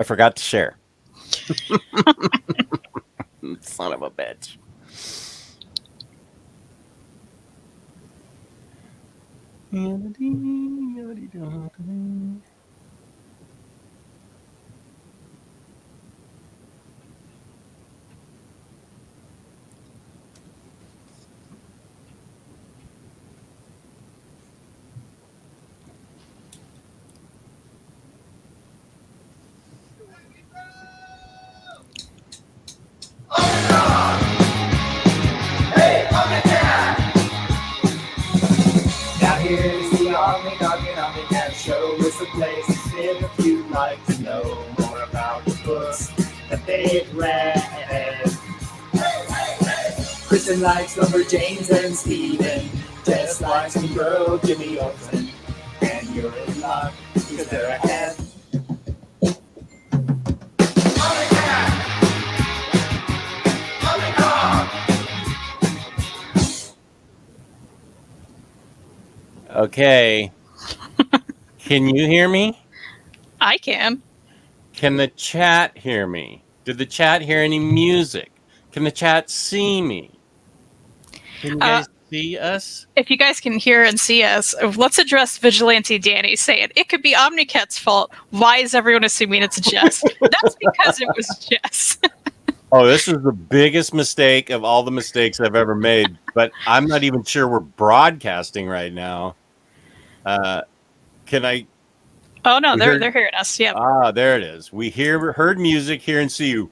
forgot to share. Son of a bitch. Now here's the OmniDog and OmniCat show. It's the place to sit if you'd like to know more about the books that they've read. Kristen likes Lumberjanes and Steven. Jess likes the girl Jimmy Olsen. And you're in luck because they're ahead. Okay. Can you hear me? I can. Can the chat hear me? Did the chat hear any music? Can the chat see me? Can you guys see us? If you guys can hear and see us, let's address Vigilante Danny saying it could be OmniCat's fault. Why is everyone assuming it's Jess? That's because it was Jess. Oh, this is the biggest mistake of all the mistakes I've ever made, but I'm not even sure we're broadcasting right now. Can I? Oh no, they're hearing us. Yeah. Ah, there it is. We heard music, hear and see you.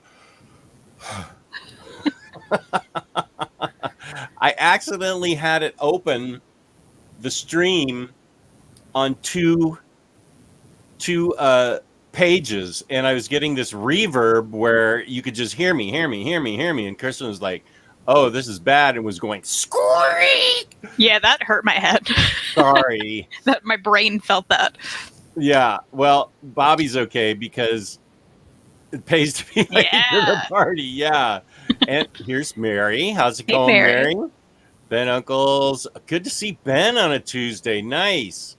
I accidentally had it open the stream on two pages, and I was getting this reverb where you could just hear me, and Kristen was like, "Oh, this is bad," and was going squeak. Yeah, that hurt my head. Sorry. That my brain felt that. Yeah, well, Bobby's okay because it pays to be late to the party. Yeah. And here's Mary. How's it going, Mary? Ben Uncles. Good to see Ben on a Tuesday. Nice.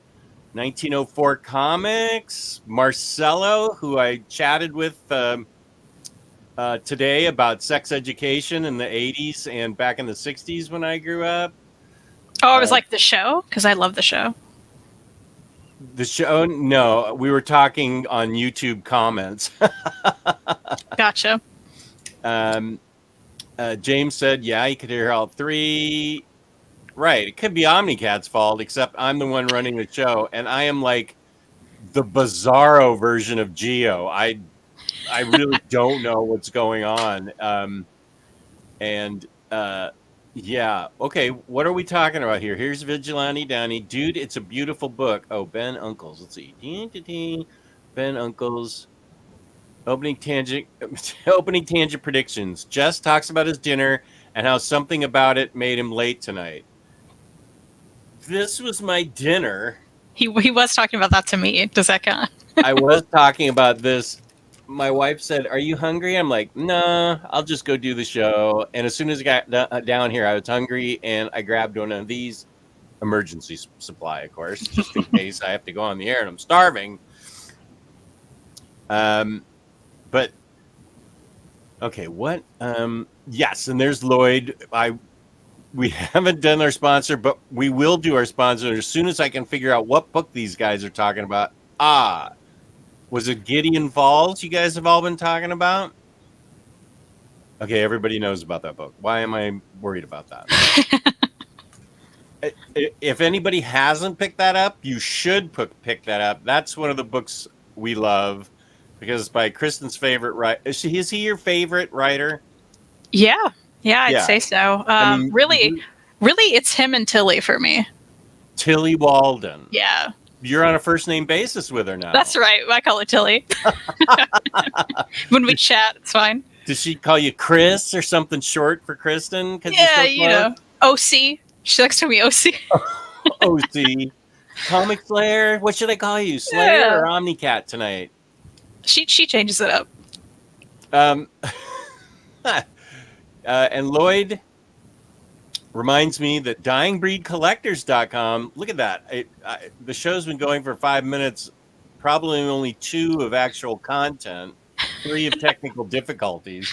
1904 Comics. Marcelo, who I chatted with today about sex education in the 80s and back in the 60s when I grew up. Oh, I was like the show? Because I love the show. The show? No, we were talking on YouTube comments. Gotcha. James said, yeah, you could hear all three. Right. It could be OmniCat's fault, except I'm the one running the show, and I am like the bizarro version of Geo. I really don't know what's going on. Yeah. Okay, what are we talking about here? Here's Vigilante Danny. Dude, it's a beautiful book. Oh, Ben Uncles. Let's see. Ben Uncles. Opening tangent predictions. Jess talks about his dinner and how something about it made him late tonight. This was my dinner. He was talking about that to me. Does that count? I was talking about this. My wife said, "Are you hungry?" I'm like, "Nah, I'll just go do the show." And as soon as I got down here, I was hungry, and I grabbed one of these, emergency supply, of course, just in case I have to go on the air and I'm starving. But okay, what? Yes, and there's Lloyd. We haven't done our sponsor, but we will do our sponsor as soon as I can figure out what book these guys are talking about. Was it Gideon Falls you guys have all been talking about? Okay, everybody knows about that book. Why am I worried about that? If anybody hasn't picked that up, you should pick that up. That's one of the books we love because it's by Kristen's favorite writer. Is he your favorite writer? Yeah, I'd say so. Really, it's him and Tilly for me. Tilly Walden. Yeah. You're on a first name basis with her now. That's right. I call her Tilly. When we chat, it's fine. Does she call you Chris or something short for Kristen? Yeah, you know. OC. She likes to call me OC. OC. Comic Slayer. What should I call you? Slayer or OmniCat tonight? She changes it up. And Lloyd reminds me that DyingBreedCollectors.com. Look at that. The show's been going for 5 minutes, probably only 2 of actual content. free of technical difficulties.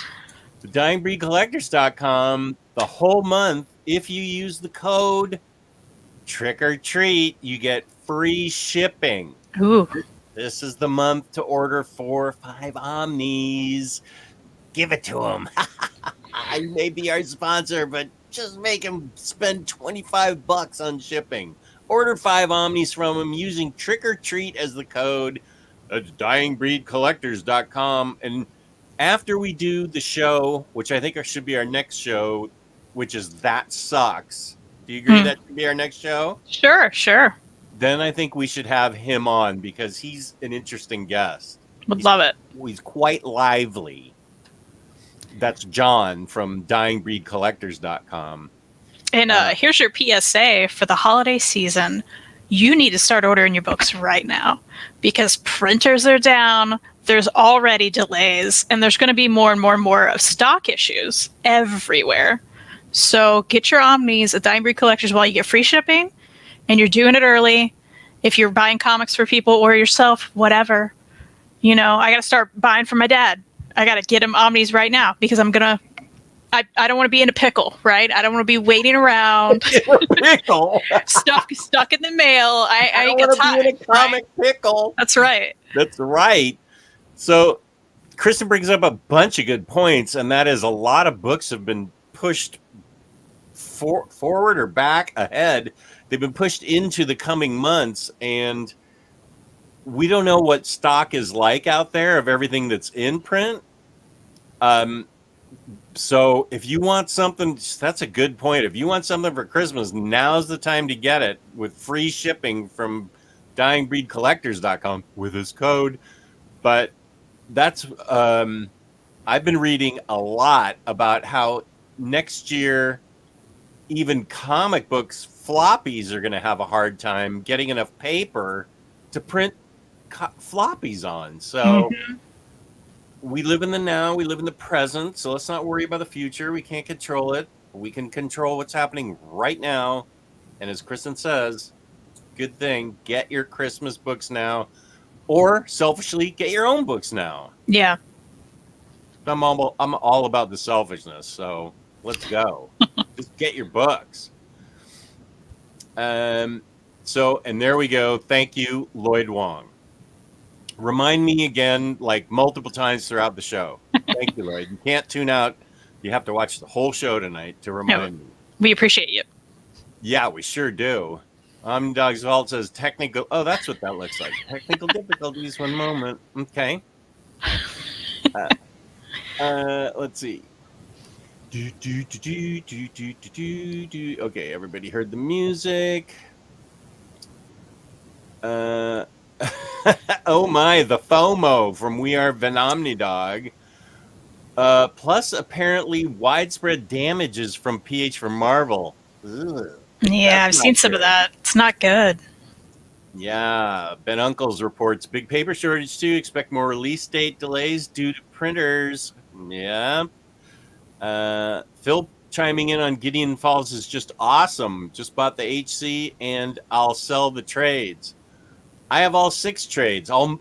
The DyingBreedCollectors.com, the whole month, if you use the code Trick or Treat, you get free shipping. Ooh. This is the month to order 4 or 5 Omnis. Give it to them. You may be our sponsor, but just make them spend $25 on shipping. Order 5 Omnis from them using Trick or Treat as the code. That's DyingBreedCollectors.com. And after we do the show, which I think should be our next show, which is That Sucks. Do you agree that should be our next show? Sure. Then I think we should have him on because he's an interesting guest. Love it. He's quite lively. That's John from DyingBreedCollectors.com. And here's your PSA for the holiday season. You need to start ordering your books right now because printers are down. There's already delays, and there's going to be more and more of stock issues everywhere. So get your Omnis at Dying Breed Collectors while you get free shipping, and you're doing it early. If you're buying comics for people or yourself, whatever. I got to start buying for my dad. I got to get him Omnis right now because I don't want to be in a pickle, right? I don't want to be waiting around. Pickle. stuck in the mail. I don't get want to tired, be in a comic pickle. That's right. That's right. So Kristen brings up a bunch of good points, and that is a lot of books have been pushed forward or back ahead. They've been pushed into the coming months, and we don't know what stock is like out there of everything that's in print. So if you want something, that's a good point. If you want something for Christmas, now's the time to get it with free shipping from DyingBreedCollectors.com with this code. But that's I've been reading a lot about how next year even comic books floppies are going to have a hard time getting enough paper to print floppies on. So we live in the now, we live in the present, so let's not worry about the future. We can't control it. We can control what's happening right now. And as Kristen says, good thing, get your Christmas books now, or selfishly get your own books now. Yeah. I'm all about the selfishness, so let's go. Just get your books. So, and there we go. Thank you, Lloyd Wong. Remind me again, like multiple times throughout the show. Thank you, Lloyd. You can't tune out. You have to watch the whole show tonight to remind me. We appreciate you. Yeah, we sure do. OmniDog's Vault says technical. Oh, that's what that looks like. Technical difficulties. One moment. Okay. Let's see. Okay, everybody heard the music. Oh my, the FOMO from We Are OmniDog. Plus apparently widespread damages from PH for Marvel. Ugh, Yeah, I've seen some of that. It's not good. Yeah, Ben Uncles reports big paper shortage too. Expect more release date delays due to printers. Yeah. Phil chiming in on Gideon Falls is just awesome. Just bought the HC and I'll sell the trades. I have all 6 trades. I'll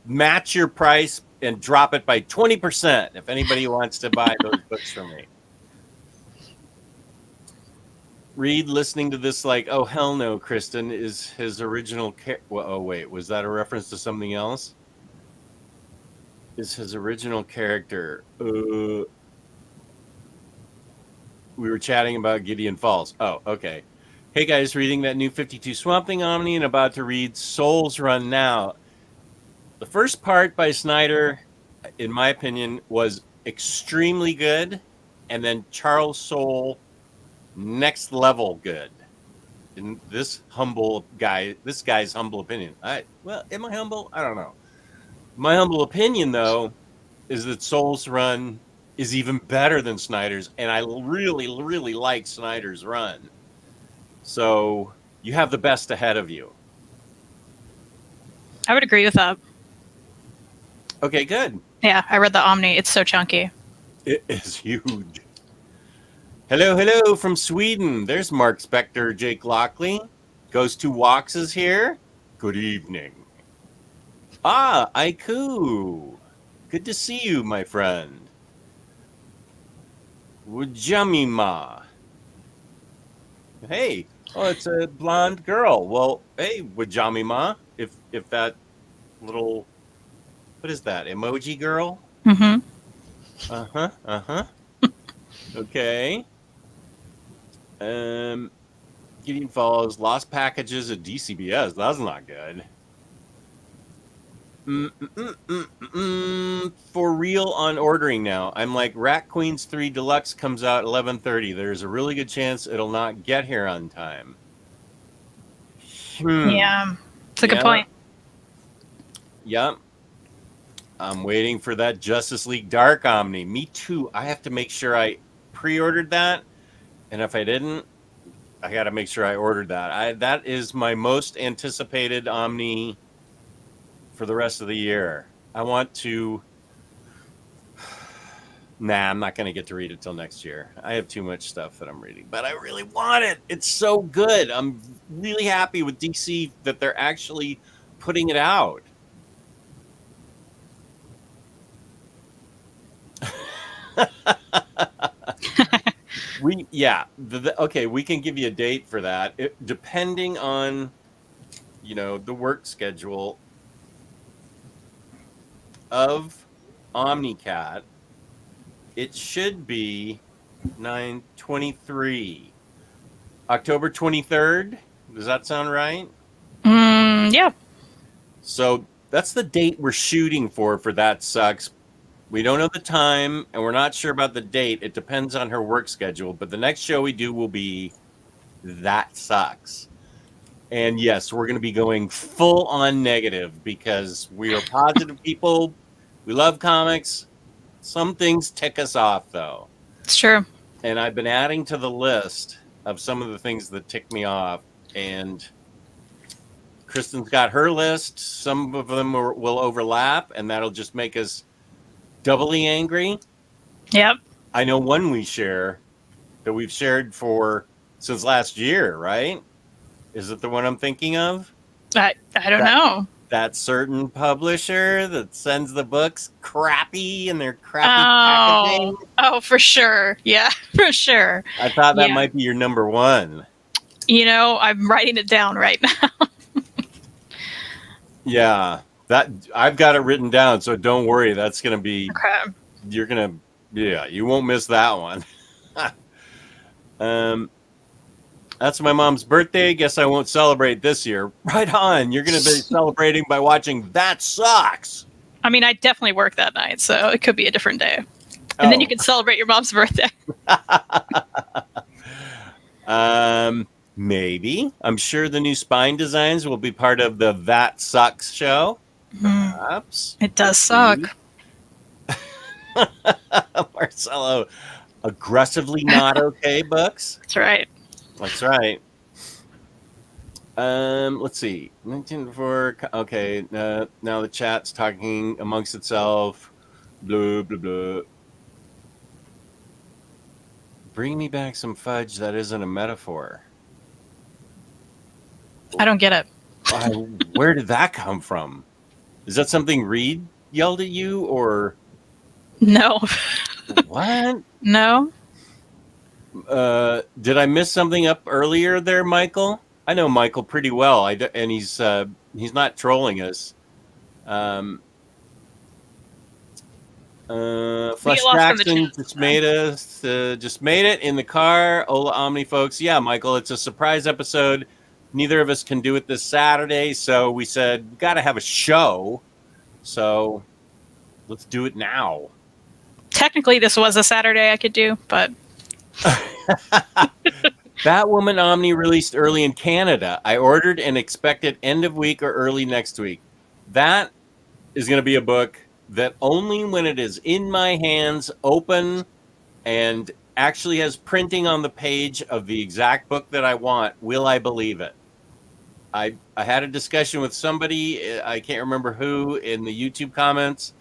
match your price and drop it by 20% if anybody wants to buy those books from me. Reed listening to this like, oh, hell no, Kristen, is his original... oh, wait, was that a reference to something else? Is his original character... we were chatting about Gideon Falls. Oh, okay. Hey, guys, reading that new 52 Swamp Thing Omni and about to read Soul's Run now. The first part by Snyder, in my opinion, was extremely good. And then Charles Soule... next level good. In this guy's humble opinion. Am I humble? I don't know. My humble opinion, though, is that Soule's run is even better than Snyder's, and I really, really like Snyder's run. So you have the best ahead of you. I would agree with that. Okay, good. Yeah, I read the Omni. It's so chunky. It is huge. Hello from Sweden. There's Mark Spector, Jake Lockley. Goes to Walks is here. Good evening. Ah, Aiku. Good to see you, my friend. Wajamima. Hey, oh, it's a blonde girl. Well, hey, Wajamima, if that little, what is that, emoji girl? Mm-hmm. Uh-huh, uh-huh. Okay. Gideon follows lost packages at DCBS. That's not good. For real on ordering now. I'm like, Rat Queens 3 Deluxe comes out 11:30. There's a really good chance it'll not get here on time. Yeah, it's a good Yeah. point. Yep. I'm waiting for that Justice League Dark Omni. Me too. I have to make sure I pre-ordered that. And if I didn't, I got to make sure I ordered that. That is my most anticipated Omni for the rest of the year. I want to... Nah, I'm not going to get to read it till next year. I have too much stuff that I'm reading, but I really want it. It's so good. I'm really happy with DC that they're actually putting it out. Okay, we can give you a date for that. Depending on, the work schedule of OmniCat, it should be 9/23. October 23rd. Does that sound right? Yeah. So that's the date we're shooting for That Sucks. We don't know the time, and we're not sure about the date. It depends on her work schedule. But the next show we do will be That Sucks. And yes, we're going to be going full on negative because we are positive people. We love comics. Some things tick us off, though. It's true. And I've been adding to the list of some of the things that tick me off. And Kristen's got her list. Some of them will overlap, and that'll just make us doubly angry. Yep. I know one we share that we've shared since last year, right? Is it the one I'm thinking of? I don't know. That certain publisher that sends the books crappy in their crappy packaging. Oh, for sure. Yeah, for sure. I thought that might be your number one. I'm writing it down right now. Yeah, that I've got it written down, so don't worry. That's going to be, Okay. You won't miss that one. That's my mom's birthday. Guess I won't celebrate this year. Right on. You're going to be celebrating by watching That Sucks. I mean, I definitely work that night, so it could be a different day. And then you can celebrate your mom's birthday. Maybe. I'm sure the new spine designs will be part of the That Sucks show. Perhaps. It does suck. Marcelo, aggressively not okay books. That's right. That's right. Let's see. 1904. Okay. Now the chat's talking amongst itself. Blah, blah, blah. Bring me back some fudge that isn't a metaphor. I don't get it. Where did that come from? Is that something Reed yelled at you, or? No. What? No. Did I miss something up earlier there, Michael? I know Michael pretty well, and he's not trolling us. Flesh Jackson just made it in the car. Ola Omni folks. Yeah, Michael, it's a surprise episode. Neither of us can do it this Saturday, so we said we got to have a show. So let's do it now. Technically, this was a Saturday I could do, but Batwoman Omni released early in Canada. I ordered and expected end of week or early next week. That is going to be a book that only when it is in my hands, open, and actually has printing on the page of the exact book that I want, will I believe it. I had a discussion with somebody, I can't remember who, in the YouTube comments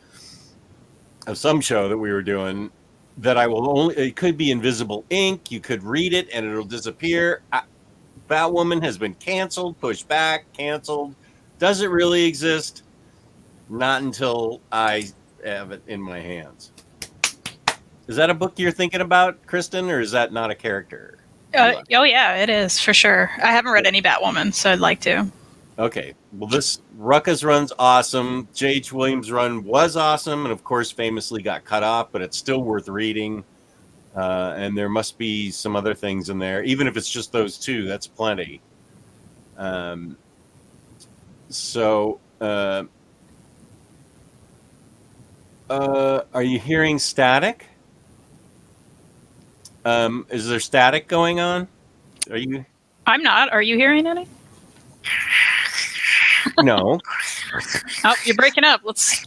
of some show that we were doing, that it could be invisible ink, you could read it and it'll disappear. Batwoman has been canceled, pushed back, canceled. Does it really exist? Not until I have it in my hands. Is that a book you're thinking about, Kristen, or is that not a character? Oh yeah, it is for sure. I haven't read any Batwoman, so I'd like to. Okay. Well, this Rucka's run's awesome. J.H. Williams' run was awesome, and of course, famously got cut off, but it's still worth reading. And there must be some other things in there, even if it's just those two. That's plenty. So, are you hearing static? Is there static going on? Are you? I'm not. Are you hearing any? No. Oh, you're breaking up. Let's.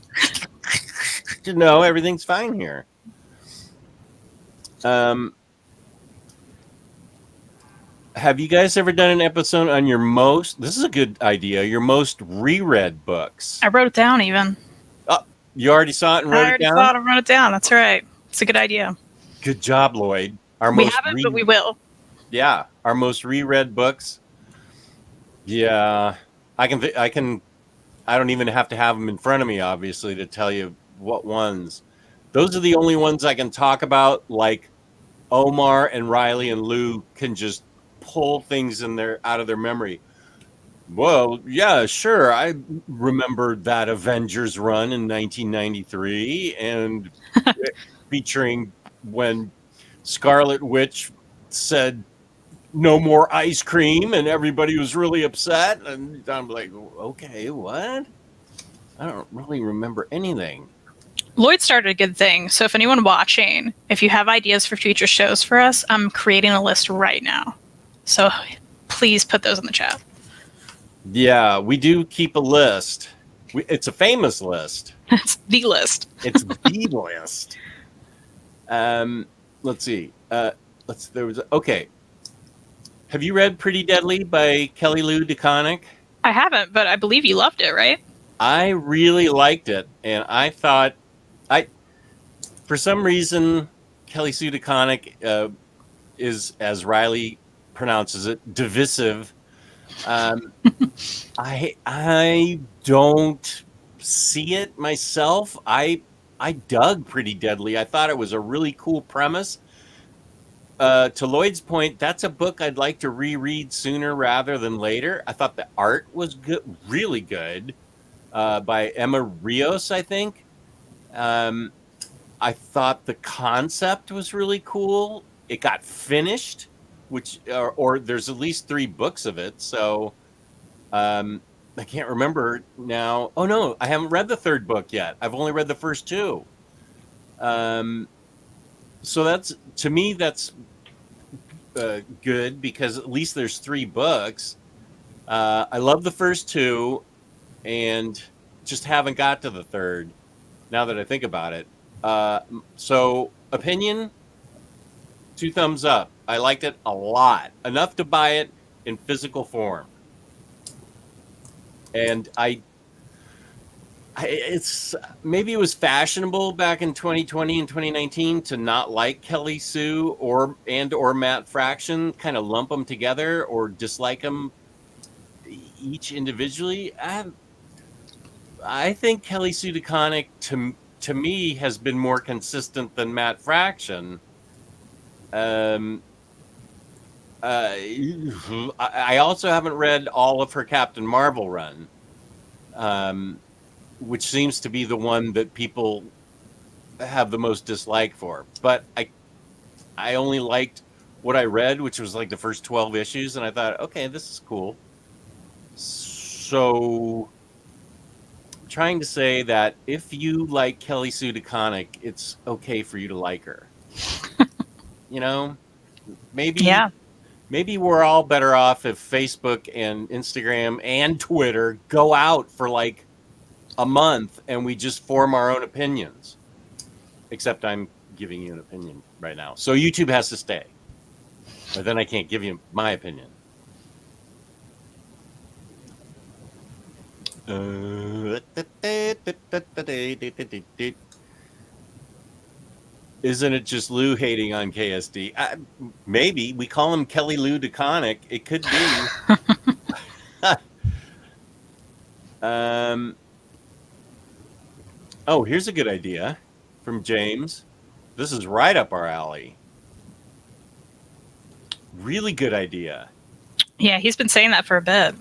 No, everything's fine here. Have you guys ever done an episode on your most? This is a good idea. Your most reread books. I wrote it down even. Oh, you already saw it and wrote I already it down? thought and wrote it down. That's right. It's a good idea. Good job, Lloyd. We haven't, but we will. Yeah, our most reread books. Yeah, I don't even have to have them in front of me, obviously, to tell you what ones. Those are the only ones I can talk about. Like Omar and Riley and Lou can just pull things out of their memory. Well, yeah, sure. I remember that Avengers run in 1993 and featuring when Scarlet Witch said no more ice cream and everybody was really upset. And I'm like, okay, what? I don't really remember anything. Lloyd started a good thing. So if anyone watching, if you have ideas for future shows for us, I'm creating a list right now. So please put those in the chat. Yeah, we do keep a list. It's a famous list. It's the list. It's the list. Let's see. Okay. Have you read Pretty Deadly by Kelly Lou DeConnick? I haven't, but I believe you loved it, right? I really liked it, and I thought, for some reason, Kelly Sue DeConnick is, as Riley pronounces it, divisive. I don't see it myself. I dug Pretty Deadly. I thought it was a really cool premise. To Lloyd's point, that's a book I'd like to reread sooner rather than later. I thought the art was good, really good, by Emma Rios, I think. I thought the concept was really cool. It got finished, or there's at least 3 books of it. So I can't remember now. Oh no, I haven't read the 3rd book yet. I've only read the first 2. So that's, to me, that's good because at least there's 3 books. I love the first 2 and just haven't got to the 3rd now that I think about it. So opinion, 2 thumbs up. I liked it a lot, enough to buy it in physical form. And it's maybe it was fashionable back in 2020 and 2019 to not like Kelly Sue or Matt Fraction, kind of lump them together or dislike them each individually. I think Kelly Sue DeConnick to me has been more consistent than Matt Fraction. I also haven't read all of her Captain Marvel run, which seems to be the one that people have the most dislike for. But I only liked what I read, which was like the first 12 issues, and I thought, okay, this is cool. So I'm trying to say that if you like Kelly Sue DeConnick, it's okay for you to like her. You know, maybe we're all better off if Facebook and Instagram and Twitter go out for like a month and we just form our own opinions. Except I'm giving you an opinion right now. So YouTube has to stay. But then I can't give you my opinion. Isn't it just Lou hating on KSD? Maybe. We call him Kelly Lou DeConnick. It could be. Oh, here's a good idea from James. This is right up our alley. Really good idea. Yeah, he's been saying that for a bit.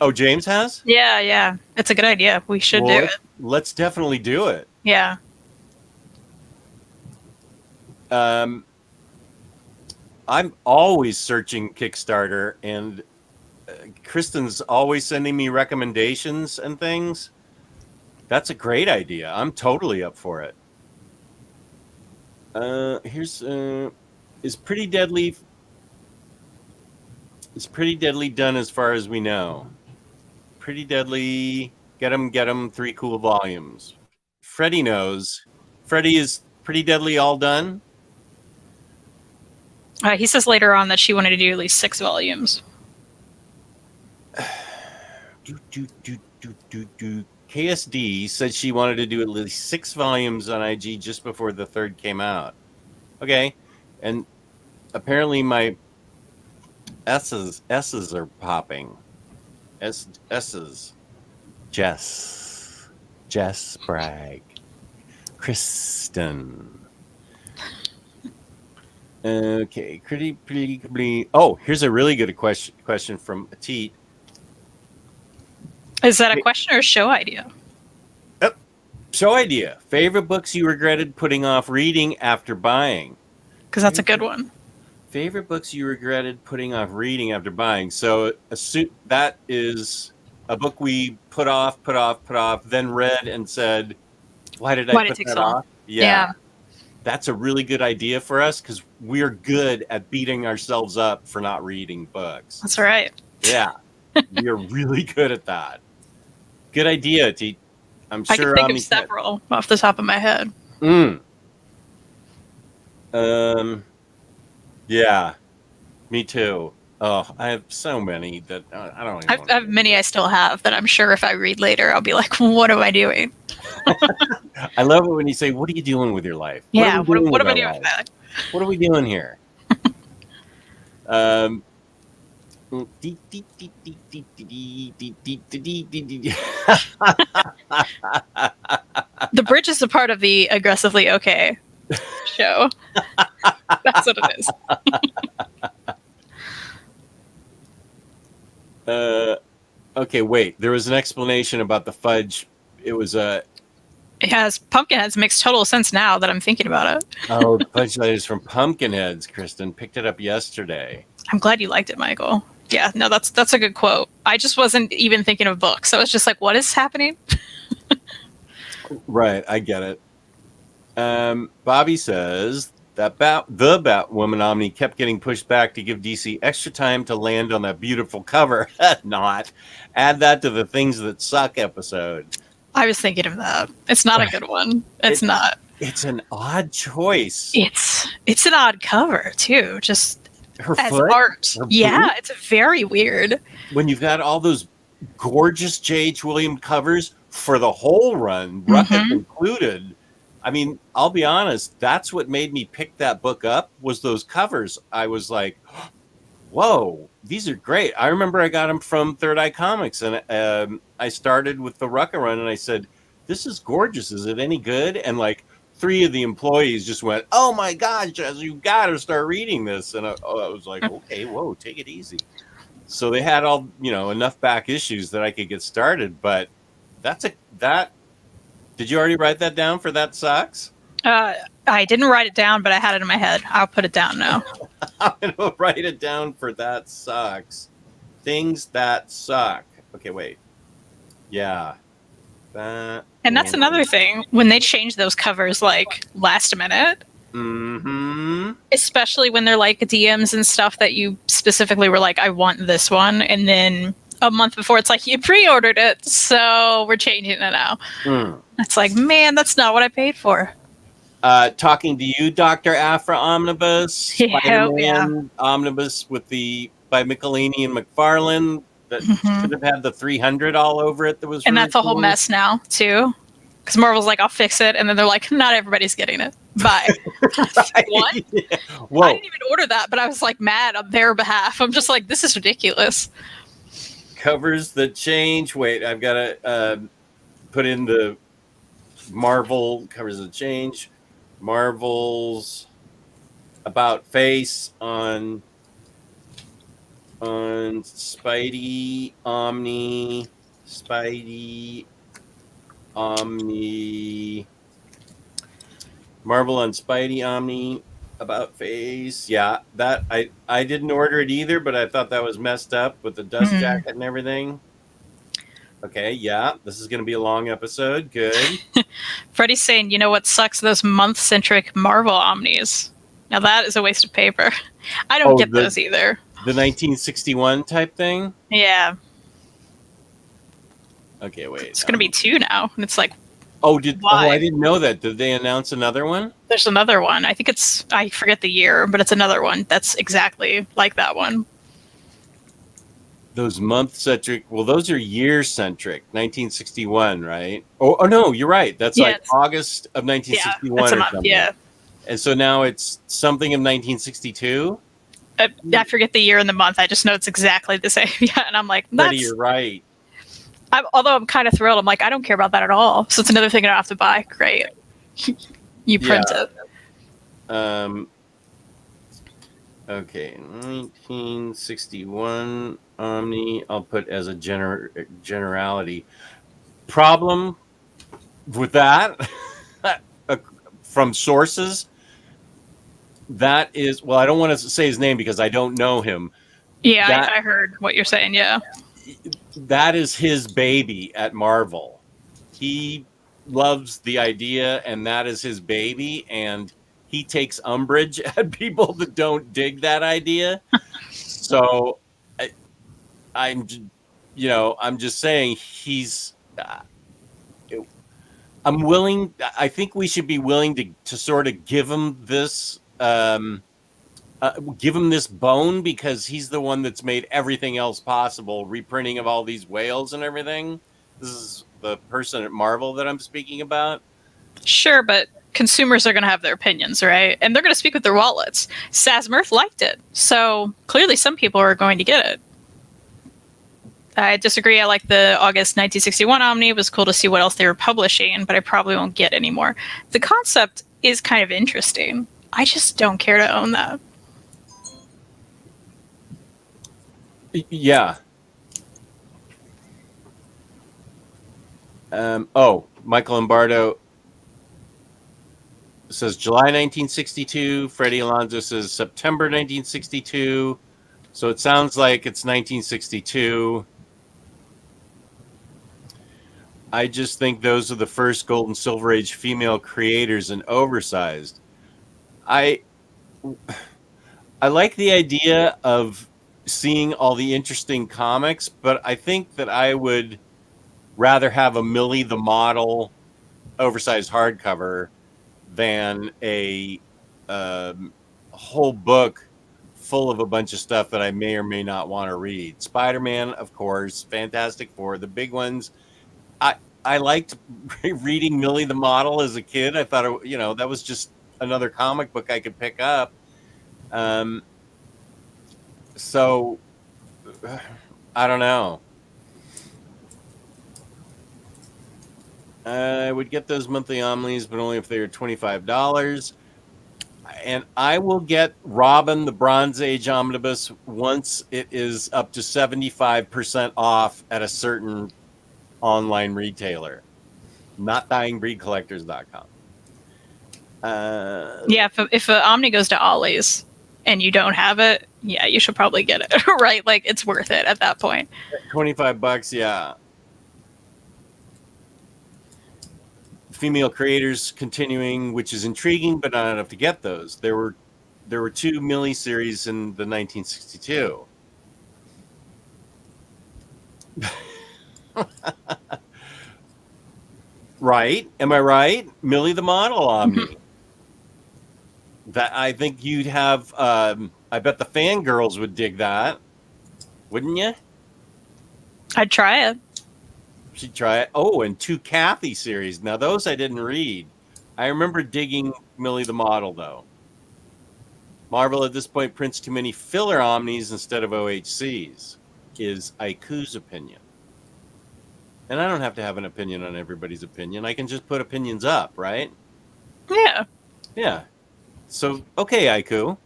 Oh, James has? Yeah. It's a good idea. We should do it. Let's definitely do it. Yeah. I'm always searching Kickstarter, and Kristen's always sending me recommendations and things. That's a great idea. I'm totally up for it. Here's is Pretty Deadly. Is Pretty Deadly done as far as we know? Pretty Deadly, get 'em, 3 cool volumes. Freddie knows. Freddie, is Pretty Deadly all done? He says later on that she wanted to do at least 6 volumes. KSD said she wanted to do at least 6 volumes on IG just before the 3rd came out. Okay, and apparently my S's are popping. S's. Jess Bragg, Kristen. Okay, pretty. Oh, here's a really good question from Atit. Is that a question or a show idea? Show idea. Favorite books you regretted putting off reading after buying? Because that's a good one. Favorite books you regretted putting off reading after buying. So that is a book we put off, then read and said, why did I put that off? Yeah. That's a really good idea for us because we're good at beating ourselves up for not reading books. That's right. Yeah. We are really good at that. Good idea, T. I'm I sure can think of several off the top of my head. Yeah. Me too. Oh, I have so many that I don't even I have many I still have that I'm sure if I read later, I'll be like, what am I doing? I love it when you say, what are you doing with your life? Yeah, what am I doing with that? What are we doing here? The bridge is a part of the Aggressively Okay show. That's what it is. Okay, wait. There was an explanation about the fudge. It was a. It has Pumpkinheads. Makes total sense now that I'm thinking about it. Oh, the fudge letters from Pumpkinheads. Kristen picked it up yesterday. I'm glad you liked it, Michael. Yeah, no, that's a good quote. I just wasn't even thinking of books. I was just like, what is happening? Right, I get it. Bobby says that the Batwoman Omni kept getting pushed back to give DC extra time to land on that beautiful cover. Not. Add that to the things that suck episode. I was thinking of that. It's not a good one. It's not. It's an odd choice. It's an odd cover too. Just her as foot, art. Yeah, it's very weird. When you've got all those gorgeous J.H. Williams covers for the whole run, Ruckus included. I mean, I'll be honest, that's what made me pick that book up was those covers. I was like, whoa, these are great. I remember I got them from Third Eye Comics, and I started with the Rucka run, and I said, this is gorgeous. Is it any good? And like 3 of the employees just went, oh my God, Jess, you got to start reading this. And I was like, okay, whoa, take it easy. So they had all, enough back issues that I could get started, but did you already write that down for That Sucks? I didn't write it down, but I had it in my head. I'll put it down now. I'm going to write it down for That Sucks. Things that suck. Okay, wait. Yeah. And that's another thing. When they change those covers like last minute, especially when they're like DMs and stuff that you specifically were like, I want this one. And then a month before, it's like, you pre-ordered it, so we're changing it now. It's like, man, that's not what I paid for. Talking to you, Dr. Afra Omnibus. Yeah. Omnibus by Michelini and McFarlane. That should have had the 300 all over it. And that's a whole mess now, too. Because Marvel's like, I'll fix it. And then they're like, not everybody's getting it. Bye. What? Yeah. I didn't even order that, but I was like mad on their behalf. I'm just like, this is ridiculous. Covers that change. Wait, I've got to put in the Marvel covers the change. Marvel's about face on Spidey, Omni, Marvel on Spidey, Omni, about face. Yeah, that I didn't order it either, but I thought that was messed up with the dust jacket and everything. Okay, yeah, this is going to be a long episode. Good. Freddie's saying, you know what sucks? Those month-centric Marvel Omnis. Now that is a waste of paper. I don't get those either. The 1961 type thing? Yeah. Okay, wait. It's going to be 2 now. And it's like, I why? didn't know that. Did they announce another one? There's another one. I think I forget the year, but it's another one that's exactly like that one. Those month-centric, well, those are year-centric. 1961, right? Oh no, you're right. That's like August of 1961 that's a or month, something. yeah. And so now it's something of 1962? I forget the year and the month. I just know it's exactly the same. Yeah, and I'm like, Freddie, you're right. Although I'm kind of thrilled. I'm like, I don't care about that at all. So it's another thing I don't have to buy. Great. You print it. Okay, 1961 Omni. I'll put as a generality. Problem with that from sources. That is, well, I don't want to say his name because I don't know him. Yeah, I heard what you're saying. Yeah. That is his baby at Marvel. He loves the idea, and that is his baby, and he takes umbrage at people that don't dig that idea. So I'm just saying I think we should be willing to sort of give him this bone, because he's the one that's made everything else possible, reprinting of all these whales and everything. This is the person at Marvel that I'm speaking about. Sure, but consumers are going to have their opinions, right? And they're going to speak with their wallets. Sazmirth liked it, so clearly some people are going to get it. I disagree. I like the August 1961 Omni. It was cool to see what else they were publishing, but I probably won't get any more. The concept is kind of interesting. I just don't care to own that. Yeah. Michael Lombardo says July 1962. Freddie Alonso says September 1962. So it sounds like it's 1962. I just think those are the first Gold and Silver Age female creators and oversized. I like the idea of seeing all the interesting comics, but I think that I would rather have a Millie the Model oversized hardcover than a whole book full of a bunch of stuff that I may or may not want to read. Spider-Man, of course, Fantastic Four, the big ones. I liked reading Millie the Model as a kid. I thought, that was just another comic book I could pick up. So I don't know. I would get those monthly Omnis, but only if they were $25. And I will get Robin the Bronze Age Omnibus once it is up to 75% off at a certain online retailer, not DyingBreedCollectors.com. Yeah, if an Omni goes to Ollie's and you don't have it, yeah, you should probably get it, right? Like, it's worth it at that point. $25, yeah. Female creators continuing, which is intriguing, but not enough to get those. There were 2 Millie series in the 1962. Right? Am I right? Millie the Model Omni. Mm-hmm. That I think you'd have. I bet the fangirls would dig that, wouldn't you? I'd try it. She'd try it. Oh, and 2 Kathy series. Now those I didn't read. I remember digging Millie the Model though. Marvel at this point prints too many filler Omnis instead of OHCs, is Aiku's opinion. And I don't have to have an opinion on everybody's opinion. I can just put opinions up, right? Yeah. Yeah. So, okay, Aiku.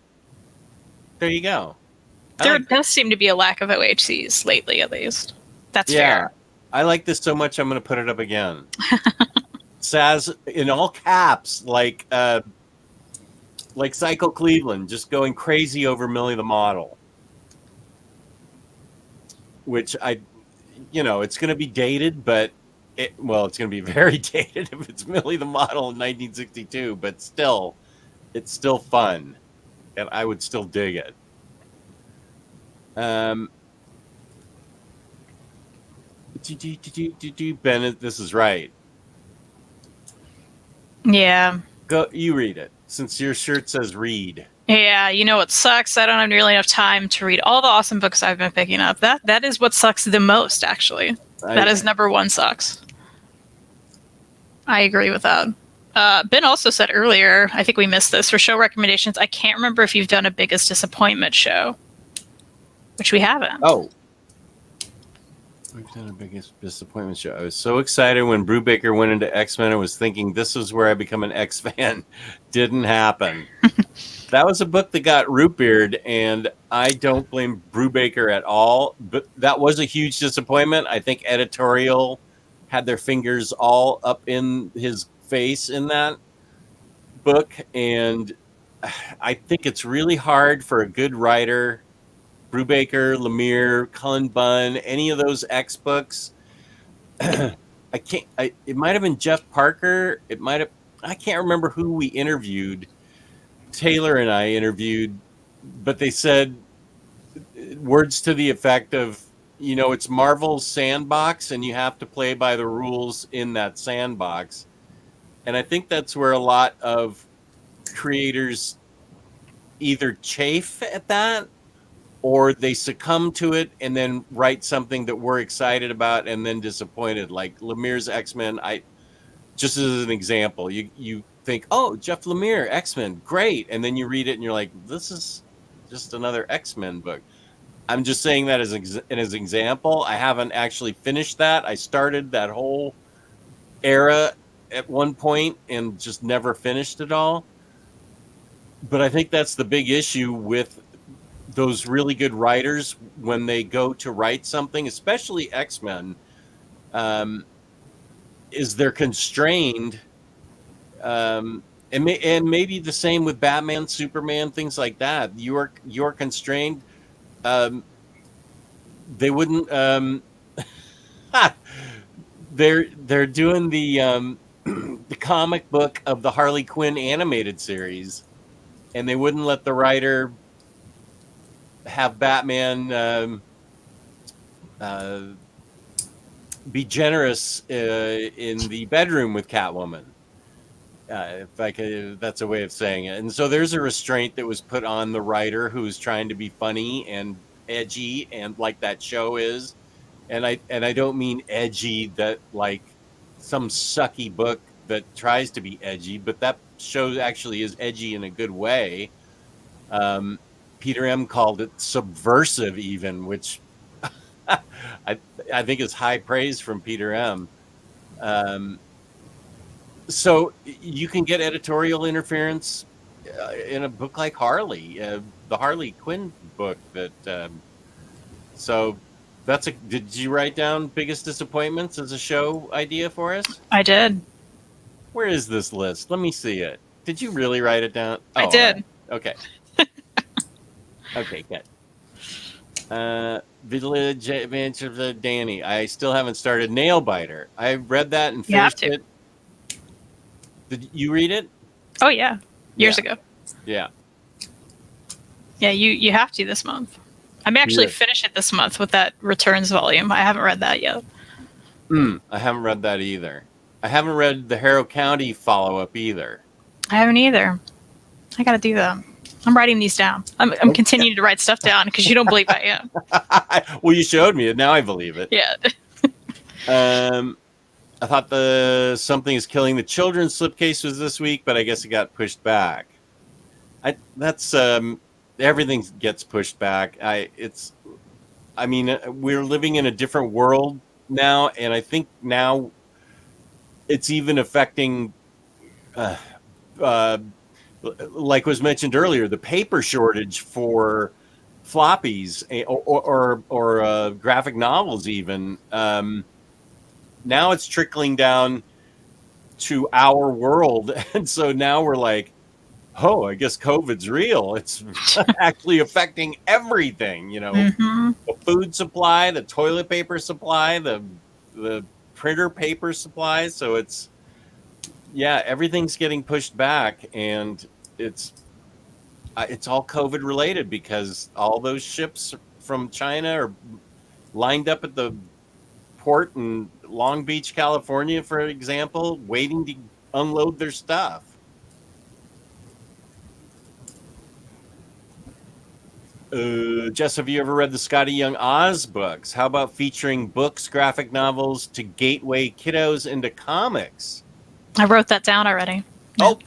There you go. There does seem to be a lack of OHCs lately, at least. That's fair. I like this so much, I'm going to put it up again. Saz, in all caps, like Psycho Cleveland, just going crazy over Millie the Model. Which it's going to be dated, but it's going to be very dated if it's Millie the Model in 1962, but still, it's still fun, and I would still dig it. Bennett, this is right. Yeah. Go, you read it, since your shirt says read. Yeah, you know what sucks? I don't have nearly enough time to read all the awesome books I've been picking up. That is what sucks the most, actually. That is number one sucks. I agree with that. Ben also said earlier, I think we missed this, for show recommendations, I can't remember if you've done a biggest disappointment show, which we haven't. Oh. We've done a biggest disappointment show. I was so excited when Brubaker went into X-Men and was thinking this is where I become an X fan. Didn't happen. That was a book that got root beered, and I don't blame Brubaker at all. But that was a huge disappointment. I think editorial had their fingers all up in his face in that book, and I think it's really hard for a good writer, Brubaker, Lemire, Cullen Bunn, any of those X books. It might have been Jeff Parker. I can't remember who we interviewed. Taylor and I interviewed, but they said words to the effect of, it's Marvel's sandbox and you have to play by the rules in that sandbox. And I think that's where a lot of creators either chafe at that or they succumb to it and then write something that we're excited about and then disappointed. Like Lemire's X-Men, just as an example, you think, oh, Jeff Lemire, X-Men, great. And then you read it and you're like, this is just another X-Men book. I'm just saying that as an example. I haven't actually finished that. I started that whole era at one point and just never finished it all. But I think that's the big issue with those really good writers when they go to write something, especially X-Men, is they're constrained. And maybe the same with Batman, Superman, things like that. You're constrained. They wouldn't. They're doing the comic book of the Harley Quinn animated series, and they wouldn't let the writer have Batman be generous in the bedroom with Catwoman. If I could, that's a way of saying it. And so there's a restraint that was put on the writer who's trying to be funny and edgy, and like that show is. And I don't mean edgy that like some sucky book that tries to be edgy, but that show actually is edgy in a good way. Peter M. called it subversive, even, which I think is high praise from Peter M. So you can get editorial interference in a book like Harley, the Harley Quinn book. So that's Did you write down biggest disappointments as a show idea for us? I did. Where is this list? Let me see it. Did you really write it down? I did. Okay. Okay, good. Village Adventure of Danny. I still haven't started Nailbiter. I read that and finished it. Did you read it? Oh yeah, years ago. Yeah. Yeah, you have to this month. I may actually finish it this month with that Returns volume. I haven't read that yet. I haven't read that either. I haven't read the Harrow County follow-up either. I haven't either. I got to do that. I'm writing these down. I'm continuing to write stuff down because you don't believe I am. Well, you showed me it. Now I believe it. Yeah. I thought the Something is Killing the Children slipcase was this week, but I guess it got pushed back. Everything gets pushed back. We're living in a different world now, and I think now it's even affecting, uh, like was mentioned earlier, the paper shortage for floppies or graphic novels. Even now, it's trickling down to our world, and so now we're like, oh, I guess COVID's real. It's actually affecting everything. Mm-hmm. The food supply, the toilet paper supply, the printer paper supply. So everything's getting pushed back, and it's all COVID related because all those ships from China are lined up at the port in Long Beach, California, for example, waiting to unload their stuff. Jess, have you ever read the Scotty Young Oz books? How about featuring books, graphic novels to gateway kiddos into comics? I wrote that down already. Oh,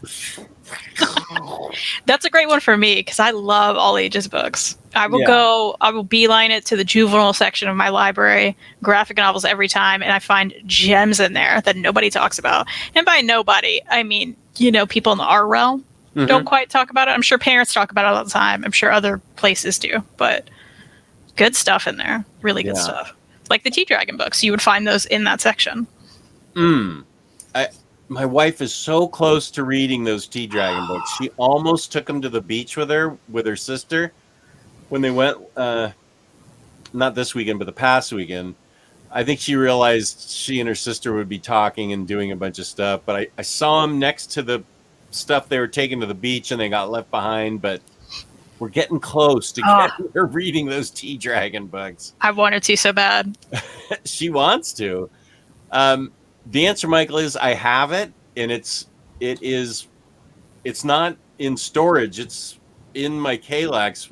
that's a great one for me because I love all ages books. I will beeline it to the juvenile section of my library, graphic novels every time, and I find gems in there that nobody talks about. And by nobody, I mean, people in our realm don't quite talk about it. I'm sure parents talk about it all the time. I'm sure other places do, but good stuff in there. Really good stuff. Like the Tea Dragon books, you would find those in that section. My wife is so close to reading those Tea Dragon books. She almost took them to the beach with her sister when they went, not this weekend, but the past weekend. I think she realized she and her sister would be talking and doing a bunch of stuff, but I saw them next to the stuff they were taking to the beach and they got left behind, but we're getting close to getting her reading those Tea Dragon books. I wanted to so bad. She wants to. The answer, Michael, is I have it, and it's not in storage. It's in my KLAX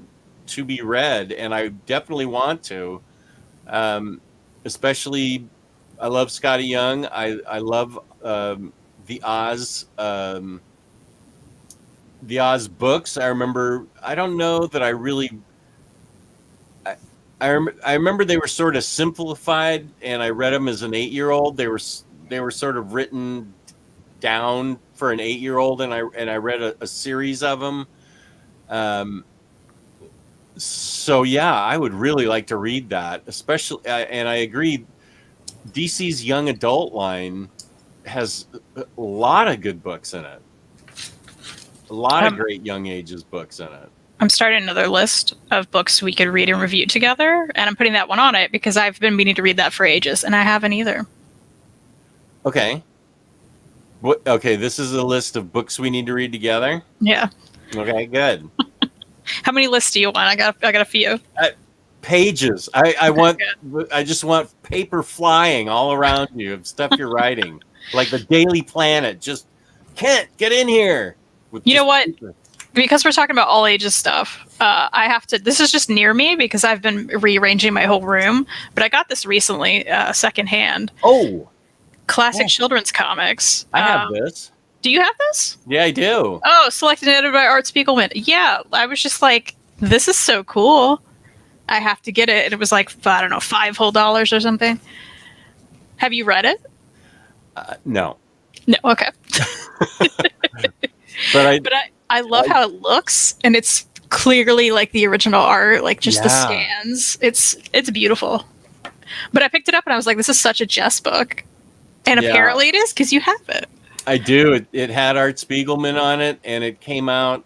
to be read, and I definitely want to. Especially, I love Scotty Young. I love the Oz books. I remember. I don't know that I really. I remember they were sort of simplified, and I read them as an 8-year-old. They were sort of written down for an 8-year-old, and I read a series of them. So yeah, I would really like to read that, especially. And I agree, DC's young adult line has a lot of good books in it. A lot of great young ages books in it. I'm starting another list of books we could read and review together, and I'm putting that one on it because I've been meaning to read that for ages, and I haven't either. Okay. Okay, this is a list of books we need to read together? Yeah. Okay, good. How many lists do you want? I got a few. Pages. I just want paper flying all around you of stuff you're writing. Like the Daily Planet. Just, Kent, get in here. You know what? Paper. Because we're talking about all ages stuff, I have to. This is just near me because I've been rearranging my whole room. But I got this recently, secondhand. Oh. Classic children's comics. I have this. Do you have this? Yeah, I do. Oh, selected and edited by Art Spiegelman. Yeah, I was just like, this is so cool. I have to get it. And it was like, I don't know, $5 whole or something. Have you read it? No. No, okay. But I love how it looks, and it's clearly like the original art, like just the scans. It's beautiful. But I picked it up and I was like, this is such a Jess book. And apparently it is because you have it. I do. It had Art Spiegelman on it, and it came out,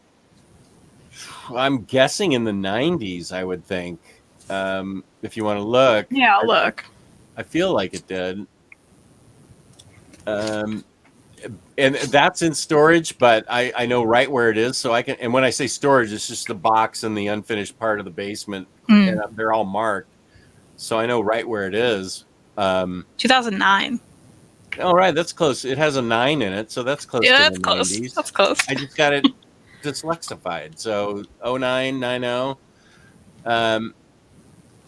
I'm guessing, in the 90s, I would think. If you want to look. Yeah, I'll look. I feel like it did. And that's in storage, but I know right where it is, so I can. And when I say storage, it's just the box in the unfinished part of the basement, and they're all marked, so I know right where it is. 2009. All right, that's close. It has a 9 in it, so that's close. Yeah, to that's the close. 90s. That's close. I just got it dyslexified, so 0990.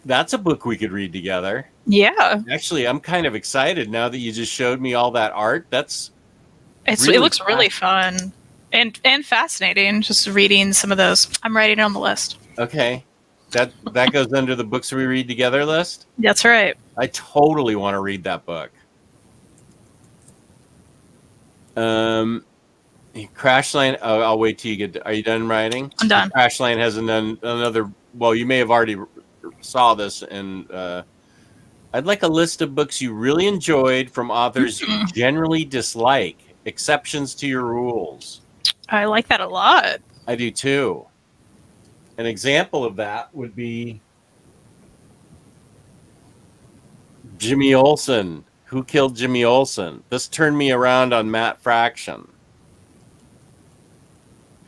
That's a book we could read together. Yeah. Actually, I'm kind of excited now that you just showed me all that art. It looks really fun and fascinating. Just reading some of those. I'm writing it on the list. Okay. That goes under the books we read together list. That's right. I totally want to read that book. Crashland. Oh, I'll wait till you get. Are you done writing? I'm done. Crashland has another. Well, you may have already saw this, and I'd like a list of books you really enjoyed from authors you generally dislike. Exceptions to your rules. I like that a lot. I do too. An example of that would be Jimmy Olsen. Who Killed Jimmy Olsen? This turned me around on Matt Fraction.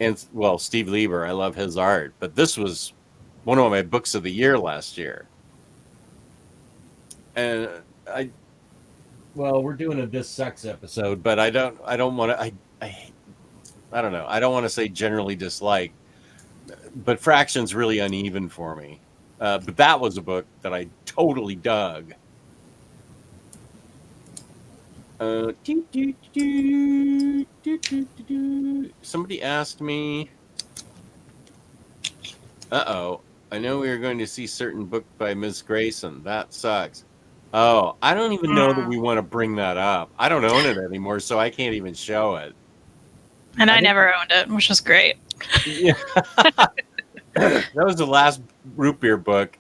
And, well, Steve Lieber. I love his art. But this was one of my books of the year last year. And we're doing a This Sucks episode, but I don't want to, I don't know. I don't want to say generally dislike, but Fraction's really uneven for me. But that was a book that I totally dug. Somebody asked me, I know we were going to see certain book by Ms. Grayson. That sucks. Oh, I don't even know that we want to bring that up. I don't own it anymore, so I can't even show it. And I never owned it, which was great. Yeah. That was the last root beer book.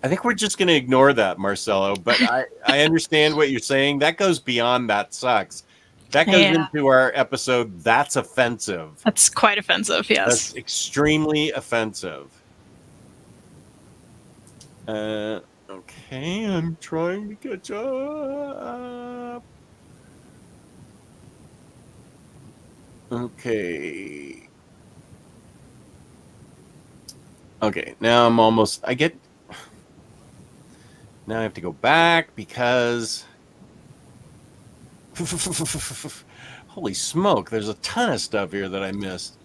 I think we're just going to ignore that, Marcelo, but I understand what you're saying. That goes beyond that sucks. That goes into our episode, That's Offensive. That's quite offensive, yes. That's extremely offensive. Okay, I'm trying to catch up. Okay. Okay, now I'm almost... Now I have to go back because... Holy smoke, there's a ton of stuff here that I missed.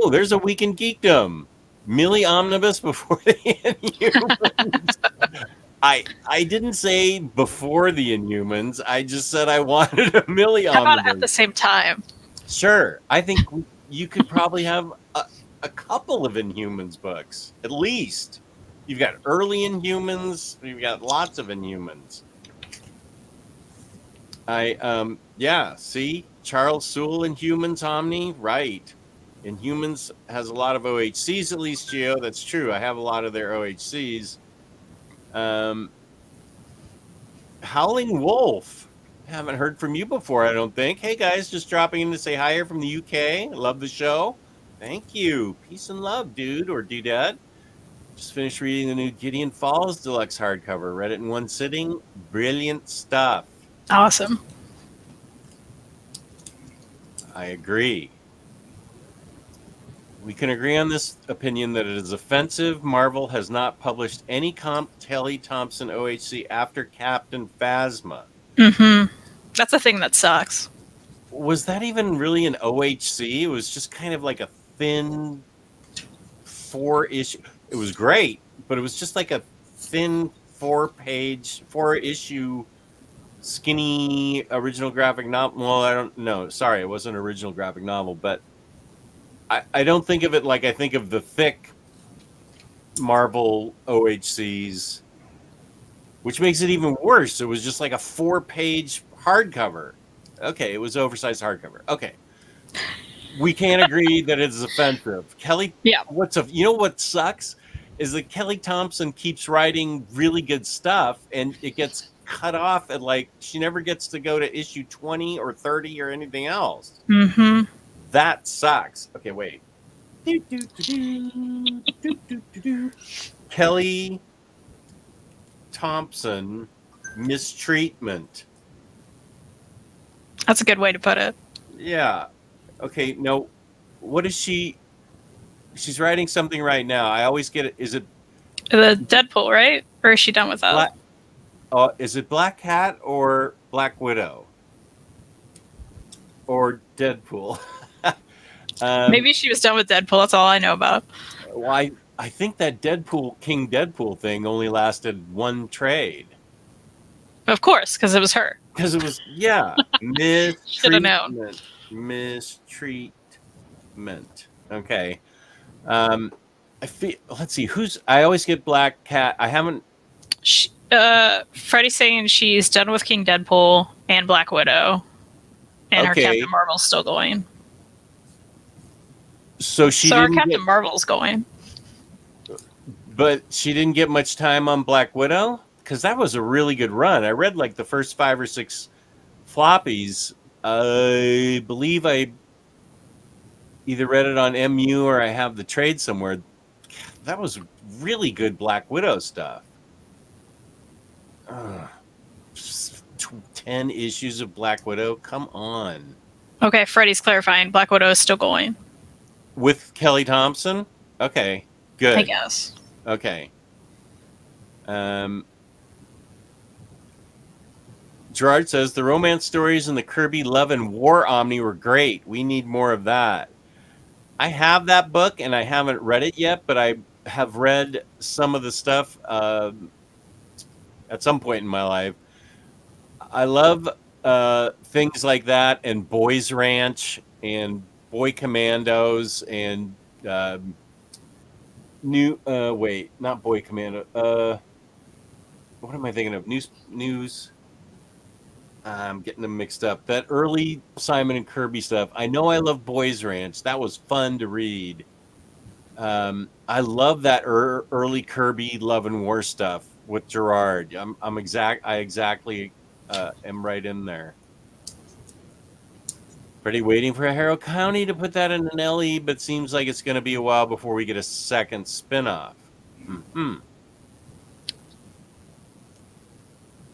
There's a Week in Geekdom. Millie Omnibus before the Inhumans. I didn't say before the Inhumans. I just said I wanted a Millie Omnibus. How about at the same time? Sure. I think you could probably have a couple of Inhumans books, at least. You've got early Inhumans. You've got lots of Inhumans. See? Charles Sewell, Inhumans, Omni, right. Inhumans has a lot of OHCs, at least, Geo. That's true. I have a lot of their OHCs. Howling Wolf. Haven't heard from you before, I don't think. Hey, guys, just dropping in to say hi here from the UK. Love the show. Thank you. Peace and love, dude, or dudette. Just finished reading the new Gideon Falls deluxe hardcover. Read it in one sitting. Brilliant stuff. Awesome. I agree. We can agree on this opinion that it is offensive. Marvel has not published any Kelly Thompson OHC after Captain Phasma. Mm-hmm. That's a thing that sucks. Was that even really an OHC? It was just kind of like a thin 4-issue. It was great, but it was just like a thin 4-issue skinny original graphic novel. Well, I don't know. Sorry, it wasn't an original graphic novel, but I don't think of it like I think of the thick Marvel OHCs, which makes it even worse. It was just like a 4-page hardcover. Okay, it was oversized hardcover. Okay. We can't agree that it is offensive. Kelly, you know what sucks is that Kelly Thompson keeps writing really good stuff and it gets cut off at she never gets to go to issue 20 or 30 or anything else. Mm-hmm. That sucks. Okay, wait. Kelly Thompson mistreatment. That's a good way to put it. Yeah. Okay, no. What is she? She's writing something right now. I always get it. Is it the Deadpool, right? Or is she done with that? Is it Black Cat or Black Widow? Or Deadpool? Maybe she was done with Deadpool. That's all I know about. Well, I think that King Deadpool thing only lasted one trade. Of course, because it was her. Because it was, Should have known. Mistreatment. Okay. Let's see. I always get Black Cat. I haven't. Freddie's saying she's done with King Deadpool and Black Widow, and her Captain Marvel's still going. So our Captain Marvel's going. But she didn't get much time on Black Widow? Because that was a really good run. I read like the first 5 or 6 floppies. I believe I either read it on MU or I have the trade somewhere. That was really good Black Widow stuff. 10 issues of Black Widow? Come on. Okay, Freddie's clarifying. Black Widow is still going. With Kelly Thompson? Okay, good. I guess. Okay. Gerard says, the romance stories in the Kirby Love and War Omni were great. We need more of that. I have that book, and I haven't read it yet, but I have read some of the stuff at some point in my life. I love things like that, and Boys Ranch, and Boy Commandos, and not Boy Commando. What am I thinking of? News. I'm getting them mixed up. That early Simon and Kirby stuff. I know I love Boys Ranch. That was fun to read. I love that early Kirby Love and War stuff with Gerard. I exactly am right in there. Pretty waiting for Harrow County to put that in an LE, but seems like it's going to be a while before we get a second spinoff. Mm-hmm.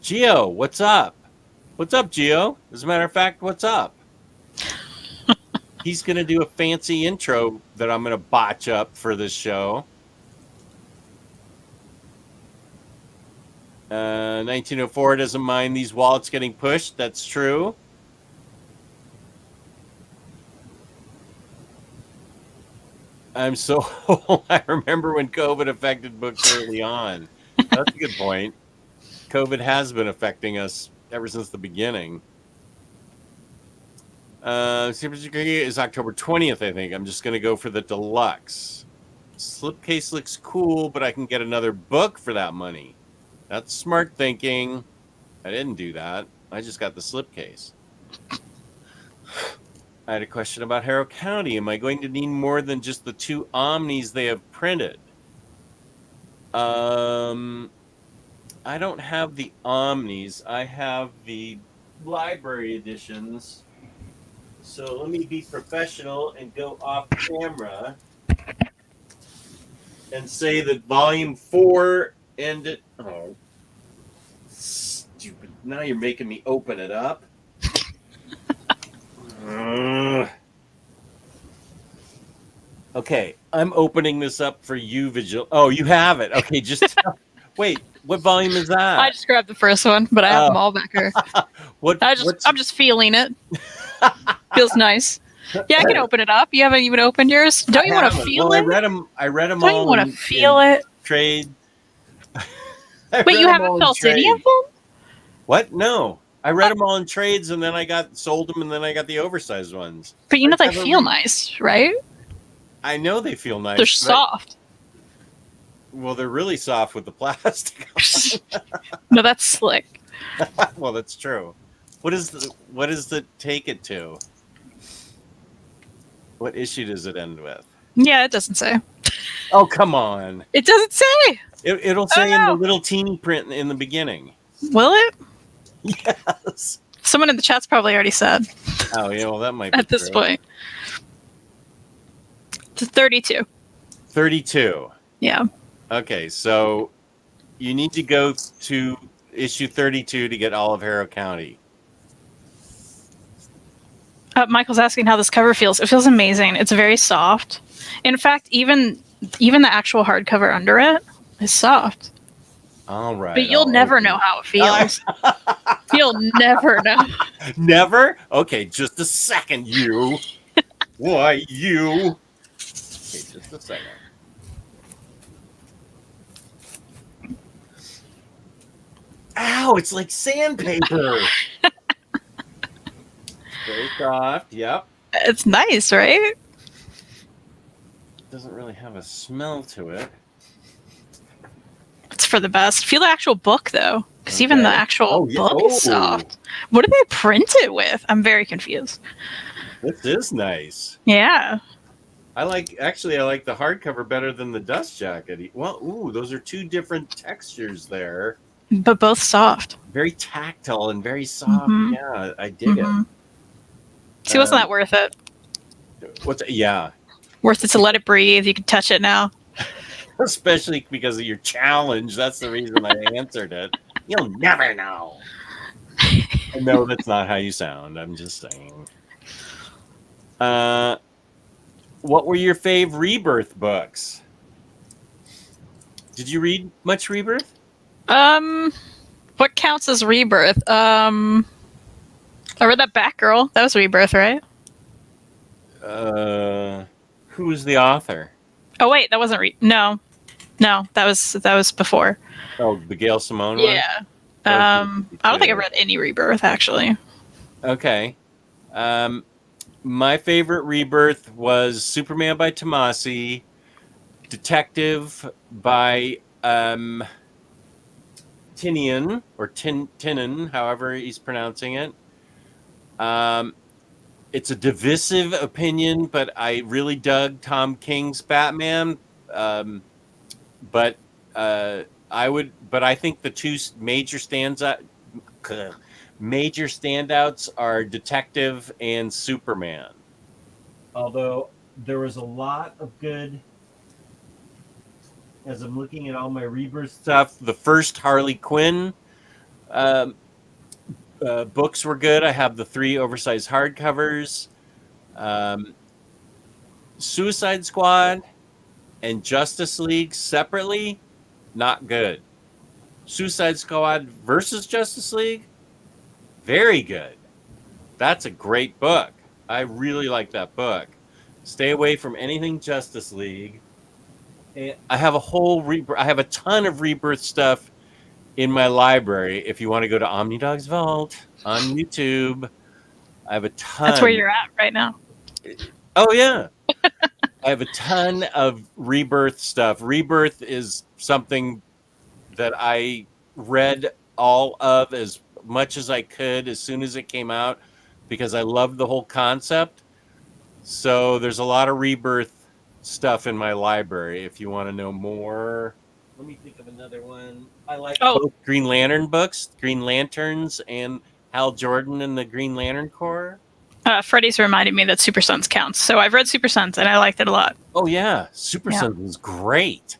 Geo, what's up? What's up, Geo? As a matter of fact, what's up? He's going to do a fancy intro that I'm going to botch up for this show. 1904 doesn't mind these wallets getting pushed. That's true. I'm so old. I remember when COVID affected books early on. That's a good point. COVID has been affecting us ever since the beginning. Super Security is October 20th, I think. I'm just going to go for the deluxe. Slipcase looks cool, but I can get another book for that money. That's smart thinking. I didn't do that. I just got the slipcase. I had a question about Harrow County. Am I going to need more than just the 2 Omnis they have printed? I don't have the Omnis. I have the library editions. So let me be professional and go off camera and say that volume 4 ended. Oh, stupid. Now you're making me open it up. Okay, I'm opening this up for you, Vigil. Oh, you have it. Okay, just wait. What volume is that? I just grabbed the first one, but I have them all back here. I'm just feeling it. Feels nice. Yeah, I can open it up. You haven't even opened yours. Don't you want to feel it? I read them Don't all. Don't you want to feel it? Trade. Wait, you haven't felt any of them? What? No. I read them all in trades, and then I sold them, and then I got the oversized ones. But you know they feel nice, right? I know they feel nice. They're soft. Well, they're really soft with the plastic. No, that's slick. Well, that's true. What is the take it to? What issue does it end with? Yeah, it doesn't say. Oh, come on. It doesn't say. It'll say in the little teeny print in the beginning. Will it? Yes. Someone in the chat's probably already said. Oh, yeah, well, that might be at this point. It's 32. 32. Yeah. Okay, so you need to go to issue 32 to get all of Harrow County. Michael's asking how this cover feels. It feels amazing. It's very soft. In fact, even the actual hardcover under it is soft. All right. But you'll never know how it feels. You'll never know. Never? Okay, just a second, you. Why, you? Okay, just a second. Ow, it's like sandpaper. Very soft, yep. It's nice, right? doesn't really have a smell to it. It's for the best. Feel the actual book though, because even the actual book is soft. What do they print it with? I'm very confused. This is nice. Yeah. I like the hardcover better than the dust jacket. Well, ooh, those are two different textures there. But both soft. Very tactile and very soft. Mm-hmm. Yeah, I dig it. See, wasn't that worth it? Yeah. Worth it to let it breathe. You can touch it now. Especially because of your challenge. That's the reason I answered it. You'll never know. No, that's not how you sound. I'm just saying. What were your fave Rebirth books? Did you read much Rebirth? What counts as Rebirth? I read that Batgirl. That was Rebirth, right? Who was the author? Oh wait, that wasn't No, that was before. Oh, the Gail Simone one? Yeah. I don't think I read any Rebirth actually. Okay. My favorite Rebirth was Superman by Tomasi, Detective by Tinian, or Tinnen, however he's pronouncing it. It's a divisive opinion, but I really dug Tom King's Batman. But I think the two major standouts are Detective and Superman. Although there was a lot of good. As I'm looking at all my Rebirth stuff, the first Harley Quinn books were good. I have the 3 oversized hardcovers. Suicide Squad and Justice League separately, not good. Suicide Squad versus Justice League, very good. That's a great book. I really like that book. Stay away from anything Justice League. And I have a ton of Rebirth stuff in my library. If you want to go to OmniDog's Vault on YouTube, I have a ton. That's where you're at right now. Oh yeah. I have a ton of Rebirth stuff. Rebirth is something that I read all of as much as I could as soon as it came out because I loved the whole concept. So there's a lot of Rebirth stuff in my library if you want to know more. Let me think of another one. I like both Green Lantern books, Green Lanterns, and Hal Jordan and the Green Lantern Corps. Freddie's reminded me that Super Sons counts. So I've read Super Sons and I liked it a lot. Oh yeah, Super Sons was great.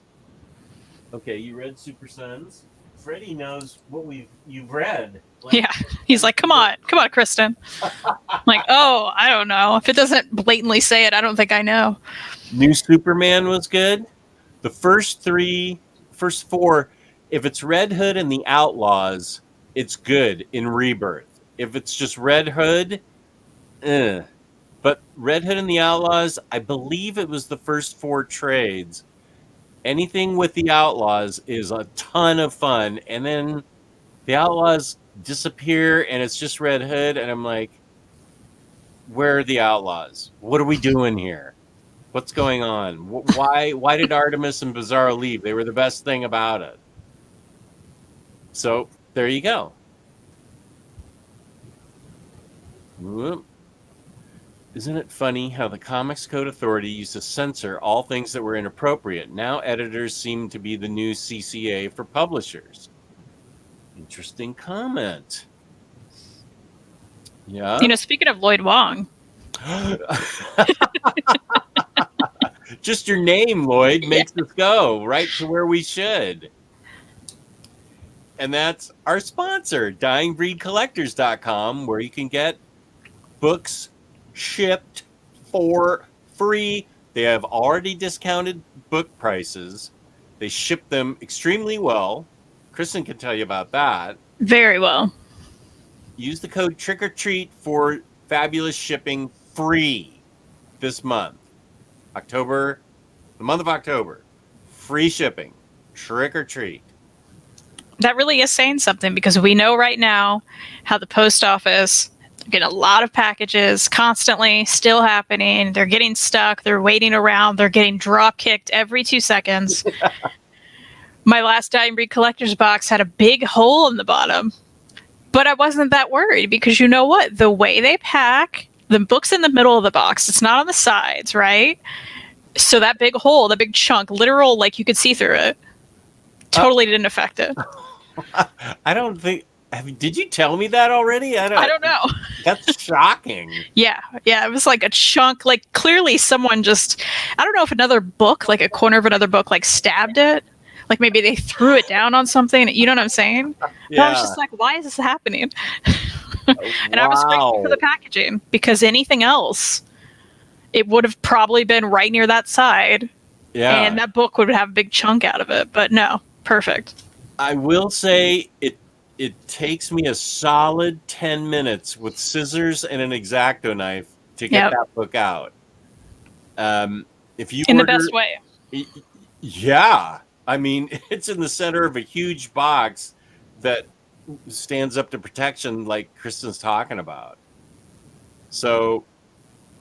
Okay, you read Super Sons. Freddie knows what you've read. Yeah, he's like, come on, Kristen. I'm like, oh, I don't know. If it doesn't blatantly say it, I don't think I know. New Superman was good. The first 4, if it's Red Hood and the Outlaws, it's good in Rebirth. If it's just Red Hood, But Red Hood and the Outlaws, I believe it was the first 4 trades. Anything with the Outlaws is a ton of fun. And then the Outlaws disappear and it's just Red Hood. And I'm like, where are the Outlaws? What are we doing here? What's going on? Why did Artemis and Bizarro leave? They were the best thing about it. So there you go. Whoop. Isn't it funny how the Comics Code Authority used to censor all things that were inappropriate? Now editors seem to be the new CCA for publishers. Interesting comment. Yeah. You know, speaking of Lloyd Wong. Just your name, Lloyd, makes us go right to where we should. And that's our sponsor, DyingBreedCollectors.com, where you can get books shipped for free. They have already discounted book prices. They ship them extremely well. Kristen can tell you about that. Very well. Use the code TRICKORTREAT for fabulous shipping free this month. The month of October. Free shipping. Trick or treat. That really is saying something, because we know right now how the post office They're getting a lot of packages constantly, still happening. They're getting stuck. They're waiting around. They're getting drop kicked every 2 seconds. My last Dying Breed collector's box had a big hole in the bottom. But I wasn't that worried because you know what? The way they pack, the book's in the middle of the box. It's not on the sides, right? So that big hole, the big chunk, literal, like you could see through it, totally didn't affect it. I don't think... did you tell me that already? I don't know. That's shocking. Yeah, it was like a chunk. Like clearly someone just, I don't know if another book, like a corner of another book, like stabbed it. Like maybe they threw it down on something. You know what I'm saying? Yeah. But I was just like, why is this happening? And I was grateful for the packaging because anything else, it would have probably been right near that side. Yeah. And that book would have a big chunk out of it. But no, perfect. I will say it takes me a solid 10 minutes with scissors and an X-Acto knife to get that book out. If you the best way. Yeah. I mean, it's in the center of a huge box that stands up to protection like Kristen's talking about. So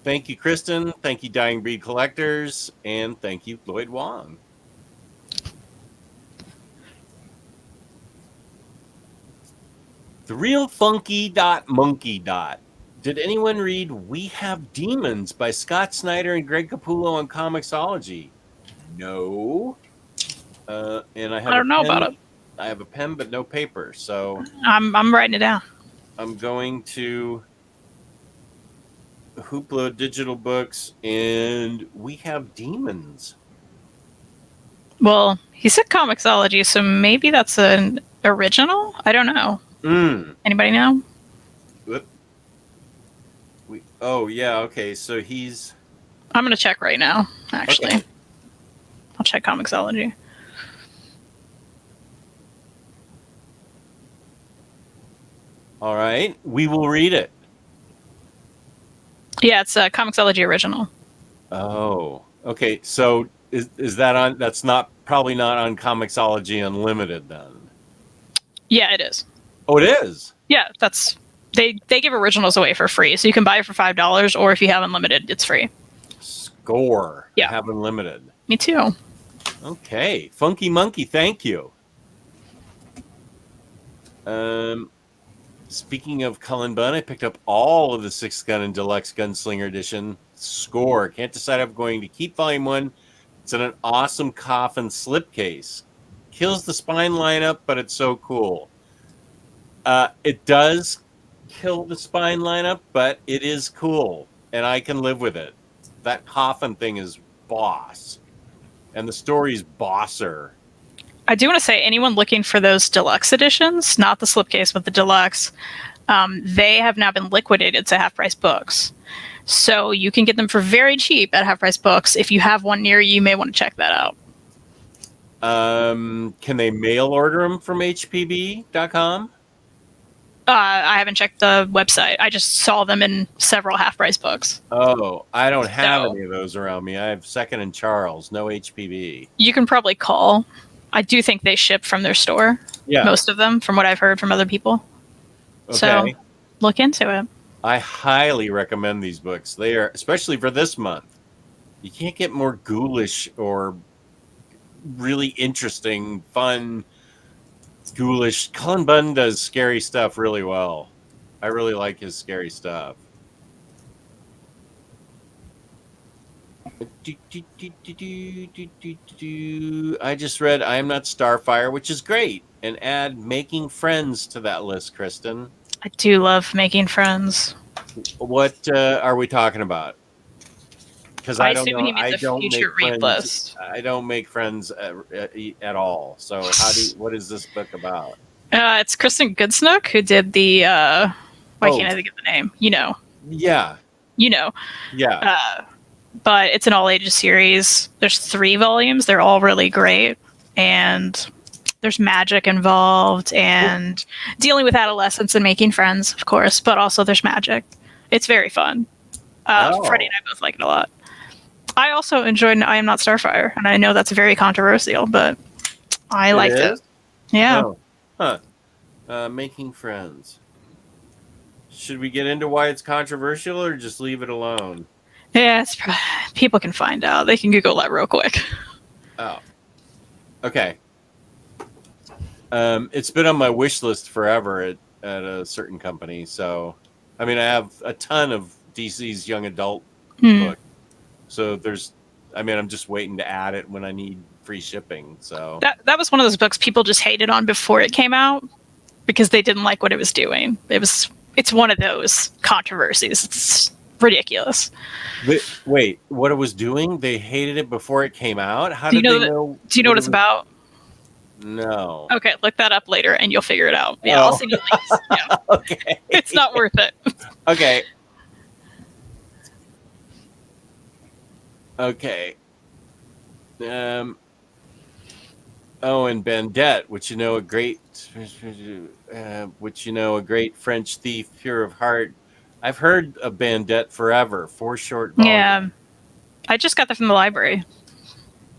thank you, Kristen. Thank you, Dying Breed Collectors. And thank you, Lloyd Wong. The real funky monkey. Did anyone read We Have Demons by Scott Snyder and Greg Capullo on Comixology? No. And I don't know about it. I have a pen but no paper, so I'm writing it down. I'm going to Hoopla Digital Books and We Have Demons. Well, he said Comixology, so maybe that's an original? I don't know. Anybody know? Oh, yeah, okay, so he's... I'm going to check right now, actually. Okay. I'll check Comixology. All right, we will read it. Yeah, it's a Comixology original. Oh, okay, so is that on... That's probably not on Comixology Unlimited, then? Yeah, it is. Oh, it is? Yeah, that's... They give originals away for free, so you can buy it for $5, or if you have Unlimited, it's free. Score. Yeah. Have Unlimited. Me too. Okay. Funky Monkey, thank you. Speaking of Cullen Bunn, I picked up all of the 6th Gun and Deluxe Gunslinger Edition. Score. Can't decide if I'm going to keep Volume 1. It's in an awesome coffin slipcase. Kills the spine lineup, but it's so cool. It does kill the spine lineup, but it is cool, and I can live with it. That coffin thing is boss, and the story's bosser. I do want to say, anyone looking for those deluxe editions, not the slipcase, but the deluxe, they have now been liquidated to Half Price Books. So you can get them for very cheap at Half Price Books. If you have one near you, you may want to check that out. Can they mail order them from hpb.com? I haven't checked the website. I just saw them in several Half Price Books. Oh, I don't have any of those around me. I have Second and Charles, no HPB. You can probably call. I do think they ship from their store. Yeah. Most of them, from what I've heard from other people. Okay. So look into it. I highly recommend these books. They are, especially for this month. You can't get more ghoulish or really interesting, fun, ghoulish. Cullen Bunn does scary stuff really well. I really like his scary stuff. I just read I Am Not Starfire, which is great. And add Making Friends to that list, Kristen. I do love Making Friends. What are we talking about? Because I don't know. I don't make friends. List. I don't make friends at all. So what is this book about? It's Kristen Goodsnook who did the. Why can't I think of the name? You know. Yeah. You know. Yeah. But it's an all ages series. There's 3 volumes. They're all really great, and there's magic involved and dealing with adolescence and making friends, of course. But also there's magic. It's very fun. Freddie and I both like it a lot. I also enjoyed I Am Not Starfire, and I know that's very controversial, but I liked it. Yeah. Oh. Huh. Making Friends. Should we get into why it's controversial or just leave it alone? Yeah, people can find out. They can Google that real quick. Oh. Okay. It's been on my wish list forever at a certain company. So, I mean, I have a ton of DC's young adult book. So I'm just waiting to add it when I need free shipping. So that was one of those books people just hated on before it came out because they didn't like what it was doing. It's one of those controversies. It's ridiculous. Wait, what it was doing? They hated it before it came out? How did they know? Do you know what it's about? No. Okay, look that up later and you'll figure it out. Yeah, I'll send you links. Yeah. Okay. It's not worth it. Okay. Okay. And Bandette, which a great French thief, pure of heart. I've heard of Bandette forever. 4 short volumes. Yeah, I just got that from the library.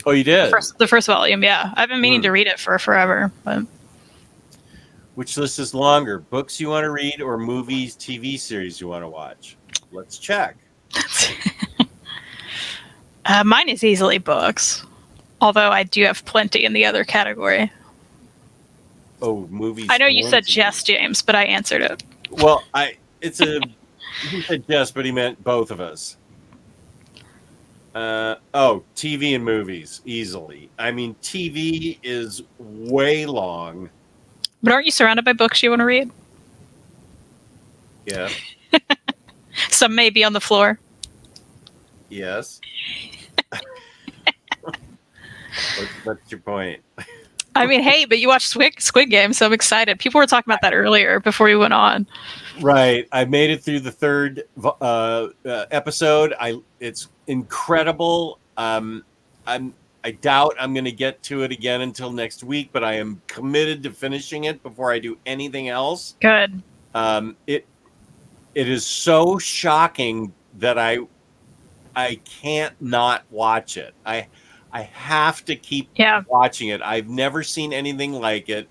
Oh, you did? The first volume, yeah. I've been meaning to read it for forever. But... Which list is longer? Books you want to read or movies, TV series you want to watch? Let's check. Mine is easily books, although I do have plenty in the other category. Oh, movies. I know you said Jess, James, but I answered it. Well, he said Jess, but he meant both of us. TV and movies, easily. I mean, TV is way long. But aren't you surrounded by books you want to read? Yeah. Some may be on the floor. Yes. What's your point? I mean, hey, but you watched Squid Game, so I'm excited. People were talking about that earlier before we went on. Right. I made it through the 3rd episode. It's incredible. I doubt I'm going to get to it again until next week, but I am committed to finishing it before I do anything else. Good. It is so shocking that I can't not watch it. I have to keep watching it. I've never seen anything like it.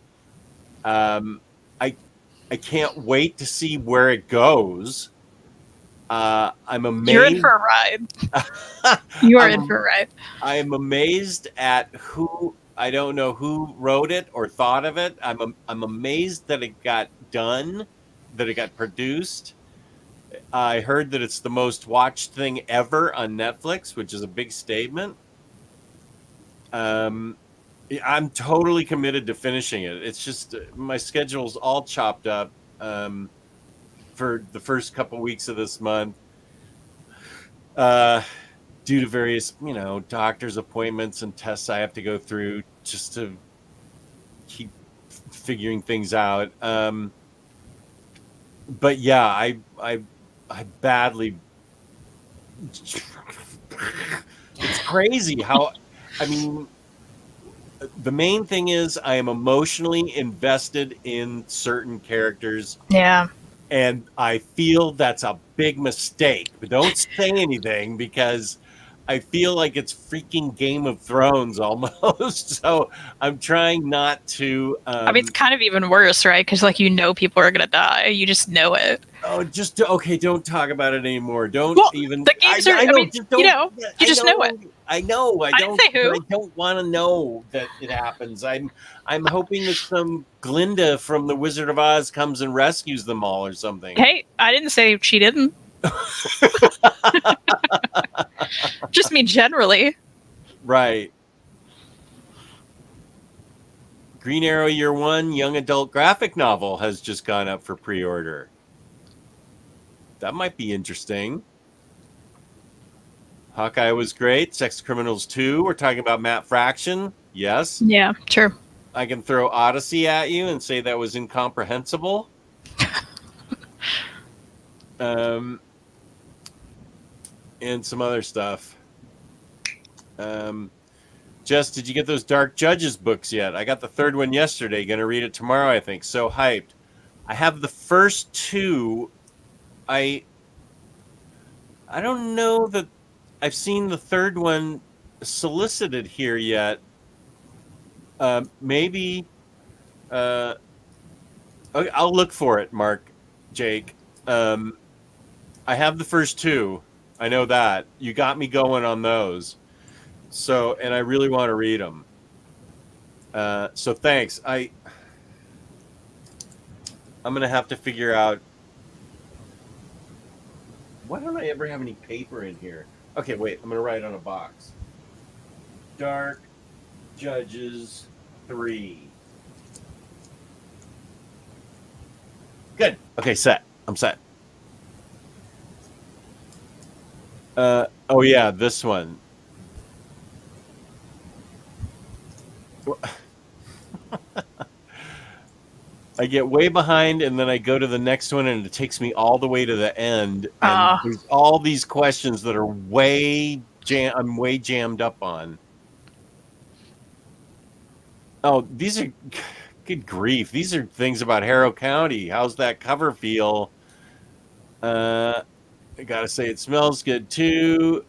I can't wait to see where it goes. I'm amazed. You're in for a ride. You are in for a ride. I am amazed at I don't know who wrote it or thought of it. I'm amazed that it got done, that it got produced. I heard that it's the most watched thing ever on Netflix, which is a big statement. I'm totally committed to finishing it. It's just my schedule's all chopped up for the first couple weeks of this month due to various, doctor's appointments and tests I have to go through just to keep figuring things out. But yeah, I badly. It's crazy how. I mean, the main thing is I am emotionally invested in certain characters. Yeah. And I feel that's a big mistake. But don't say anything because I feel like it's freaking Game of Thrones almost. So I'm trying not to. I mean, it's kind of even worse, right? Because people are going to die. You just know it. Oh, okay. Don't talk about it anymore. Don't even. The games are. You just know it. I know. I don't. Say who. I don't want to know that it happens. I'm hoping that some Glinda from The Wizard of Oz comes and rescues them all or something. Hey, I didn't say she didn't. Just mean generally. Right. Green Arrow Year One young adult graphic novel has just gone up for pre-order. That might be interesting. Hawkeye was great. Sex Criminals 2. We're talking about Matt Fraction. Yes. Yeah, sure. I can throw Odyssey at you and say that was incomprehensible. And some other stuff. Jess, did you get those Dark Judges books yet? I got the 3rd one yesterday. Going to read it tomorrow, I think. So hyped. I have the first 2. I don't know that I've seen the 3rd one solicited here yet. Maybe. Okay, I'll look for it, Mark, Jake. I have the first two. I know that. You got me going on those. So, and I really want to read them. So thanks. I'm going to have to figure out. Why don't I ever have any paper in here? Okay, wait. I'm going to write on a box. Dark Judges 3. Good. Okay, set. I'm set. Oh yeah, this one. I get way behind, and then I go to the next one, and it takes me all the way to the end. And there's all these questions that are I'm way jammed up on. Oh, these are good grief. These are things about Harrow County. How's that cover feel? I gotta say, it smells good too.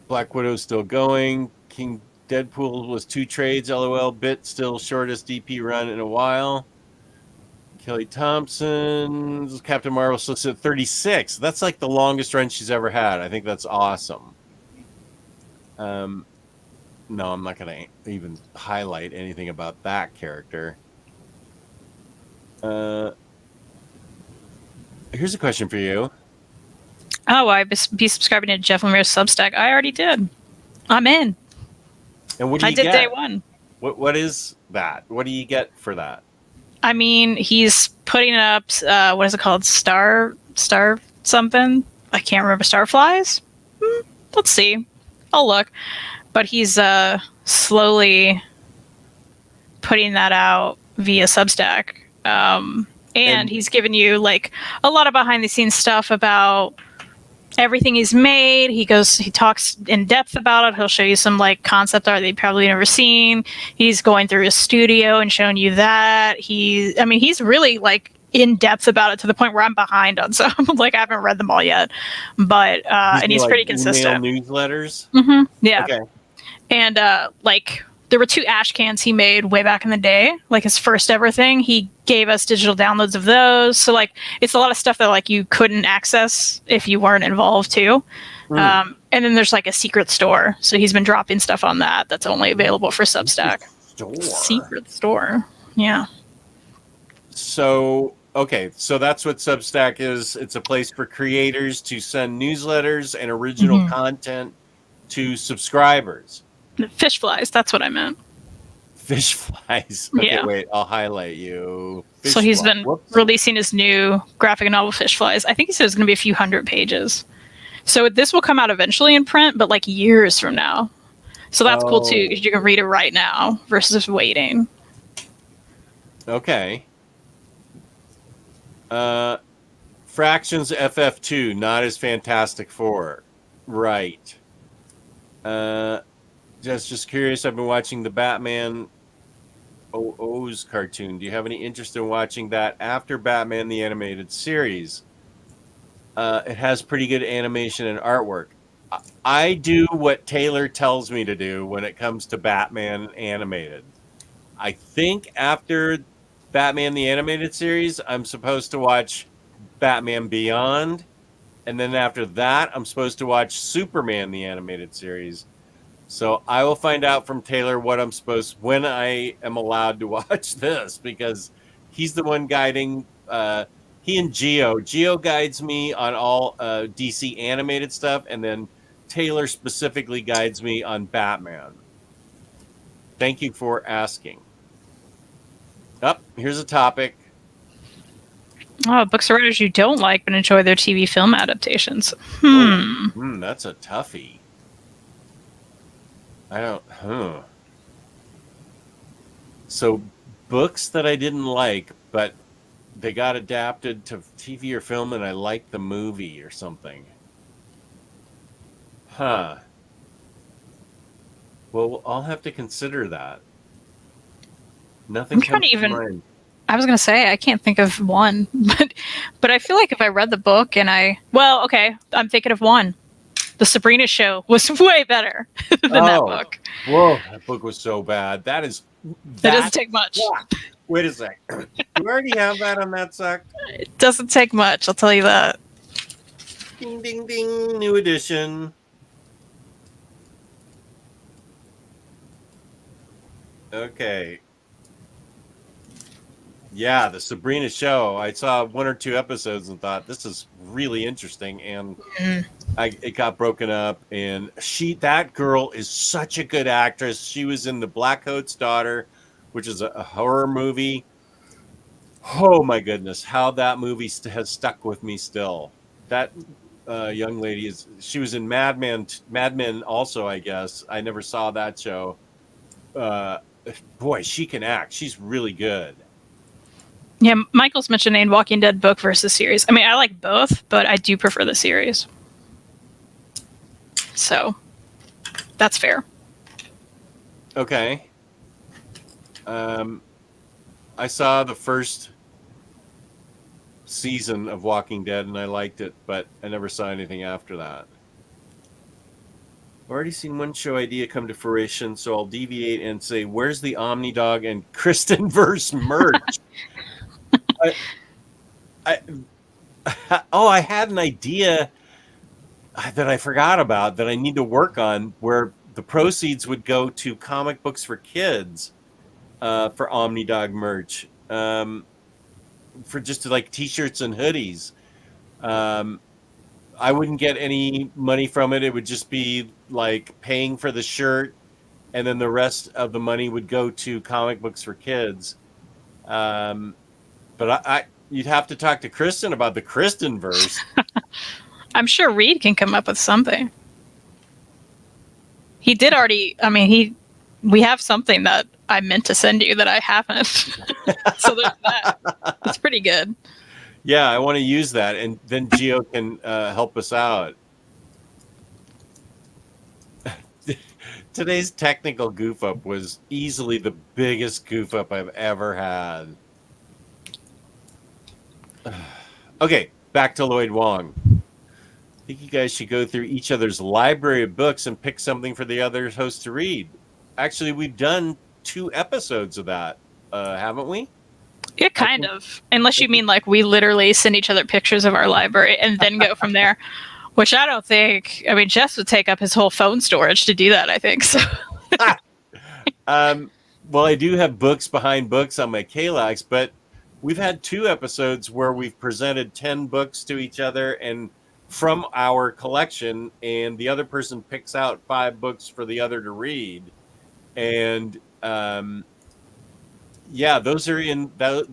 Black Widow's still going. King Deadpool was 2 trades. LOL. Bit still shortest DP run in a while. Kelly Thompson. Captain Marvel still at 36. That's like the longest run she's ever had. I think that's awesome. No, I'm not going to even highlight anything about that character. Here's a question for you. Oh, I'd be subscribing to Jeff Lemire's Substack. I already did. I'm in. And what do you get? get? Day one. What is that? What do you get for that? I mean, he's putting up what is it called? Star something. I can't remember. Starflies. Let's see. I'll look. But he's slowly putting that out via Substack. And he's given you like a lot of behind the scenes stuff about everything he's made. He talks in depth about it. He'll show you some like concept art that you've probably never seen. He's going through his studio and showing you that. He's really like in depth about it to the point where I'm behind on some. Like I haven't read them all yet, but and he's like pretty consistent. Email newsletters. Mm-hmm. Yeah. Okay. And like there were 2 ash cans he made way back in the day, like his first ever thing. He gave us digital downloads of those. So like it's a lot of stuff that like you couldn't access if you weren't involved too. And then there's like a secret store. So he's been dropping stuff on that's only available for Substack. Secret store. Yeah. So, okay. So that's what Substack is. It's a place for creators to send newsletters and original content to subscribers. Fish flies, that's what I meant. Fish flies. Okay, yeah. Wait, I'll highlight you. So he's been releasing his new graphic novel, Fish Flies. I think he said it's going to be a few hundred pages. So this will come out eventually in print, but like years from now. So that's cool too, because you can read it right now versus waiting. Okay. Fractions FF2, not as Fantastic Four. Right. Just curious. I've been watching the Batman OO's cartoon. Do you have any interest in watching that after Batman the Animated Series? It has pretty good animation and artwork. I do what Taylor tells me to do when it comes to Batman animated. I think after Batman the Animated Series, I'm supposed to watch Batman Beyond. And then after that, I'm supposed to watch Superman the Animated Series. So I will find out from Taylor when I am allowed to watch this, because he's the one guiding. He and Geo guides me on all DC animated stuff, and then Taylor specifically guides me on Batman. Thank you for asking. Here's a topic. Oh, books or writers you don't like but enjoy their TV film adaptations. That's a toughie. So books that I didn't like, but they got adapted to TV or film and I liked the movie or something. Well, I'll have to consider that. Nothing comes to mind. I was going to say, I can't think of one, but I feel like if I read the book and I'm thinking of one. The Sabrina show was way better than that book. Whoa, that book was so bad. That doesn't take much. Wait a sec. Do we already have that on that sec? It doesn't take much, I'll tell you that. Ding, ding, ding. New edition. Okay. Yeah, the Sabrina show. I saw 1 or 2 episodes and thought this is really interesting, and it got broken up. And that girl is such a good actress. She was in The Black Coat's Daughter, which is a horror movie. Oh my goodness, how that movie has stuck with me still. That young lady she was in Mad Men also, I guess. I never saw that show. Boy, she can act. She's really good. Yeah, Michael's mentioning Walking Dead book versus series. I mean, I like both, but I do prefer the series. So, that's fair. Okay. I saw the first season of Walking Dead and I liked it, but I never saw anything after that. I've already seen one show idea come to fruition, so I'll deviate and say, where's the OmniDog and Kristenverse merch? I had an idea that I forgot about that I need to work on, where the proceeds would go to comic books for kids for OmniDog merch, for just like t-shirts and hoodies. I wouldn't get any money from it. It would just be like paying for the shirt, and then the rest of the money would go to comic books for kids. But you'd have to talk to Kristen about the Kristenverse. I'm sure Reed can come up with something. He did already. I mean, we have something that I meant to send you that I haven't. So there's that. It's pretty good. Yeah, I want to use that, and then Gio can help us out. Today's technical goof up was easily the biggest goof up I've ever had. Okay, back to Lloyd Wong. I think you guys should go through each other's library of books and pick something for the other host to read. Actually, we've done 2 episodes of that, haven't we? Yeah, kind of. Unless you mean like we literally send each other pictures of our library and then go from there, which I don't think. I mean, Jess would take up his whole phone storage to do that, I think. So. Well, I do have books behind books on my Kalax, but we've had 2 episodes where we've presented 10 books to each other and from our collection, and the other person picks out 5 books for the other to read. And yeah, those are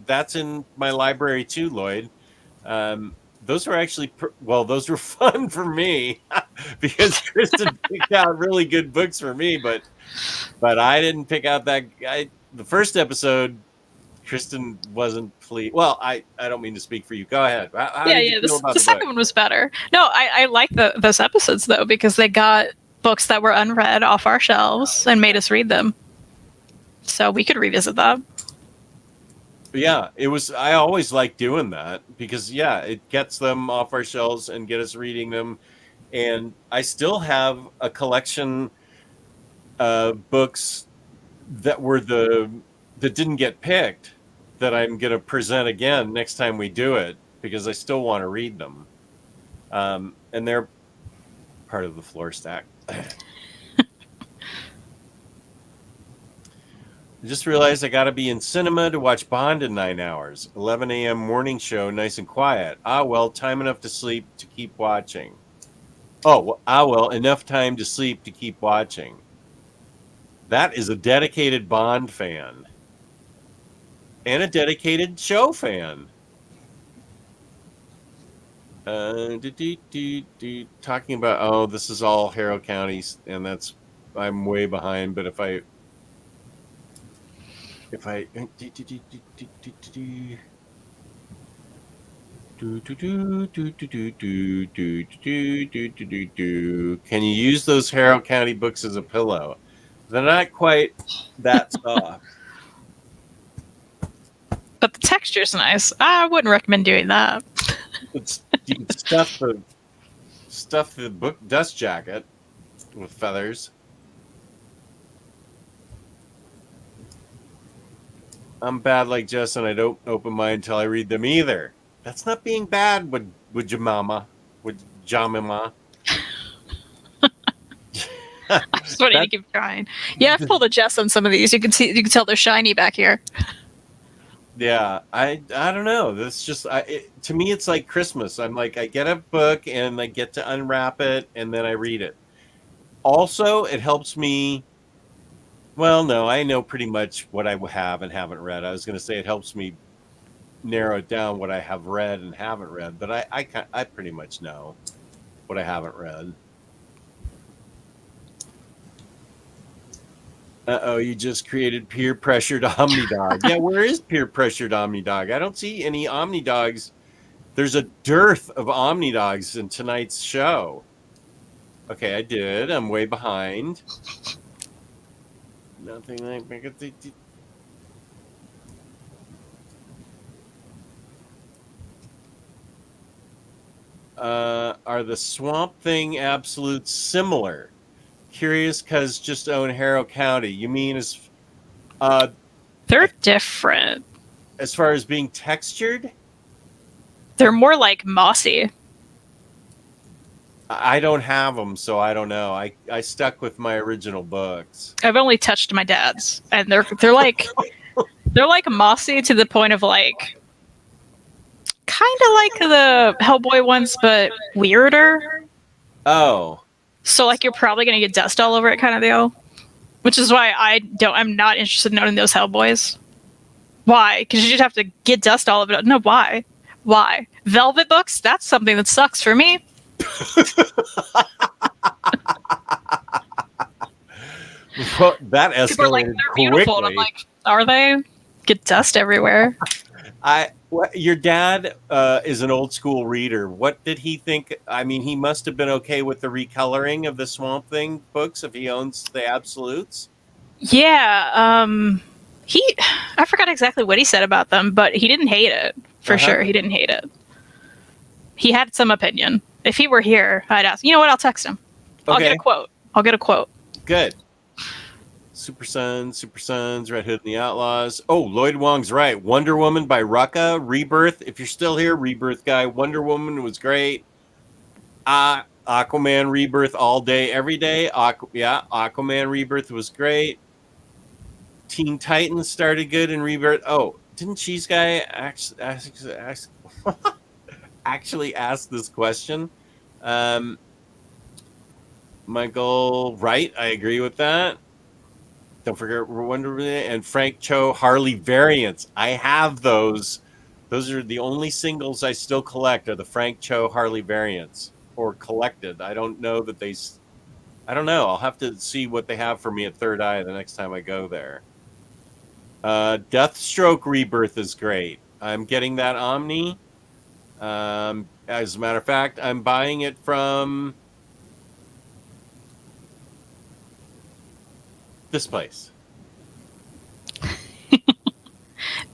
that's in my library too, Lloyd. Those were actually those were fun for me because Kristen picked out really good books for me, but I didn't pick out that guy. The first episode, Kristen wasn't pleased. Well, I don't mean to speak for you. Go ahead. How did you feel about the second one was better. No, I like those episodes though, because they got books that were unread off our shelves and made us read them. So we could revisit that. Yeah, it was. I always like doing that because it gets them off our shelves and get us reading them. And I still have a collection of books that didn't get picked that I'm going to present again next time we do it because I still want to read them. And they're part of the floor stack. I just realized I got to be in cinema to watch Bond in 9 hours. 11 a.m. morning show, nice and quiet. Time enough to sleep to keep watching. Enough time to sleep to keep watching. That is a dedicated Bond fan. And a dedicated show fan. Talking about, this is all Harrow County, and I'm way behind, but if I can you use those Harrow County books as a pillow? They're not quite that soft. But the texture's nice. I wouldn't recommend doing that. You can stuff stuff the book dust jacket with feathers. I'm bad like Jess, and I don't open mine until I read them either. That's not being bad, would your mama? Would Jamima? Just wanting to keep trying. Yeah, I've pulled a Jess on some of these. You can tell they're shiny back here. Yeah, I don't know. This just to me, it's like Christmas. I'm like, I get a book and I get to unwrap it and then I read it. Also, it helps me. Well, no, I know pretty much what I have and haven't read. I was going to say it helps me narrow it down what I have read and haven't read, but I pretty much know what I haven't read. Uh-oh, you just created peer pressured OmniDog. Yeah, where is peer pressured OmniDog? I don't see any OmniDogs. There's a dearth of OmniDogs in tonight's show. Okay, I did. I'm way behind. Nothing like... Are the Swamp Thing absolutes similar? Curious because just own Harrow County. You mean They're different. as far as being textured? They're more like mossy. I don't have them, so I don't know. I stuck with my original books. I've only touched my dad's, and they're like they're like mossy to the point of like kind of like the Hellboy ones, but weirder. Oh. So like you're probably gonna get dust all over it, kind of deal. Which is why I'm not interested in owning those Hellboys. Why? Because you just have to get dust all over it. No, why? Why? Velvet books? That's something that sucks for me. Well, that escalated People are like, they're beautiful. And I'm like, are they? Get dust everywhere. Your dad is an old school reader. What did he think? I mean, he must have been okay with the recoloring of the Swamp Thing books if he owns the absolutes. Yeah, I forgot exactly what he said about them, but he didn't hate it for sure. He didn't hate it. He had some opinion. If he were here, I'd ask. You know what? I'll text him. I'll get a quote. Good. Super Sons, Red Hood and the Outlaws. Oh, Lloyd Wong's right. Wonder Woman by Rucka, Rebirth. If you're still here, Rebirth guy. Wonder Woman was great. Aquaman Rebirth all day, every day. Aquaman Rebirth was great. Teen Titans started good in Rebirth. Oh, didn't Cheese Guy actually ask this question? Michael, right? I agree with that. Don't forget Wonder Woman and Frank Cho Harley variants. I have those. Those are the only singles I still collect are the Frank Cho Harley variants or collected. I don't know that I don't know. I'll have to see what they have for me at Third Eye the next time I go there. Deathstroke Rebirth is great. I'm getting that Omni. As a matter of fact, I'm buying it from this place.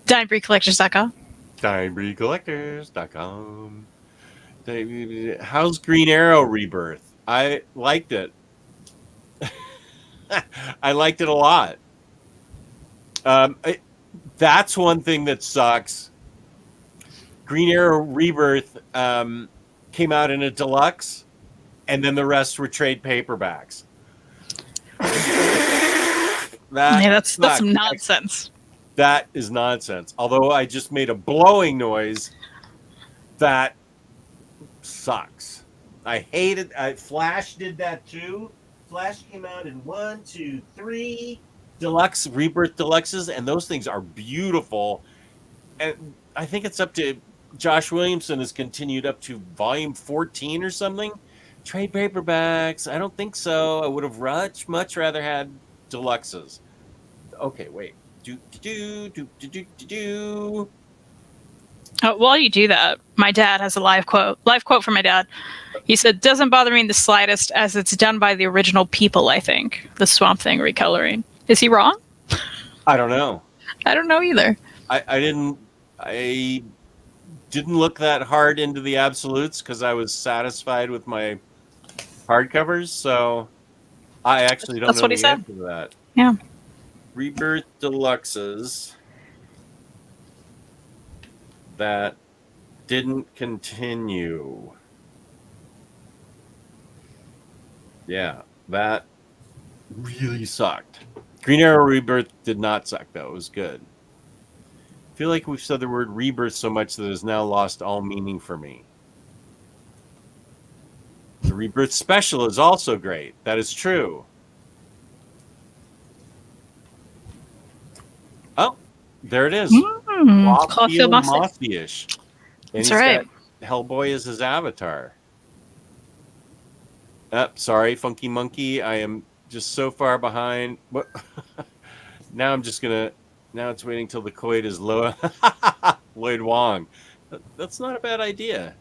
DimeBreedCollectors.com. DimeBreedCollectors.com. How's Green Arrow Rebirth? I liked it. I liked it a lot. That's one thing that sucks. Green Arrow Rebirth came out in a deluxe, and then the rest were trade paperbacks. That's some nonsense. That is nonsense. Although I just made a blowing noise, that sucks. I hate it. Flash did that too. Flash came out in 1, 2, 3 deluxe Rebirth deluxes, and those things are beautiful. And I think it's up to Josh Williamson has continued up to volume 14 or something. Trade paperbacks. I don't think so. I would have much rather had deluxes. Okay, wait. While you do that, my dad has a live quote from my dad. He said, "Doesn't bother me in the slightest as it's done by the original people, I think, the Swamp Thing recoloring." Is he wrong? I don't know. I don't know either. I didn't look that hard into the absolutes because I was satisfied with my hardcovers, so I actually don't That's know what he the said. answer to that. Yeah. Rebirth Deluxes that didn't continue. Yeah, that really sucked. Green Arrow Rebirth did not suck, though. It was good. I feel like we've said the word rebirth so much that it has now lost all meaning for me. The Rebirth Special is also great. That is true. Oh, there it is. Caulfield Mossy. Mossy-ish. And That's he's right. got Hellboy as his avatar. Sorry, Funky Monkey. I am just so far behind. What? Now I'm just going to... Now it's waiting till the Coit is low. Lloyd Wong. That's not a bad idea.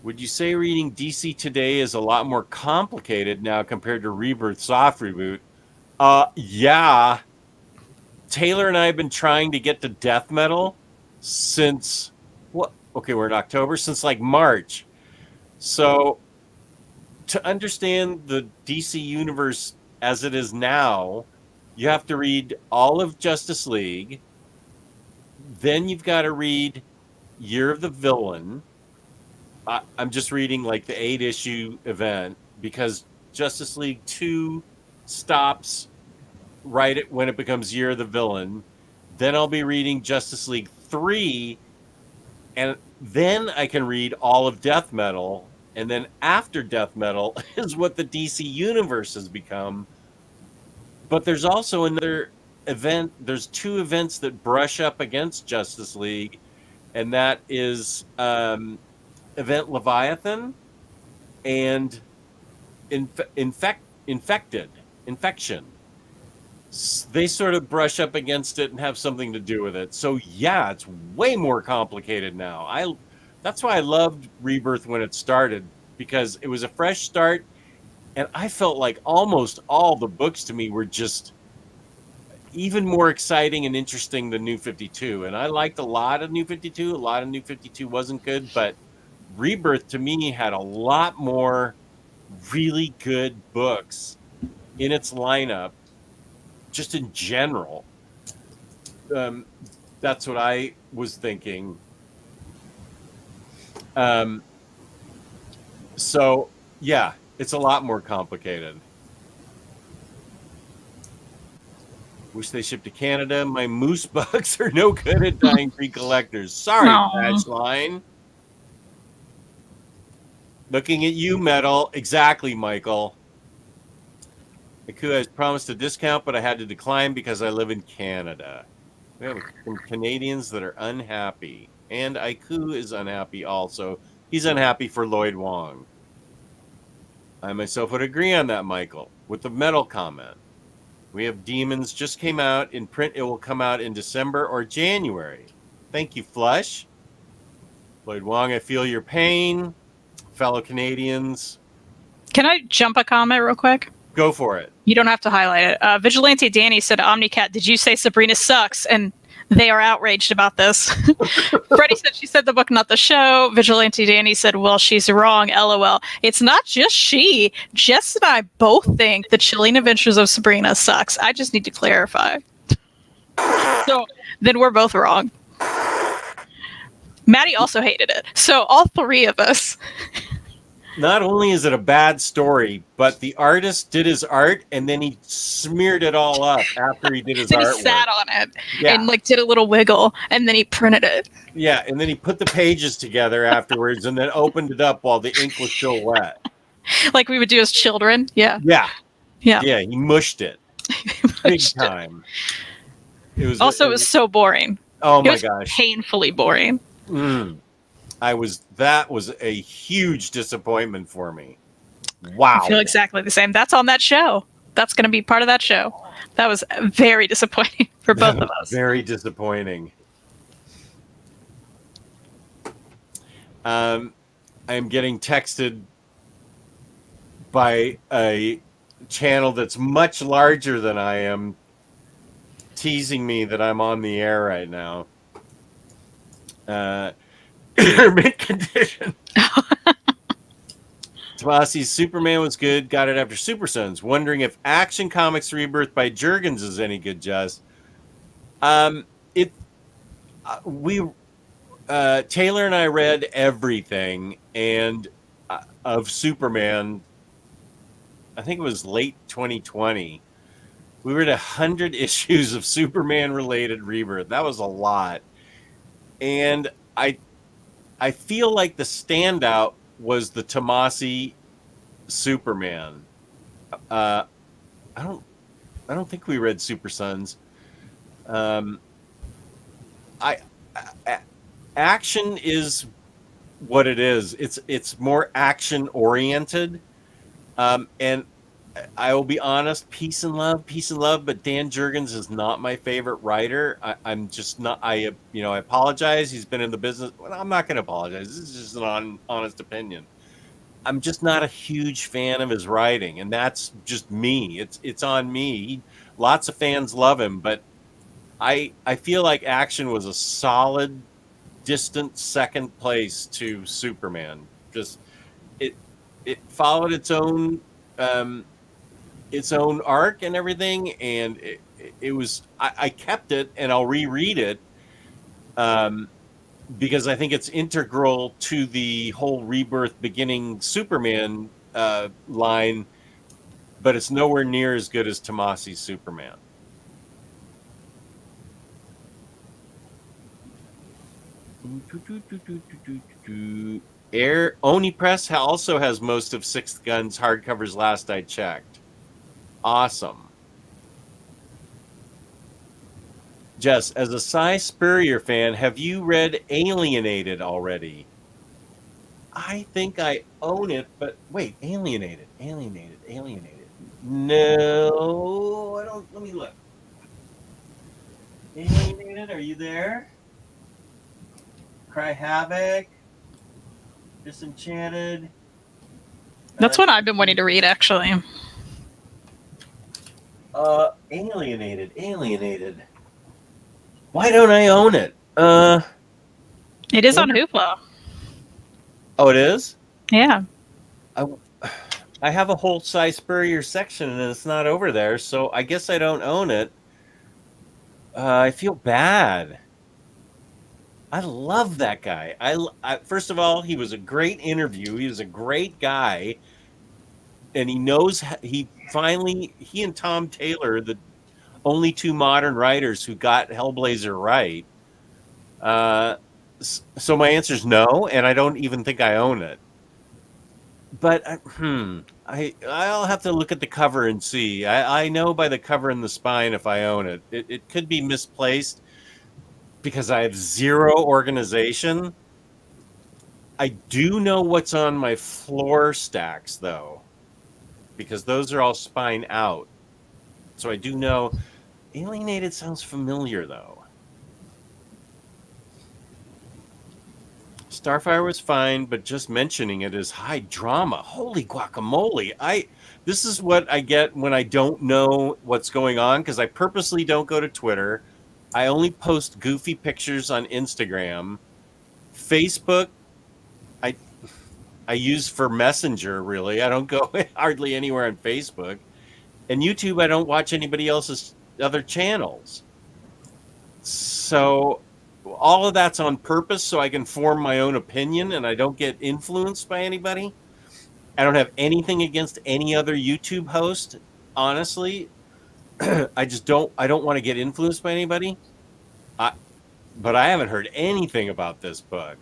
Would you say reading DC Today is a lot more complicated now compared to Rebirth Soft Reboot? Yeah. Taylor and I have been trying to get to death metal since what? Okay, we're in October, since like March. So to understand the DC universe as it is now, you have to read all of Justice League. Then you've got to read Year of the Villain. I'm just reading like the 8-issue event because Justice League 2 stops right when it becomes Year of the Villain. Then I'll be reading Justice League 3, and then I can read all of Death Metal. And then after Death Metal is what the DC universe has become. But there's also another event. There's 2 events that brush up against Justice League, and that is Event Leviathan and Infection. They sort of brush up against it and have something to do with it. So yeah, it's way more complicated now. That's why I loved Rebirth when it started, because it was a fresh start, and I felt like almost all the books to me were just even more exciting and interesting than New 52. And I liked a lot of New 52. A lot of New 52 wasn't good, but Rebirth to me had a lot more really good books in its lineup, just in general. That's what I was thinking. So yeah, it's a lot more complicated. Wish they shipped to Canada. My moose bugs are no good at dying free collectors. Sorry, Flashline. Looking at you, Metal. Exactly, Michael. Aku has promised a discount, but I had to decline because I live in Canada. We have some Canadians that are unhappy. And Aiku is unhappy also. He's unhappy for Lloyd Wong. I myself would agree on that, Michael, with the Metal comment. We have Demons just came out in print. It will come out in December or January. Thank you, Flush. Lloyd Wong, I feel your pain. Fellow Canadians. Can I jump a comment real quick? Go for it. You don't have to highlight it. Vigilante Danny said, OmniCat, did you say Sabrina sucks? And they are outraged about this. Freddie said she said the book, not the show. Vigilante Danny said, well, she's wrong, LOL. It's not just she. Jess and I both think The Chilling Adventures of Sabrina sucks. I just need to clarify. So then we're both wrong. Maddie also hated it. So all 3 of us. Not only is it a bad story, but the artist did his art and then he smeared it all up after he did his then artwork. He sat on it and like did a little wiggle and then he printed it. Yeah, and then he put the pages together afterwards and then opened it up while the ink was still wet. Like we would do as children. Yeah. Yeah. Yeah. Yeah, he mushed it. Big time. It was so boring. Oh it my was gosh. Painfully boring. That was a huge disappointment for me. Wow. I feel exactly the same. That's on that show. That's going to be part of that show. That was very disappointing for both of us. Very disappointing. I'm getting texted by a channel that's much larger than I am, teasing me that I'm on the air right now. Mint condition. Tomasi's Superman was good. Got it after Super Sons. Wondering if Action Comics Rebirth by Jurgens is any good, Jess. It we Taylor and I read everything and of Superman. I think it was late 2020. We read 100 issues of Superman related Rebirth. That was a lot, and I feel like the standout was the Tomasi Superman. I don't think we read Super Sons. I Action is what it is. It's more action oriented, and I will be honest, peace and love. But Dan Jurgens is not my favorite writer. I'm just not. I apologize. He's been in the business. Well, I'm not going to apologize. This is just an honest opinion. I'm just not a huge fan of his writing, and that's just me. It's on me. Lots of fans love him, but I feel like Action was a solid, distant second place to Superman. Just it followed its own arc and everything, and it was I kept it, and I'll reread it because I think it's integral to the whole Rebirth beginning Superman line, but it's nowhere near as good as Tomasi's Superman. Oni Press also has most of Sixth Gun's hardcovers last I checked. Awesome. Jess, as a Cy Spurrier fan, have you read Alienated already? I think I own it, but wait, Alienated. No, I don't. Let me look. Alienated, are you there? Cry Havoc, Disenchanted. That's what I've been wanting to read, actually. Alienated. Why don't I own it? It is on Hoopla. Oh, it is? Yeah. I have a whole Cy Spurrier section, and it's not over there, so I guess I don't own it. I feel bad. I love that guy. I first of all, he was a great interview. He was a great guy, and he knows he and Tom Taylor, the only two modern writers who got Hellblazer right. So my answer is no, and I don't even think I own it. But I'll have to look at the cover and see. I know by the cover and the spine if I own it. It could be misplaced because I have zero organization. I do know what's on my floor stacks, though, because those are all spine out. So I do know. Alienated sounds familiar, though. Starfire was fine, but just mentioning it is high drama. Holy guacamole. This is what I get when I don't know what's going on, because I purposely don't go to Twitter. I only post goofy pictures on Instagram. Facebook, I use for Messenger, really. I don't go hardly anywhere on Facebook. And YouTube, I don't watch anybody else's other channels. So all of that's on purpose so I can form my own opinion and I don't get influenced by anybody. I don't have anything against any other YouTube host, honestly. I don't want to get influenced by anybody. But I haven't heard anything about this book.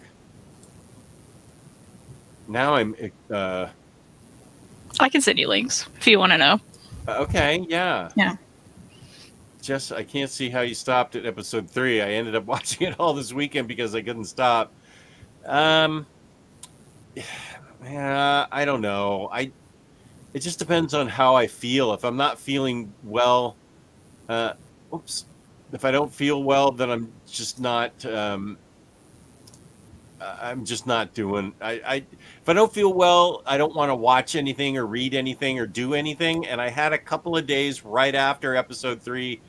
Now I'm I can send you links if you want to know. Okay, yeah. Yeah. Just I can't see how you stopped at episode 3. I ended up watching it all this weekend because I couldn't stop. Yeah, I don't know. It just depends on how I feel. If I'm not feeling well, if I don't feel well, then I'm just not. I'm just not doing. If I don't feel well, I don't want to watch anything or read anything or do anything. And I had a couple of days right after episode 3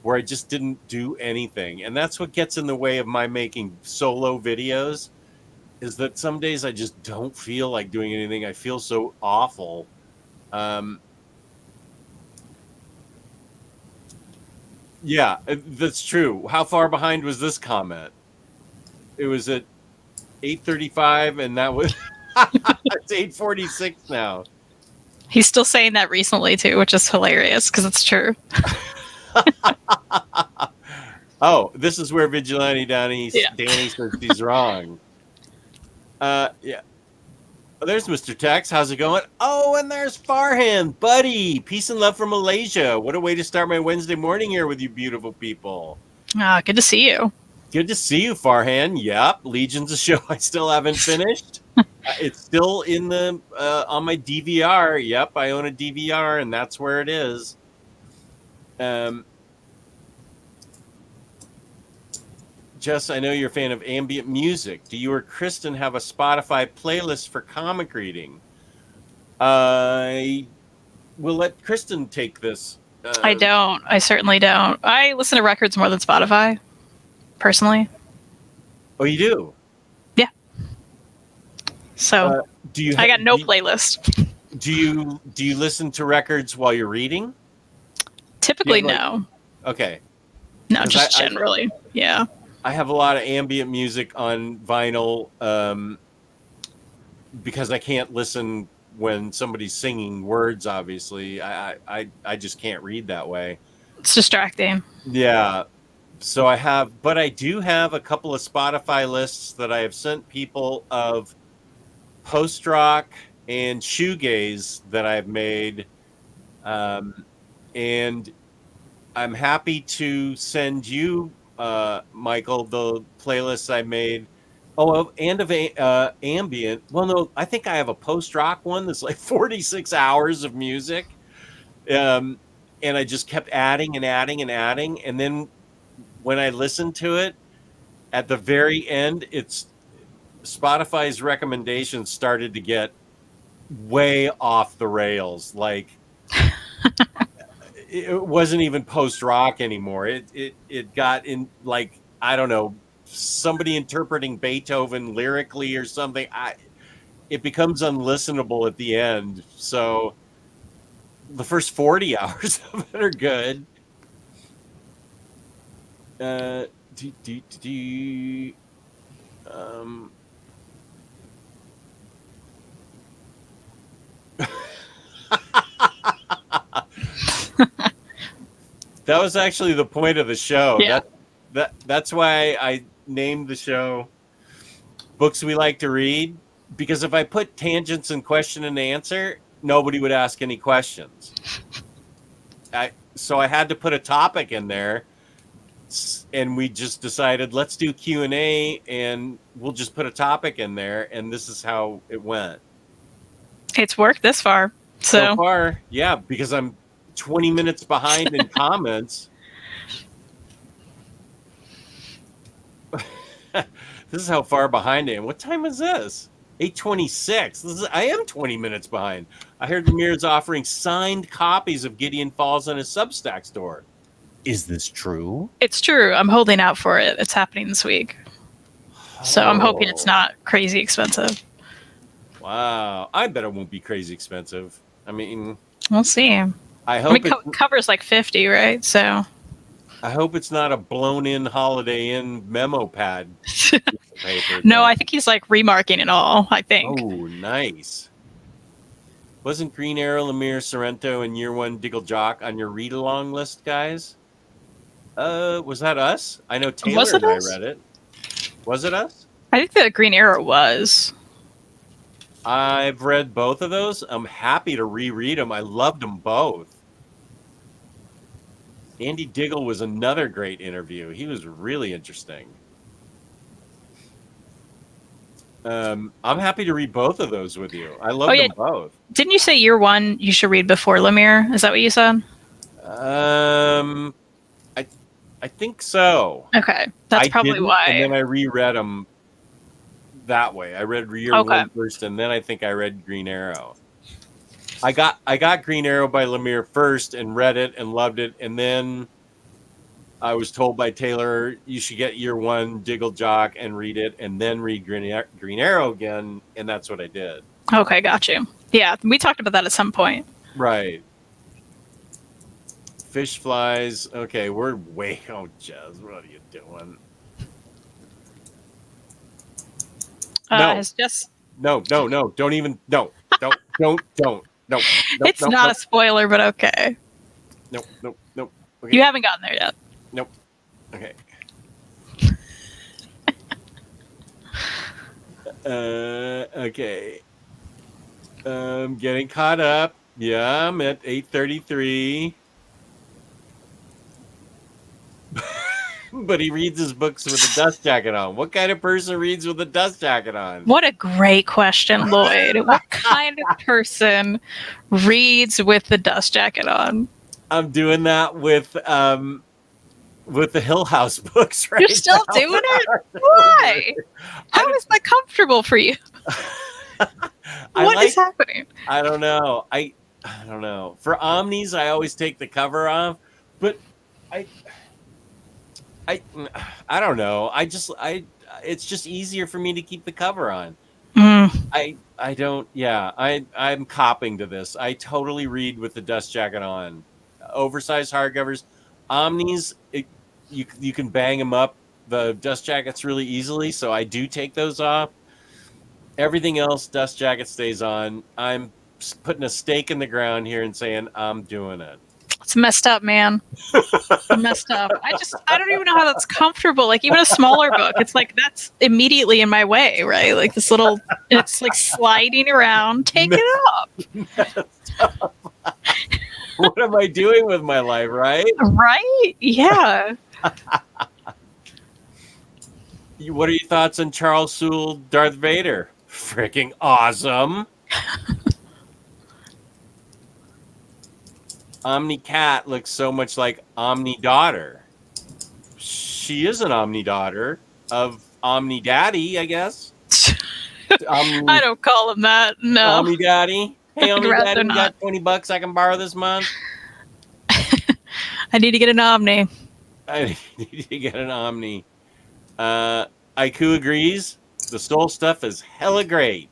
where I just didn't do anything, and that's what gets in the way of my making solo videos. is that some days I just don't feel like doing anything. I feel so awful. Yeah, that's true. How far behind was this comment? It was at 8:35, and that was it's 8:46 now. He's still saying that recently too, which is hilarious because it's true. Oh, this is where Vigilante Danny says he's wrong. Yeah. Oh, there's Mr. Tex. How's it going? Oh, and there's Farhan, buddy. Peace and love from Malaysia. What a way to start my Wednesday morning here with you beautiful people. Good to see you. Good to see you, Farhan. Yep, Legion's a show I still haven't finished. It's still in the on my DVR. Yep, I own a DVR, and that's where it is. Jess, I know you're a fan of ambient music. Do you or Kristen have a Spotify playlist for comic reading? I will let Kristen take this. I don't. I certainly don't. I listen to records more than Spotify, personally. Oh, you do? Yeah. So do you? I got no playlist. Do you listen to records while you're reading? Typically, no. Okay. No, just generally. Yeah. I have a lot of ambient music on vinyl because I can't listen when somebody's singing words. Obviously, I just can't read that way. It's distracting. Yeah. So I do have a couple of Spotify lists that I have sent people of post rock and shoegaze that I've made, and I'm happy to send you, Michael, the playlists I made. Oh, and of ambient. Well, no, I think I have a post rock one that's like 46 hours of music, and I just kept adding and adding and adding, and then when I listened to it, at the very end, Spotify's recommendations started to get way off the rails. Like it wasn't even post rock anymore. It got in, like, I don't know, somebody interpreting Beethoven lyrically or something. It becomes unlistenable at the end. So the first 40 hours of it are good. That was actually the point of the show. Yeah. That's why I named the show Books We Like to Read, because if I put tangents and question and answer, nobody would ask any questions. So I had to put a topic in there, and we just decided, let's do Q&A, and we'll just put a topic in there, and this is how it went. It's worked this far. So far, yeah, because I'm 20 minutes behind in comments. This is how far behind I am. What time is this? 8:26. I am 20 minutes behind. I heard Lemire is offering signed copies of Gideon Falls on his Substack store. Is this true? it's true. I'm holding out for it. It's happening this week. So I'm hoping it's not crazy expensive. Wow. I bet it won't be crazy expensive. I mean, We'll see. I hope it covers like 50, right? So I hope it's not a blown-in Holiday Inn memo pad. Paper no, I think he's like remarking it all, I think. Oh, nice. Wasn't Green Arrow, Lemire, Sorrento, and Year One Diggle Jock on your read-along list, guys? Was that us? I know Taylor and I read it. Was it us? I think the Green Arrow was. I've read both of those. I'm happy to reread them. I loved them both. Andy Diggle was another great interview. He was really interesting. I'm happy to read both of those with you. I love them both. Didn't you say Year One you should read before Lemire? Is that what you said? I think so. Okay, that's probably why. And then I reread them that way. I read Year One first, and then I think I read Green Arrow. I got Green Arrow by Lemire first and read it and loved it, and then I was told by Taylor you should get year 1 Diggle Jock and read it, and then read Green Arrow again, and that's what I did. Okay, got you. Yeah, we talked about that at some point. Right. Fish flies. Okay, we're way. Oh, Jez, what are you doing? No. It's just. No. Don't even. No. Don't. No. It's not a spoiler, but okay. Nope. Okay. You haven't gotten there yet. Nope. Okay. Okay. Getting caught up. Yeah, I'm at 8:33. But he reads his books with a dust jacket on. What kind of person reads with a dust jacket on? What a great question, Lloyd. What kind of person reads with the dust jacket on? I'm doing that with the Hill House books right You're still now. doing it? Why? How is that comfortable for you? What is happening? I don't know. I don't know. For Omnis, I always take the cover off, but I don't know. It's just easier for me to keep the cover on. I don't. Yeah, I'm copping to this. I totally read with the dust jacket on. Oversized hardcovers, Omnis. You can bang them up, the dust jackets, really easily. So I do take those off. Everything else, dust jacket stays on. I'm putting a stake in the ground here and saying I'm doing it. It's messed up, man. Messed up. I don't even know how that's comfortable. Like, even a smaller book, it's like that's immediately in my way, right? Like this little, it's like sliding around. Take it up. What am I doing with my life, right? Right? Yeah. What are your thoughts on Charles Soule, Darth Vader? Freaking awesome. OmniCat looks so much like OmniDaughter. She is an OmniDaughter of OmniDaddy, I guess. I don't call him that. No. OmniDaddy. Hey, I'd rather OmniDaddy, you not. got $20 I can borrow this month? I need to get an Omni. I need to get an Omni. Aiku agrees. The Soul stuff is hella great.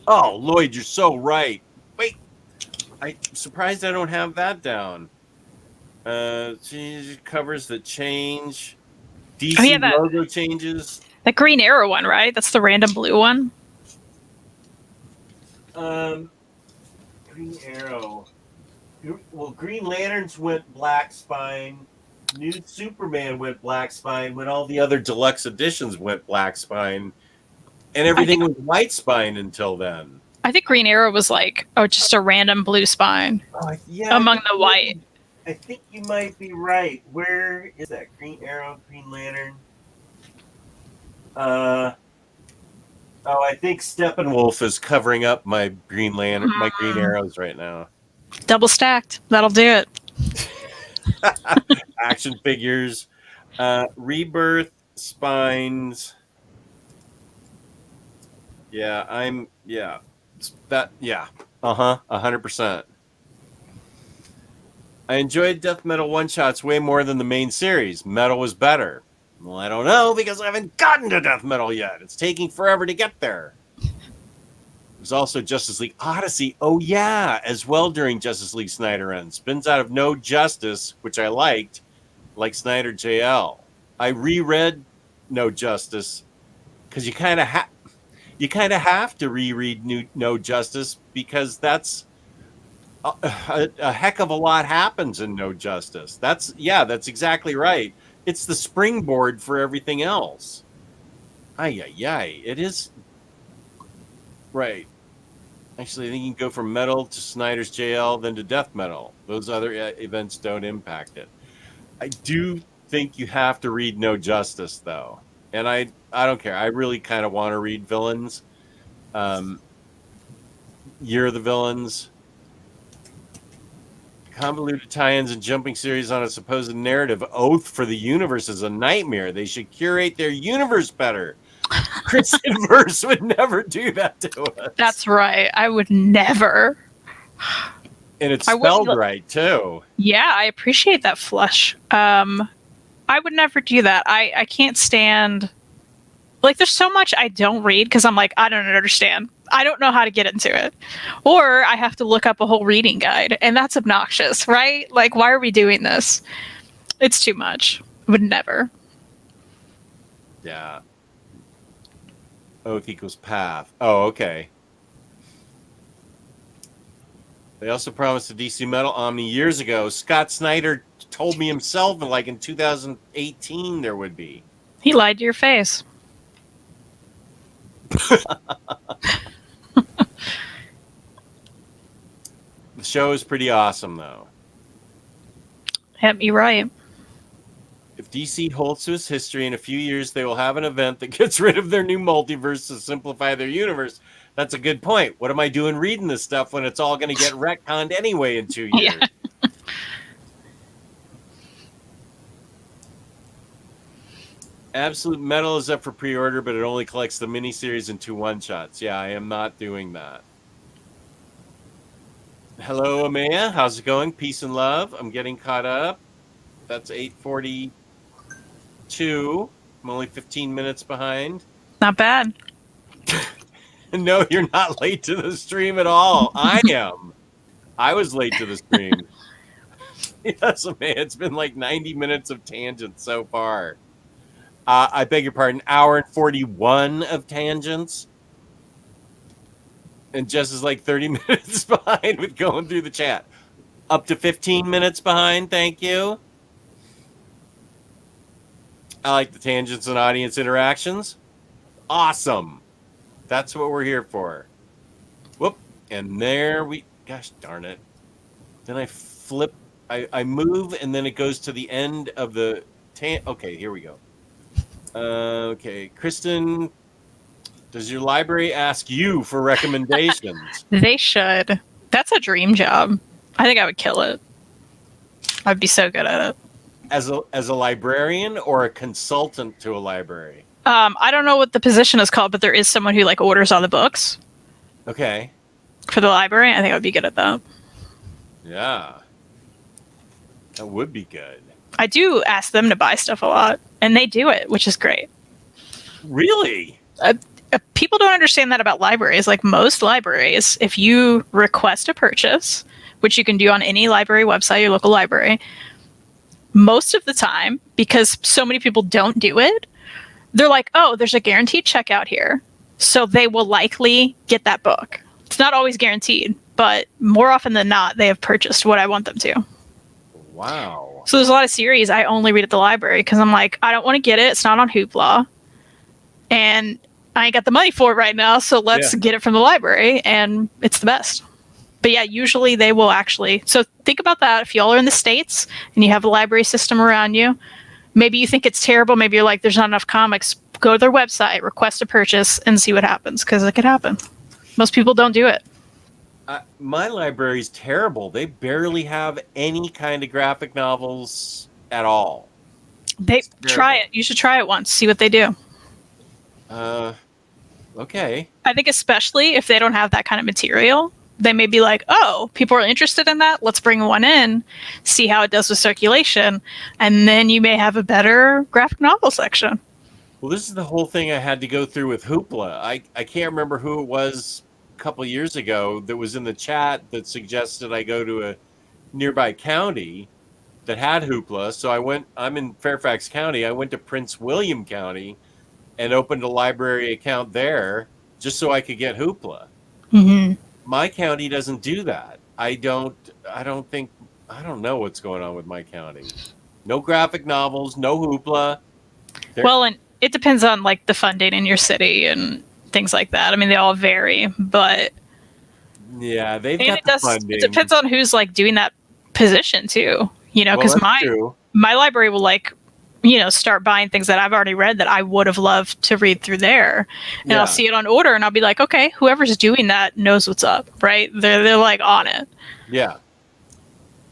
Oh, Lloyd, you're so right. Wait, I'm surprised I don't have that down. She covers the change. DC logo changes. That Green Arrow one, right? That's the random blue one. Green Arrow. Well, Green Lanterns went black spine. New Superman went black spine when all the other deluxe editions went black spine. And everything was white spine until then. I think Green Arrow was like, just a random blue spine among the white. I think you might be right. Where is that? Green Arrow, Green Lantern? I think Steppenwolf is covering up my Green Lantern, my Green Arrows right now. Double stacked. That'll do it. Action figures, Rebirth, spines. 100%. I enjoyed Death Metal one-shots way more than the main series. Metal was better. Well, I don't know, because I haven't gotten to Death Metal yet. It's taking forever to get there. There's also Justice League Odyssey. Oh, yeah, as well during Justice League Snyder Run. Spins out of No Justice, which I liked, like Snyder JL. I reread No Justice because you kind of have to reread No Justice because that's a heck of a lot happens in No Justice. That's exactly right. It's the springboard for everything else. It is. Right. Actually, I think you can go from Metal to Snyder's JL, then to Death Metal. Those other events don't impact it. I do think you have to read No Justice, though. And I don't care. I really kind of want to read Villains. Year of the Villains. Convoluted tie-ins and jumping series on a supposed narrative. Oath for the Universe is a nightmare. They should curate their universe better. Chris Inverse would never do that to us. That's right. I would never. And it's I wouldn't spelled right too. Yeah, I appreciate that flush. I would never do that. I can't stand, like, there's so much I don't read because I'm like, I don't understand. I don't know how to get into it. Or I have to look up a whole reading guide, and that's obnoxious, right? Like, why are we doing this? It's too much. Would never. Yeah. Oath equals path. Oh, okay. They also promised a DC Metal Omni years ago. Scott Snyder told me himself, like in 2018, there would be. He lied to your face. The show is pretty awesome, though. Yep, you're right. If DC holds to its history, in a few years they will have an event that gets rid of their new multiverse to simplify their universe. That's a good point. What am I doing reading this stuff when it's all going to get retconned anyway in 2 years? Yeah. Absolute Metal is up for pre-order, but it only collects the miniseries and 2 one-shots. Yeah, I am not doing that. Hello, Amaya. How's it going? Peace and love. I'm getting caught up. That's 8:42. I'm only 15 minutes behind. Not bad. No, you're not late to the stream at all. I am. I was late to the stream. Yes, Amaya. It's been like 90 minutes of tangents so far. I beg your pardon. Hour and 41 of tangents. And Jess is like 30 minutes behind with going through the chat. Up to 15 minutes behind. Thank you. I like the tangents and audience interactions. Awesome. That's what we're here for. Whoop. And there we... Gosh darn it. Then I flip. I move, and then it goes to the end of the... Okay, here we go. Okay. Kristen... Does your library ask you for recommendations? They should. That's a dream job. I think I would kill it. I'd be so good at it. As a librarian or a consultant to a library? I don't know what the position is called, but there is someone who like orders all the books Okay. for the library. I think I would be good at that. Yeah. That would be good. I do ask them to buy stuff a lot, and they do it, which is great. Really? People don't understand that about libraries. Like most libraries, if you request a purchase, which you can do on any library website, your local library, most of the time, because so many people don't do it, they're like, oh, there's a guaranteed checkout here. So they will likely get that book. It's not always guaranteed, but more often than not, they have purchased what I want them to. Wow. So there's a lot of series I only read at the library because I'm like, I don't want to get it. It's not on Hoopla. And I ain't got the money for it right now, so let's get it from the library, and it's the best. But yeah, usually they will actually... So think about that. If y'all are in the States and you have a library system around you, maybe you think it's terrible, maybe you're like, there's not enough comics, go to their website, request a purchase, and see what happens, because it could happen. Most people don't do it. My library's terrible. They barely have any kind of graphic novels at all. They try it. You should try it once, see what they do. Okay. I think especially if they don't have that kind of material, they may be like, oh, people are interested in that. Let's bring one in, see how it does with circulation. And then you may have a better graphic novel section. Well, this is the whole thing I had to go through with Hoopla. I can't remember who it was a couple of years ago that was in the chat that suggested I go to a nearby county that had Hoopla. So I'm in Fairfax County. I went to Prince William County and opened a library account there just so I could get Hoopla. Mm-hmm. My county doesn't do that. I don't know what's going on with my county. No graphic novels, no Hoopla. Well, and it depends on like the funding in your city and things like that. I mean, they all vary, but yeah, they've got the funding. It depends on who's like doing that position too. You know, because my library will like, you know, start buying things that I've already read that I would have loved to read through there. And I'll see it on order and I'll be like, okay, whoever's doing that knows what's up, right? They're like on it. Yeah.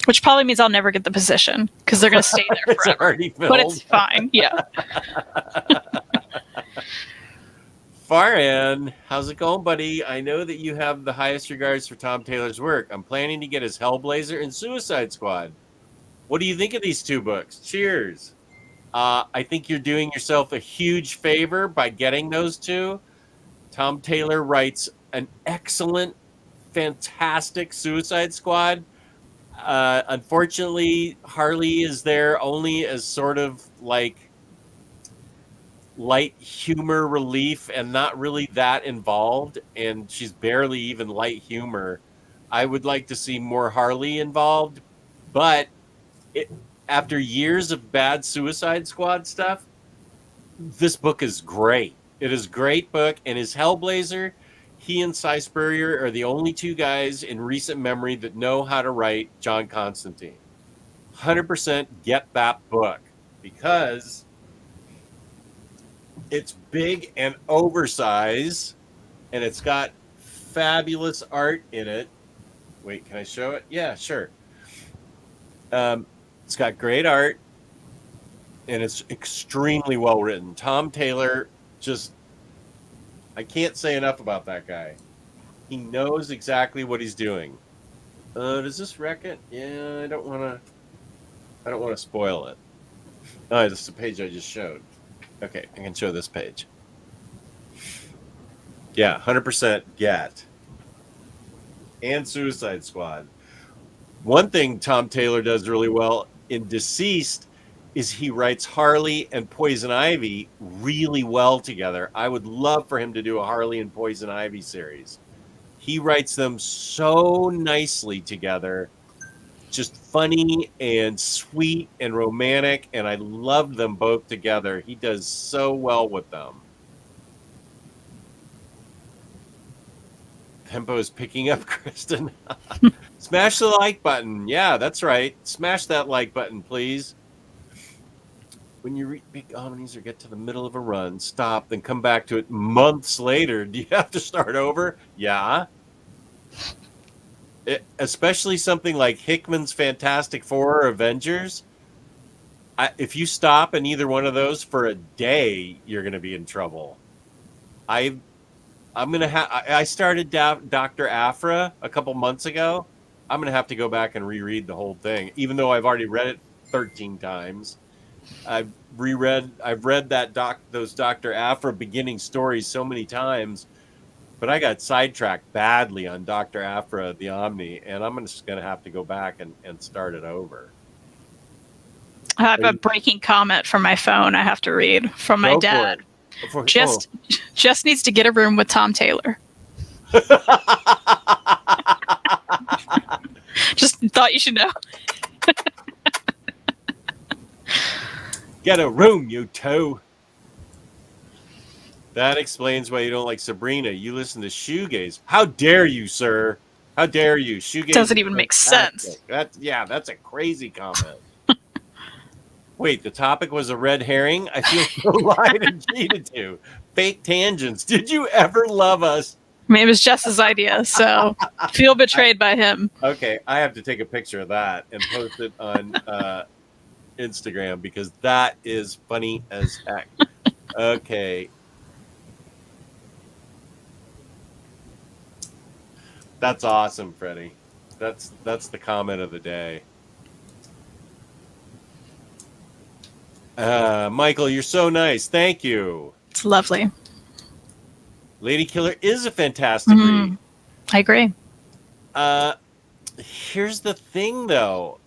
Which probably means I'll never get the position because they're going to stay there forever. Already filled. But it's fine. Yeah. Faran, how's it going, buddy? I know that you have the highest regards for Tom Taylor's work. I'm planning to get his Hellblazer and Suicide Squad. What do you think of these two books? Cheers. I think you're doing yourself a huge favor by getting those two. Tom Taylor writes an excellent, fantastic Suicide Squad. Unfortunately, Harley is there only as sort of like light humor relief and not really that involved, and she's barely even light humor. I would like to see more Harley involved, but it, after years of bad Suicide Squad stuff, this book is great. It is a great book, and his Hellblazer, he and Cy Spurrier are the only two guys in recent memory that know how to write John Constantine. 100% get that book because it's big and oversized, and it's got fabulous art in it. Wait, can I show it? Yeah, sure. It's got great art, and it's extremely well written. Tom Taylor, just, I can't say enough about that guy. He knows exactly what he's doing. Does this wreck it? Yeah, I don't want to spoil it. Oh, this is the page I just showed. Okay, I can show this page. Yeah, 100% get. And Suicide Squad. One thing Tom Taylor does really well in Deceased is he writes Harley and Poison Ivy really well together. I would love for him to do a Harley and Poison Ivy series. He writes them so nicely together, just funny and sweet and romantic, and I love them both together. He does so well with them. Tempo is picking up, Kristen. Smash the like button. Yeah, that's right. Smash that like button, please. When you read big omnis or get to the middle of a run, stop, then come back to it months later. Do you have to start over? Yeah. Especially something like Hickman's Fantastic Four or Avengers. If you stop in either one of those for a day, you're going to be in trouble. I started Dr. Aphra a couple months ago. I'm going to have to go back and reread the whole thing, even though I've already read it 13 times. I've read those Dr. Aphra beginning stories so many times, but I got sidetracked badly on Dr. Aphra, the Omni, and I'm just going to have to go back and start it over. I have a breaking comment from my phone I have to read from my dad. Just needs to get a room with Tom Taylor. Just thought you should know. Get a room, you two. That explains why you don't like Sabrina. You listen to shoegaze. How dare you, sir? How dare you? Shoegaze doesn't even make sense. That's a crazy comment. Wait, the topic was a red herring? I feel so lied and cheated to. Fake tangents. Did you ever love us? I mean, it was Jess's idea, so feel betrayed by him. Okay, I have to take a picture of that and post it on Instagram because that is funny as heck. Okay. That's awesome, Freddie. That's the comment of the day. Michael, you're so nice. Thank you. It's lovely. Lady Killer is a fantastic read. I agree. Here's the thing, though.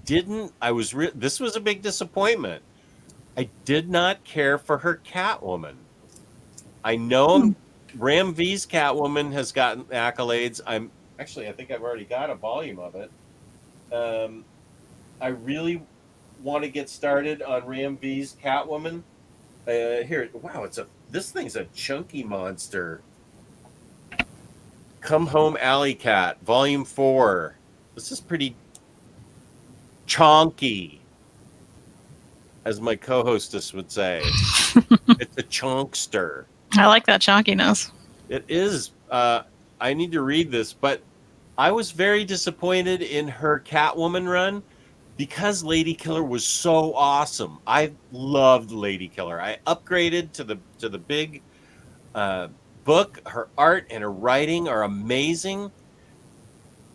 This was a big disappointment. I did not care for her Catwoman. I know Ram V's Catwoman has gotten accolades. I think I've already got a volume of it. I really want to get started on Ram V's Catwoman. This thing's a chunky monster. Come Home Alley Cat, Volume 4. This is pretty chonky, as my co-hostess would say. It's a chonkster. I like that chonkiness. It is. I need to read this, but I was very disappointed in her Catwoman run because Lady Killer was so awesome. I loved Lady Killer. I upgraded to the big book. Her art and her writing are amazing.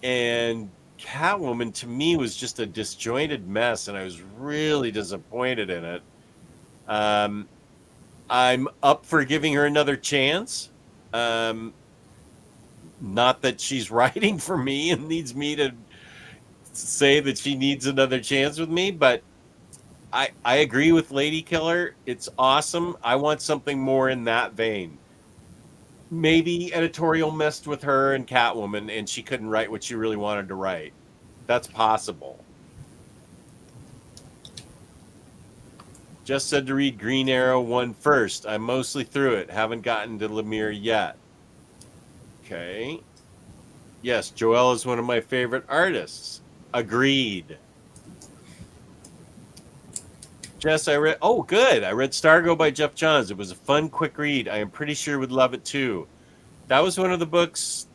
And Catwoman to me was just a disjointed mess, and I was really disappointed in it. I'm up for giving her another chance. Not that she's writing for me and needs me to say that she needs another chance with me, but I agree with Lady Killer. It's awesome. I want something more in that vein. Maybe editorial messed with her and Catwoman and she couldn't write what she really wanted to write. That's possible. Just said to read Green Arrow 1 first. I'm mostly through it. Haven't gotten to Lemire yet. Okay. Yes, Joelle is one of my favorite artists. Agreed. Jess, I read... Oh, good. I read Stargo by Jeff Johns. It was a fun, quick read. I am pretty sure would love it, too. That was one of the books,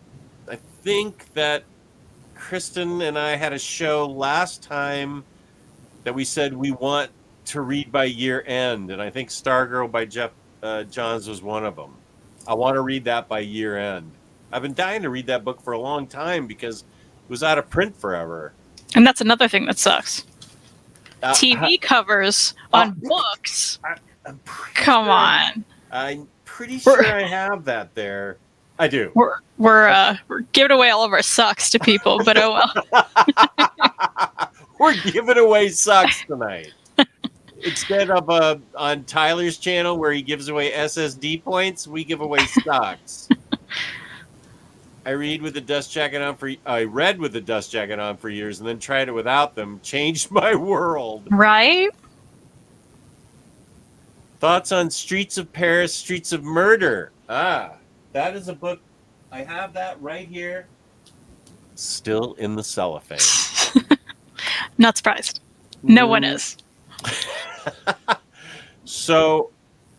I think, that Kristen and I had a show last time that we said we want to read by year end. And I think Stargirl by Jeff Johns was one of them. I want to read that by year end. I've been dying to read that book for a long time because it was out of print forever. And that's another thing that sucks. TV covers on books. Come on. I'm pretty sure I have that there. I do. We're giving away all of our sucks to people, but oh well. We're giving away sucks tonight. Instead of on Tyler's channel where he gives away SSD points, we give away stocks. I read with the dust jacket on I read with the dust jacket on for years and then tried it without them. Changed my world. Right? Thoughts on Streets of Paris, Streets of Murder. That is a book. I have that right here. Still in the cellophane. Not surprised. No one is. So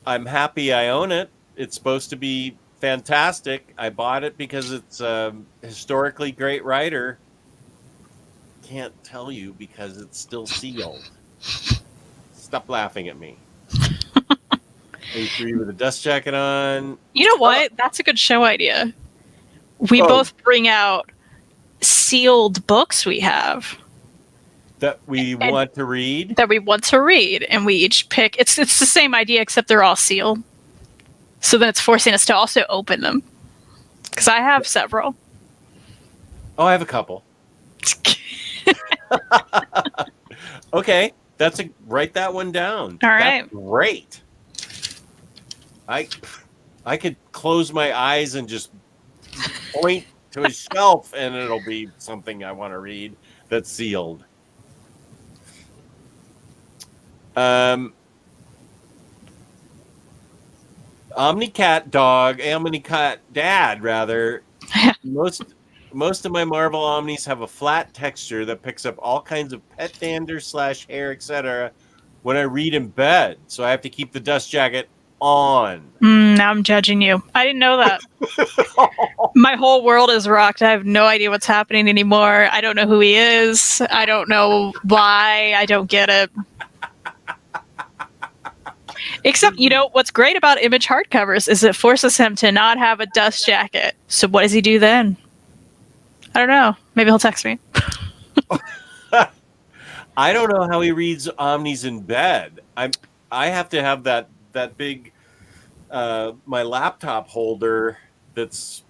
I'm happy I own it. It's supposed to be fantastic. I bought it because it's a historically great writer. Can't tell you because it's still sealed. Stop laughing at me. A3 with a dust jacket on. You know what? That's a good show idea. We both bring out sealed books we have. That we want to read? That we want to read. And we each pick. It's the same idea, except they're all sealed. So then it's forcing us to also open them. Because I have several. Oh, I have a couple. Okay. Write that one down. All right. That's great. I could close my eyes and just point to a shelf and it'll be something I want to read that's sealed. OmniCat dad, rather. Most of my Marvel Omnis have a flat texture that picks up all kinds of pet dander / hair, etc. when I read in bed, so I have to keep the dust jacket on. Now I'm judging you. I didn't know that. My whole world is rocked. I have no idea what's happening anymore. I don't know who he is. I don't know why. I don't get it. Except, what's great about Image hardcovers is it forces him to not have a dust jacket. So what does he do then? I don't know. Maybe he'll text me. I don't know how he reads Omnis in bed. I have to have that big my laptop holder that's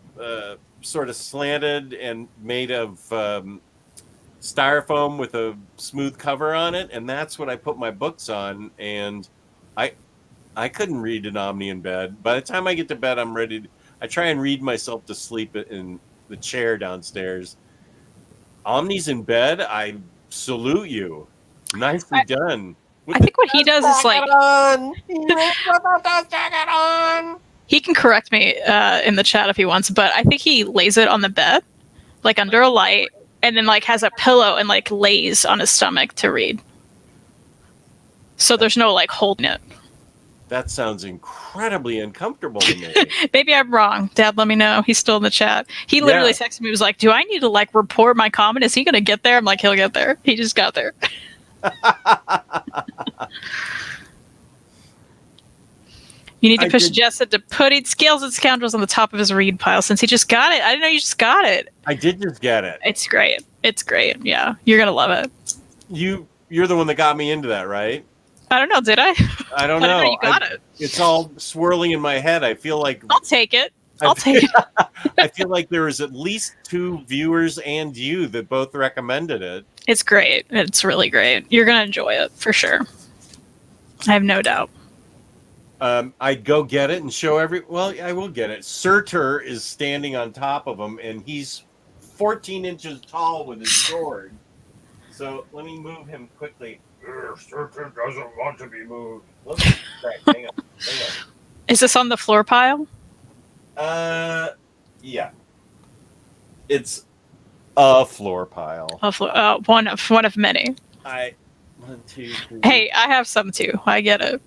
sort of slanted and made of styrofoam with a smooth cover on it, and that's what I put my books on. And I couldn't read an Omni in bed. By the time I get to bed, I'm ready. I try and read myself to sleep in the chair downstairs. Omni's in bed. I salute you. Nicely done. I think what he does is like he can correct me in the chat if he wants, but I think he lays it on the bed, like under a light, and then like has a pillow and like lays on his stomach to read. So there's no like holding it. That sounds incredibly uncomfortable to me. Maybe I'm wrong. Dad, let me know. He's still in the chat. He literally texted me. He was like, do I need to like report my comment? Is he going to get there? I'm like, he'll get there. He just got there. You need to I push did- Jess into putting Scales and Scoundrels on the top of his read pile since he just got it. I didn't know you just got it. I did just get it. It's great. It's great. Yeah, you're gonna love it. You're the one that got me into that, right? I don't know. Did I? I don't I didn't know. you got it. It's all swirling in my head. I feel like I'll take it. I'll take it. I feel like there was at least 2 viewers and you that both recommended it. It's great. It's really great. You're gonna enjoy it for sure. I have no doubt. I'd go get it and show well, I will get it. Surtur is standing on top of him, and he's 14 inches tall with his sword. So let me move him quickly. Surtur doesn't want to be moved. Hang on. Is this on the floor pile? Yeah. It's a floor pile. One of many. 1, 2, 3. Hey, I have some too. I get it.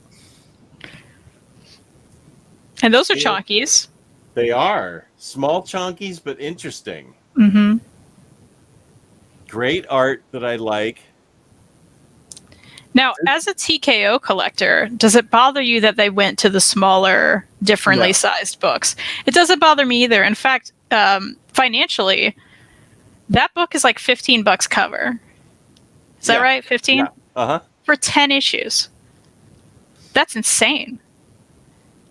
And those are Yeah. chonkies. They are small chonkies, but interesting. Mm-hmm. Great art that I like. Now, as a TKO collector, does it bother you that they went to the smaller, differently No. sized books? It doesn't bother me either. In fact, financially, that book is like $15 cover. Is that Yeah. right? 15? Yeah. Uh-huh. For 10 issues. That's insane.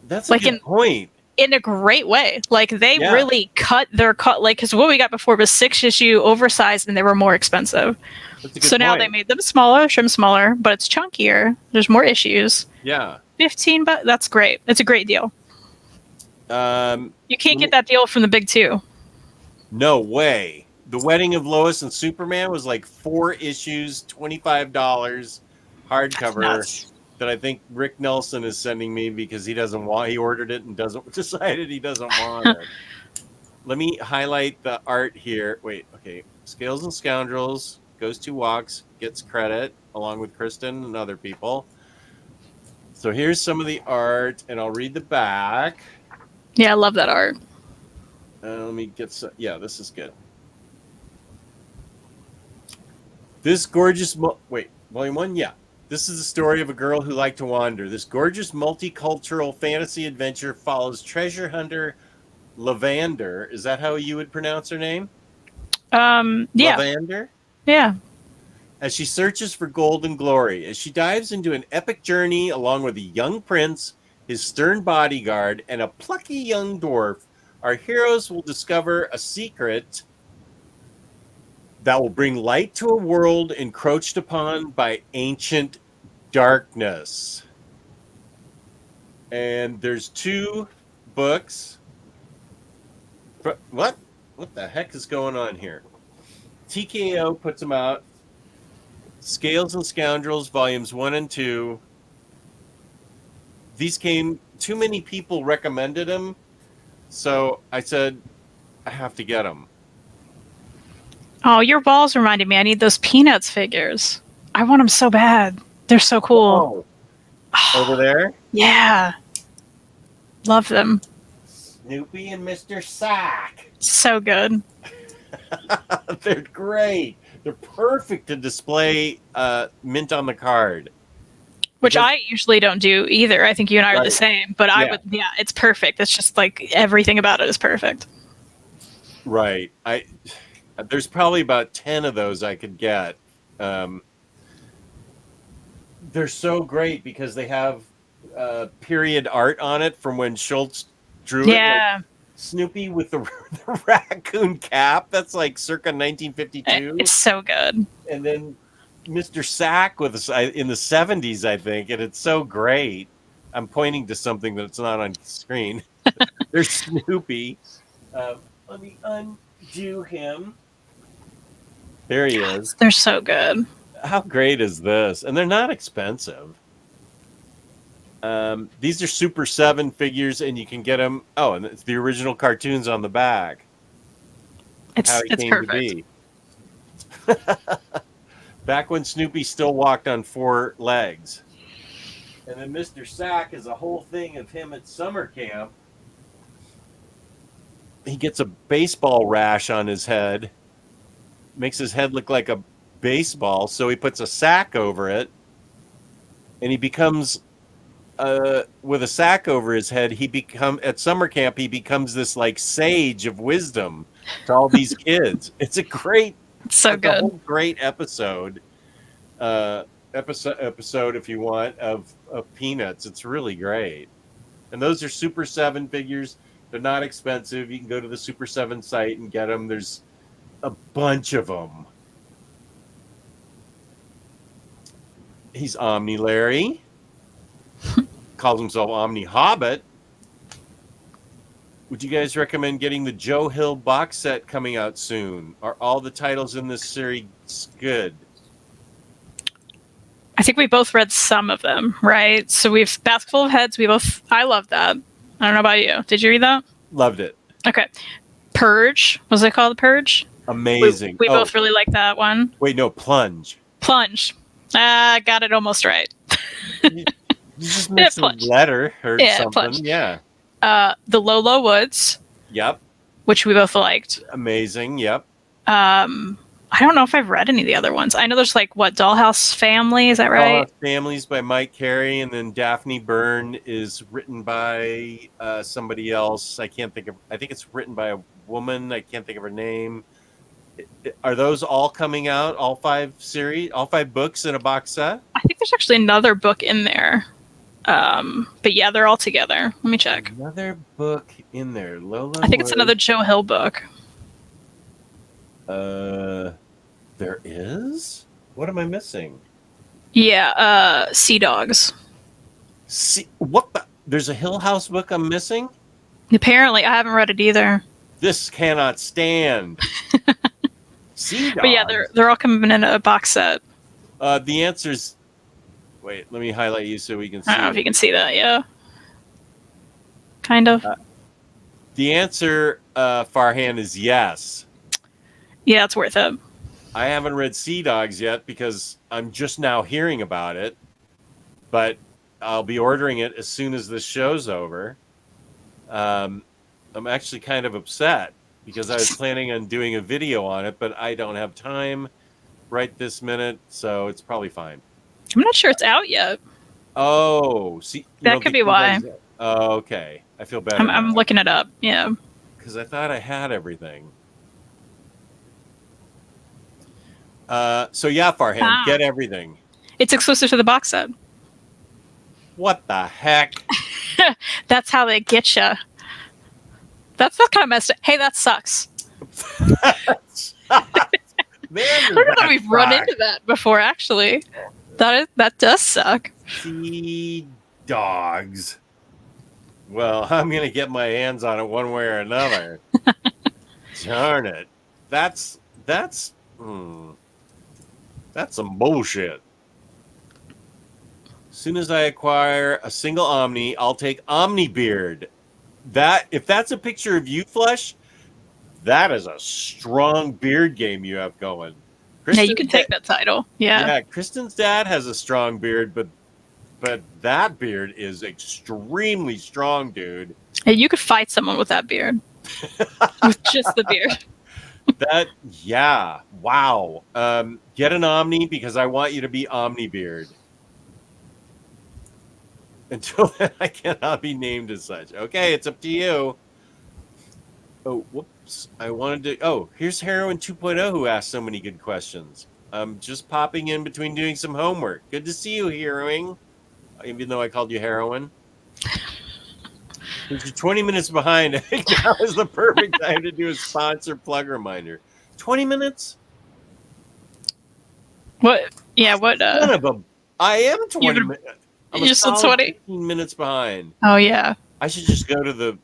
That's a Like good point. In a great way. Like they Yeah. really cut their cut. Like, because what we got before was 6-issue, oversized, and they were more expensive. That's a good So now point. they made them smaller, trim smaller, but it's chunkier. There's more issues. Yeah. 15, but that's great. It's a great deal. You can't get that deal from the big 2. No way. The Wedding of Lois and Superman was like 4 issues, $25 hardcover Nuts. that I think Rick Nelson is sending me because he ordered it and decided he doesn't want it. Let me highlight the art here. Wait, okay. Scales and Scoundrels, goes 2 walks, gets credit along with Kristen and other people. So here's some of the art, and I'll read the back. Yeah, I love that art. Let me get some. Yeah, this is good. This gorgeous. Volume 1? Yeah. This is the story of a girl who liked to wander. This gorgeous multicultural fantasy adventure follows treasure hunter Lavander. Is that how you would pronounce her name? Yeah. Lavander? Yeah. As she searches for gold and glory, as she dives into an epic journey along with a young prince, his stern bodyguard, and a plucky young dwarf, our heroes will discover a secret that will bring light to a world encroached upon by ancient darkness. And there's 2 books. What? What the heck is going on here? TKO puts them out. Scales and Scoundrels, volumes 1 and 2. These too many people recommended them, so I said, I have to get them. Oh, your balls reminded me. I need those Peanuts figures. I want them so bad. They're so cool. Oh, over there? Yeah. Love them. Snoopy and Mr. Sack. So good. They're great. They're perfect to display mint on the card. Which I usually don't do either. I think you and I are the Right. same. But I would, it's perfect. It's just like everything about it is perfect. Right. There's probably about 10 of those I could get. They're so great because they have period art on it from when Schultz drew it. Yeah. Like Snoopy with the raccoon cap. That's like circa 1952. It's so good. And then Mr. Sack with us in the 70s, I think. And it's so great. I'm pointing to something that's not on screen. There's Snoopy. Let me undo him. There he is. They're so good. How great is this? And they're not expensive. These are Super 7 figures, and you can get them. Oh, and it's the original cartoons on the back. It's perfect. To be. Back when Snoopy still walked on 4 legs. And then Mr. Sack is a whole thing of him at summer camp. He gets a baseball rash on his head. Makes his head look like a baseball, so he puts a sack over it. And he becomes with a sack over his head, at summer camp, he becomes this like sage of wisdom to all these kids. It's a great, It's so a good. whole great episode. Episode if you want of Peanuts. It's really great. And those are Super 7 figures. They're not expensive. You can go to the Super 7 site and get them. There's a bunch of them. He's Omni Larry. Calls himself Omni Hobbit. Would you guys recommend getting the Joe Hill box set coming out soon? Are all the titles in this series good? I think we both read some of them, right? So we've Basketful of Heads. I love that. I don't know about you. Did you read that? Loved it. Okay. Purge. Was it called Purge? Amazing. We both really like that one. Wait, no, Plunge. Plunge. Got it almost right. You just missed a letter or something. Plunge. Yeah. The Low Woods. Yep. Which we both liked. Amazing. Yep. I don't know if I've read any of the other ones. I know there's like Dollhouse Family, is that right? Dollhouse Families by Mike Carey, and then Daphne Byrne is written by somebody else. I think it's written by a woman. I can't think of her name. Are those all coming out? All 5 books in a box set? I think there's actually another book in there. But yeah, they're all together. Let me check. Another book in there. Lola. I think it's another Joe Hill book. There is? What am I missing? Yeah, Sea Dogs. What the? There's a Hill House book I'm missing? Apparently, I haven't read it either. This cannot stand. Sea Dogs. But yeah, they're all coming in a box set. The answer's... Wait, let me highlight you so we can see. I don't know if you can see that, yeah. Kind of. The answer, Farhan, is yes. Yeah, it's worth it. I haven't read Sea Dogs yet because I'm just now hearing about it, but I'll be ordering it as soon as this show's over. I'm actually kind of upset because I was planning on doing a video on it, but I don't have time right this minute, so it's probably fine. I'm not sure it's out yet. Oh, see, that could be why. Oh, okay. I feel better. I'm looking it up. Yeah. Because I thought I had everything. So yeah, Farhan, get everything. It's exclusive to the box set. What the heck? That's how they get you. That's kind of messed up. Hey, that sucks. Man, I don't know if we've run into that before, actually. That does suck. Sea Dogs. Well, I'm gonna get my hands on it one way or another. Darn it. That's some bullshit. As soon as I acquire a single Omni, I'll take Omnibeard. If that's a picture of you, Flesh, that is a strong beard game you have going. Yeah, you can take that title. Yeah, Kristen's dad has a strong beard, but that beard is extremely strong, dude. Hey, you could fight someone with that beard. With just the beard. Wow. Get an Omni because I want you to be Omnibeard. Until then, I cannot be named as such. Okay, it's up to you. Oh, whoops. Here's Heroin 2.0 who asked so many good questions. I'm just popping in between doing some homework. Good to see you, Heroing. Even though I called you Heroin. If you're 20 minutes behind, I think now is the perfect time to do a sponsor plug reminder. 20 minutes? What? Yeah, what? I am 20 minutes. I'm just 20? 15 minutes behind. Oh, yeah. I should just go to the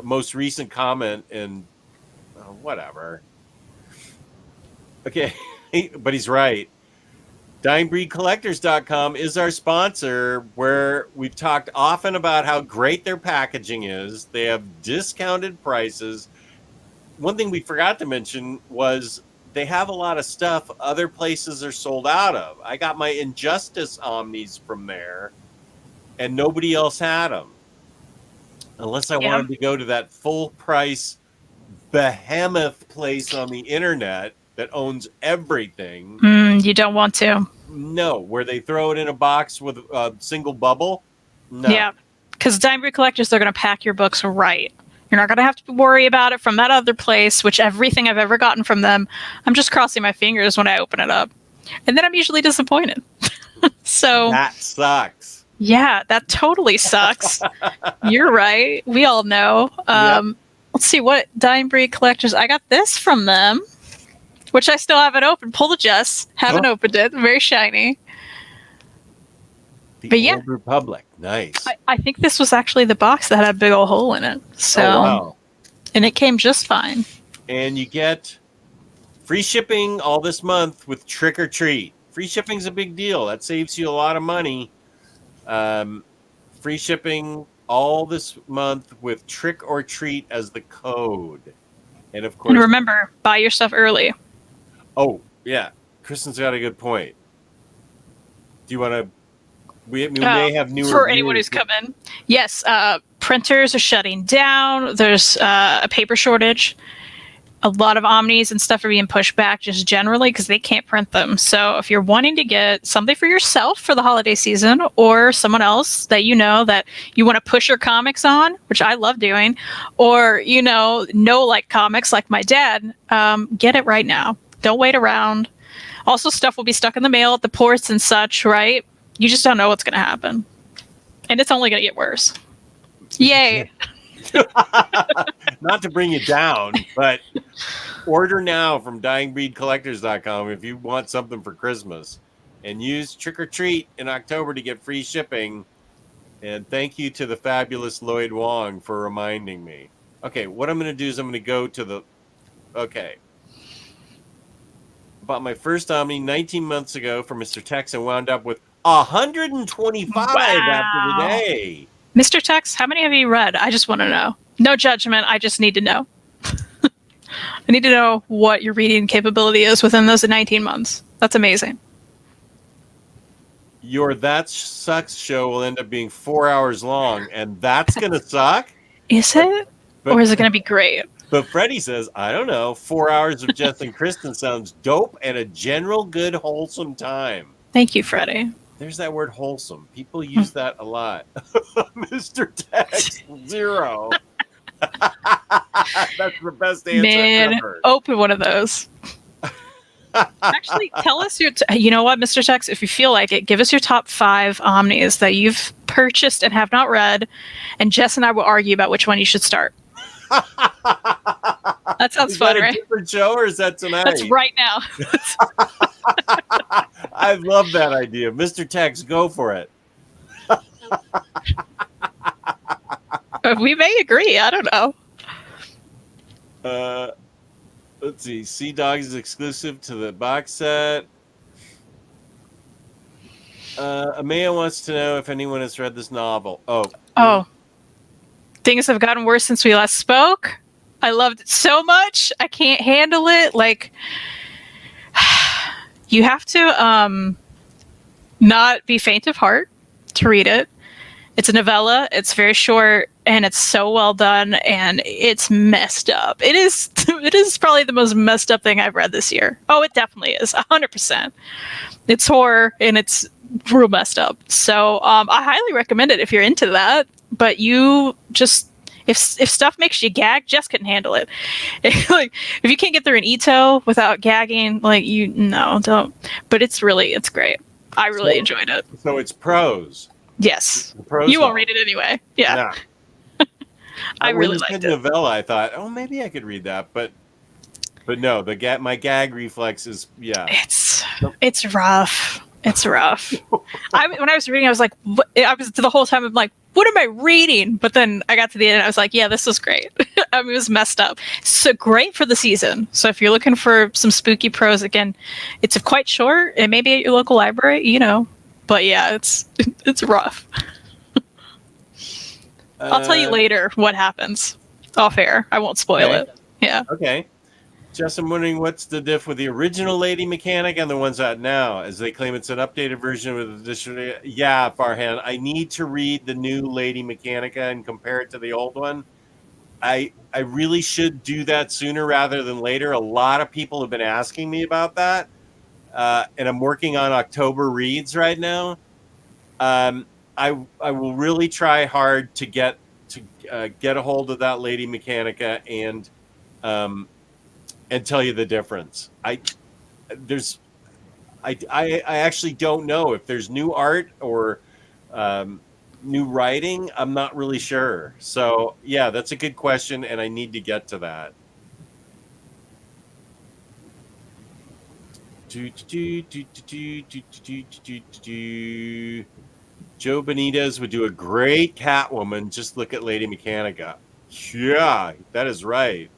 most recent comment and whatever. Okay, but he's right. DyingBreedCollectors.com is our sponsor, where we've talked often about how great their packaging is. They have discounted prices. One thing we forgot to mention was they have a lot of stuff other places are sold out of. I got my Injustice Omnis from there, and nobody else had them. Unless I wanted to go to that full price behemoth place on the internet that owns everything. You don't want to. No, where they throw it in a box with a single bubble. No. Yeah, because Dime Breed Collectors, they're going to pack your books right. You're not going to have to worry about it from that other place, which everything I've ever gotten from them, I'm just crossing my fingers when I open it up. And then I'm usually disappointed. So, That sucks. yeah, that totally sucks. You're right. We all know. Yep. Let's see what Dime Breed Collectors. I got this from them, which I still haven't opened. Pull the Jess. Haven't opened it. Very shiny. The But yeah. Old Republic. Nice. I think this was actually the box that had a big old hole in it. So, wow. And it came just fine. And you get free shipping all this month with Trick or Treat. Free shipping's a big deal. That saves you a lot of money. Free shipping all this month with Trick or Treat as the code. And of course... And remember, buy your stuff early. Oh, yeah. Kristen's got a good point. Do you want to... We may have newer for anyone viewers, who's coming. Yes, printers are shutting down. There's a paper shortage. A lot of Omnis and stuff are being pushed back just generally because they can't print them. So if you're wanting to get something for yourself for the holiday season or someone else that you know that you want to push your comics on, which I love doing, or like comics like my dad, get it right now. Don't wait around. Also, stuff will be stuck in the mail at the ports and such, right? You just don't know what's going to happen. And it's only going to get worse. Yay. Not to bring you down, but order now from DyingBreedCollectors.com if you want something for Christmas. And use Trick or Treat in October to get free shipping. And thank you to the fabulous Lloyd Wong for reminding me. Okay, what I'm going to do is I'm going to go to the... Okay. Bought my first Omni 19 months ago from Mr. Tex and wound up with 125 after the day. Mr. Tex, how many have you read? I just want to know. No judgment. I just need to know. I need to know what your reading capability is within those 19 months. That's amazing. Your That Sucks show will end up being 4 hours long, and that's going to suck? Is it? Or is it going to be great? But Freddie says, I don't know, 4 hours of Jess and Kristen sounds dope and a general good, wholesome time. Thank you, Freddie. There's that word wholesome. People use that a lot. Mr. Tex, 0. That's the best answer ever. Open one of those. Actually, tell us you know what, Mr. Tex, if you feel like it, give us your top 5 Omnis that you've purchased and have not read, and Jess and I will argue about which one you should start. That sounds fun, right? Is that a different show, or is that tonight? That's right now. I love that idea. Mr. Tex, go for it. We may agree. I don't know. Let's see. Sea Dogs is exclusive to the box set. Amaya wants to know if anyone has read this novel. Oh. Things have gotten worse since we last spoke. I loved it so much. I can't handle it. Like, you have to not be faint of heart to read it. It's a novella. It's very short, and it's so well done, and it's messed up. It is probably the most messed up thing I've read this year. Oh, it definitely is, 100%. It's horror, and it's real messed up. So I highly recommend it if you're into that. But you just, if stuff makes you gag, Jess couldn't handle it. Like, if you can't get through an Ito without gagging, don't. But it's great. I really enjoyed it. So it's prose. Yes. You won't read it anyway. Yeah. I really liked it. Novella, I thought, maybe I could read that, but no, my gag reflex is It's rough. It's rough. When I was reading, I was like, the whole time I'm like, what am I reading? But then I got to the end and I was like, yeah, this was great. It was messed up. So great for the season. So if you're looking for some spooky prose, again, it's quite short. It may be at your local library, but yeah, it's rough. I'll tell you later what happens off air. I won't spoil it. Yeah. Okay. Jess, I'm wondering what's the diff with the original Lady Mechanic and the ones out now, as they claim it's an updated version with additional. Yeah, Farhan, I need to read the new Lady Mechanica and compare it to the old one. I really should do that sooner rather than later. A lot of people have been asking me about that. and I'm working on October reads right now. I will really try hard to get a hold of that Lady Mechanica and tell you the difference. I actually don't know if there's new art or new writing. I'm not really sure. So yeah, that's a good question, and I need to get to that. Joe Benitez would do a great Catwoman. Just look at Lady Mechanica. Yeah, that is right.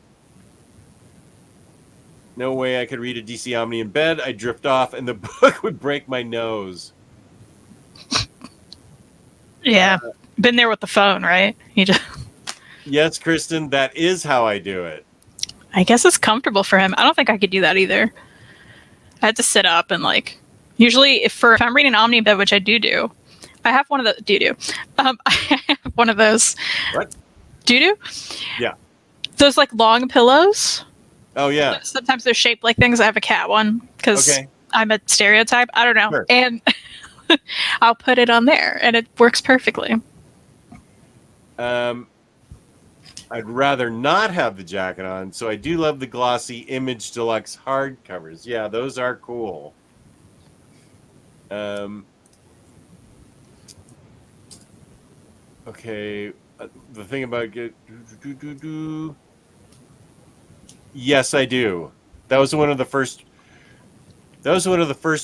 No way I could read a DC Omni in bed. I'd drift off and the book would break my nose. Yeah. Been there with the phone, right? You just... Yes, Kristen, that is how I do it. I guess it's comfortable for him. I don't think I could do that either. I had to sit up and usually if I'm reading Omni in bed, which I do, I have one of the I have one of those. What? Do? Yeah. Those long pillows. Oh yeah. Sometimes they're shaped like things. I have a cat one because I'm a stereotype. I don't know. Sure. And I'll put it on there and it works perfectly. I'd rather not have the jacket on, so I do love the glossy Image Deluxe hardcovers. Yeah, those are cool. Okay, the thing about yes, I do. That was one of the first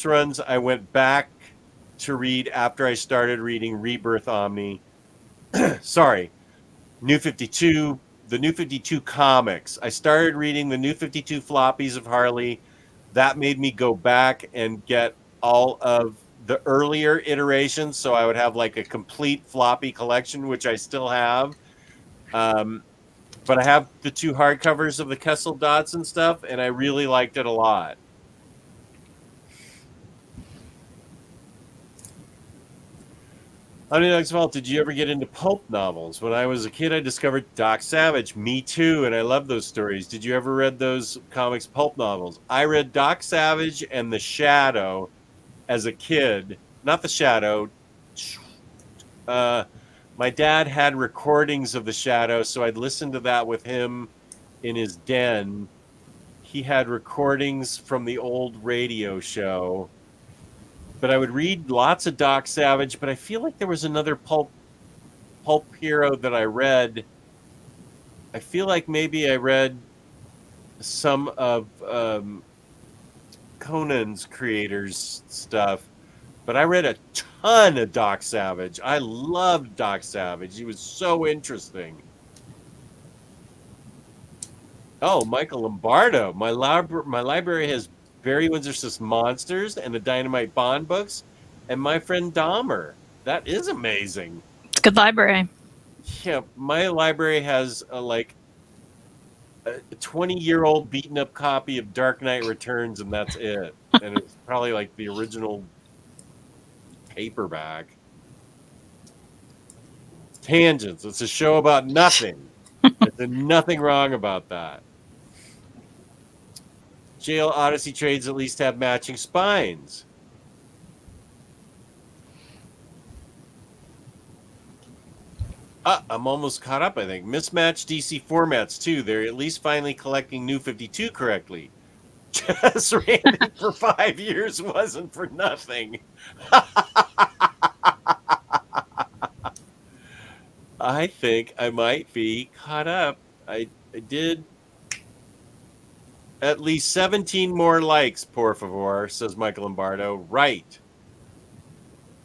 runs I went back to read after I started reading Rebirth Omni. Sorry. New 52, the New 52 comics. I started reading the New 52 floppies of Harley. That made me go back and get all of the earlier iterations, so I would have a complete floppy collection, which I still have. But I have the 2 hardcovers of the Kessel Dots and stuff, and I really liked it a lot. OmniDog's Vault, did you ever get into pulp novels? When I was a kid, I discovered Doc Savage. Me too, and I love those stories. Did you ever read those comics pulp novels? I read Doc Savage and The Shadow as a kid. Not The Shadow. My dad had recordings of The Shadow, so I'd listen to that with him in his den. He had recordings from the old radio show. But I would read lots of Doc Savage, but I feel like there was another pulp hero that I read. I feel like maybe I read some of Conan's creators' stuff, but I read a ton of Doc Savage. I loved Doc Savage. He was so interesting. Oh, Michael Lombardo. My library has Barry Windsor's Monsters and the Dynamite Bond books, and My Friend Dahmer. That is amazing. It's a good library. Yeah, my library has a 20-year-old beaten up copy of Dark Knight Returns, and that's it. And it's probably the original paperback. Tangents. It's a show about nothing. There's nothing wrong about that. Jail Odyssey trades at least have matching spines. I'm almost caught up, I think. Mismatched DC formats, too. They're at least finally collecting New 52 correctly. Just Randy for 5 years wasn't for nothing. I think I might be caught up. I did at least 17 more likes, por favor, says Michael Lombardo. Right.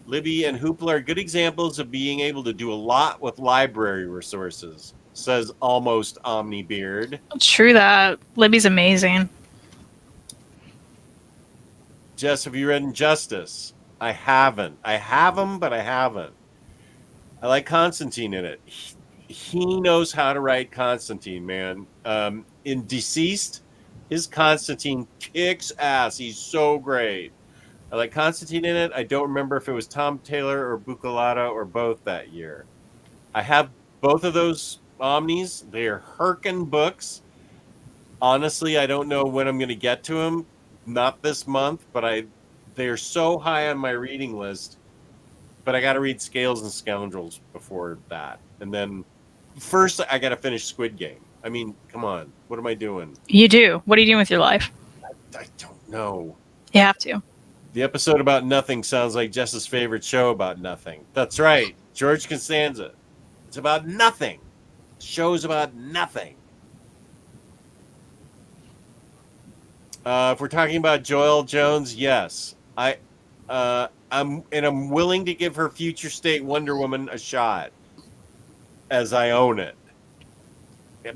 Libby and Hoopla are good examples of being able to do a lot with library resources, says Almost Omnibeard. True that. Libby's amazing. Jess, have you read Injustice? I haven't. I have them, but I haven't. I like Constantine in it. He knows how to write Constantine, man. In Deceased, his Constantine kicks ass. He's so great. I like Constantine in it. I don't remember if it was Tom Taylor or Bucalata or both that year. I have both of those Omnis. They're Herkin books. Honestly, I don't know when I'm going to get to them. not this month, but they're so high on my reading list. But I got to read Scales and Scoundrels before that, and then first I got to finish Squid Game. I mean, come on, what am I doing? You do. What are you doing with your life? I don't know. You have to. The episode about nothing sounds like Jess's favorite show about nothing. That's right, George Costanza. It's about nothing. Show's about nothing. If we're talking about Joelle Jones, yes, I'm willing to give her future state Wonder Woman a shot, as I own it.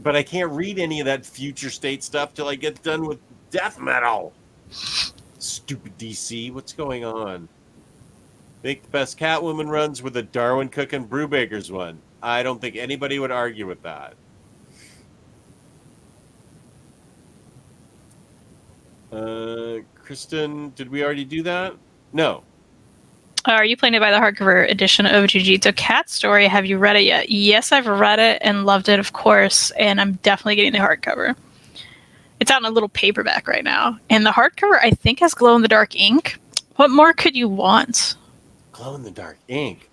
But I can't read any of that future state stuff till I get done with Death Metal. Stupid DC, what's going on? Make the best Catwoman runs with a Darwin Cook and Brubaker's one. I don't think anybody would argue with that. Kristen, did we already do that? No. Are you planning to buy the hardcover edition of Jujutsu Cat Story? Have you read it yet? Yes, I've read it and loved it, of course, and I'm definitely getting the hardcover. It's out in a little paperback right now, and the hardcover, I think, has glow-in-the-dark ink. What more could you want? Glow-in-the-dark ink?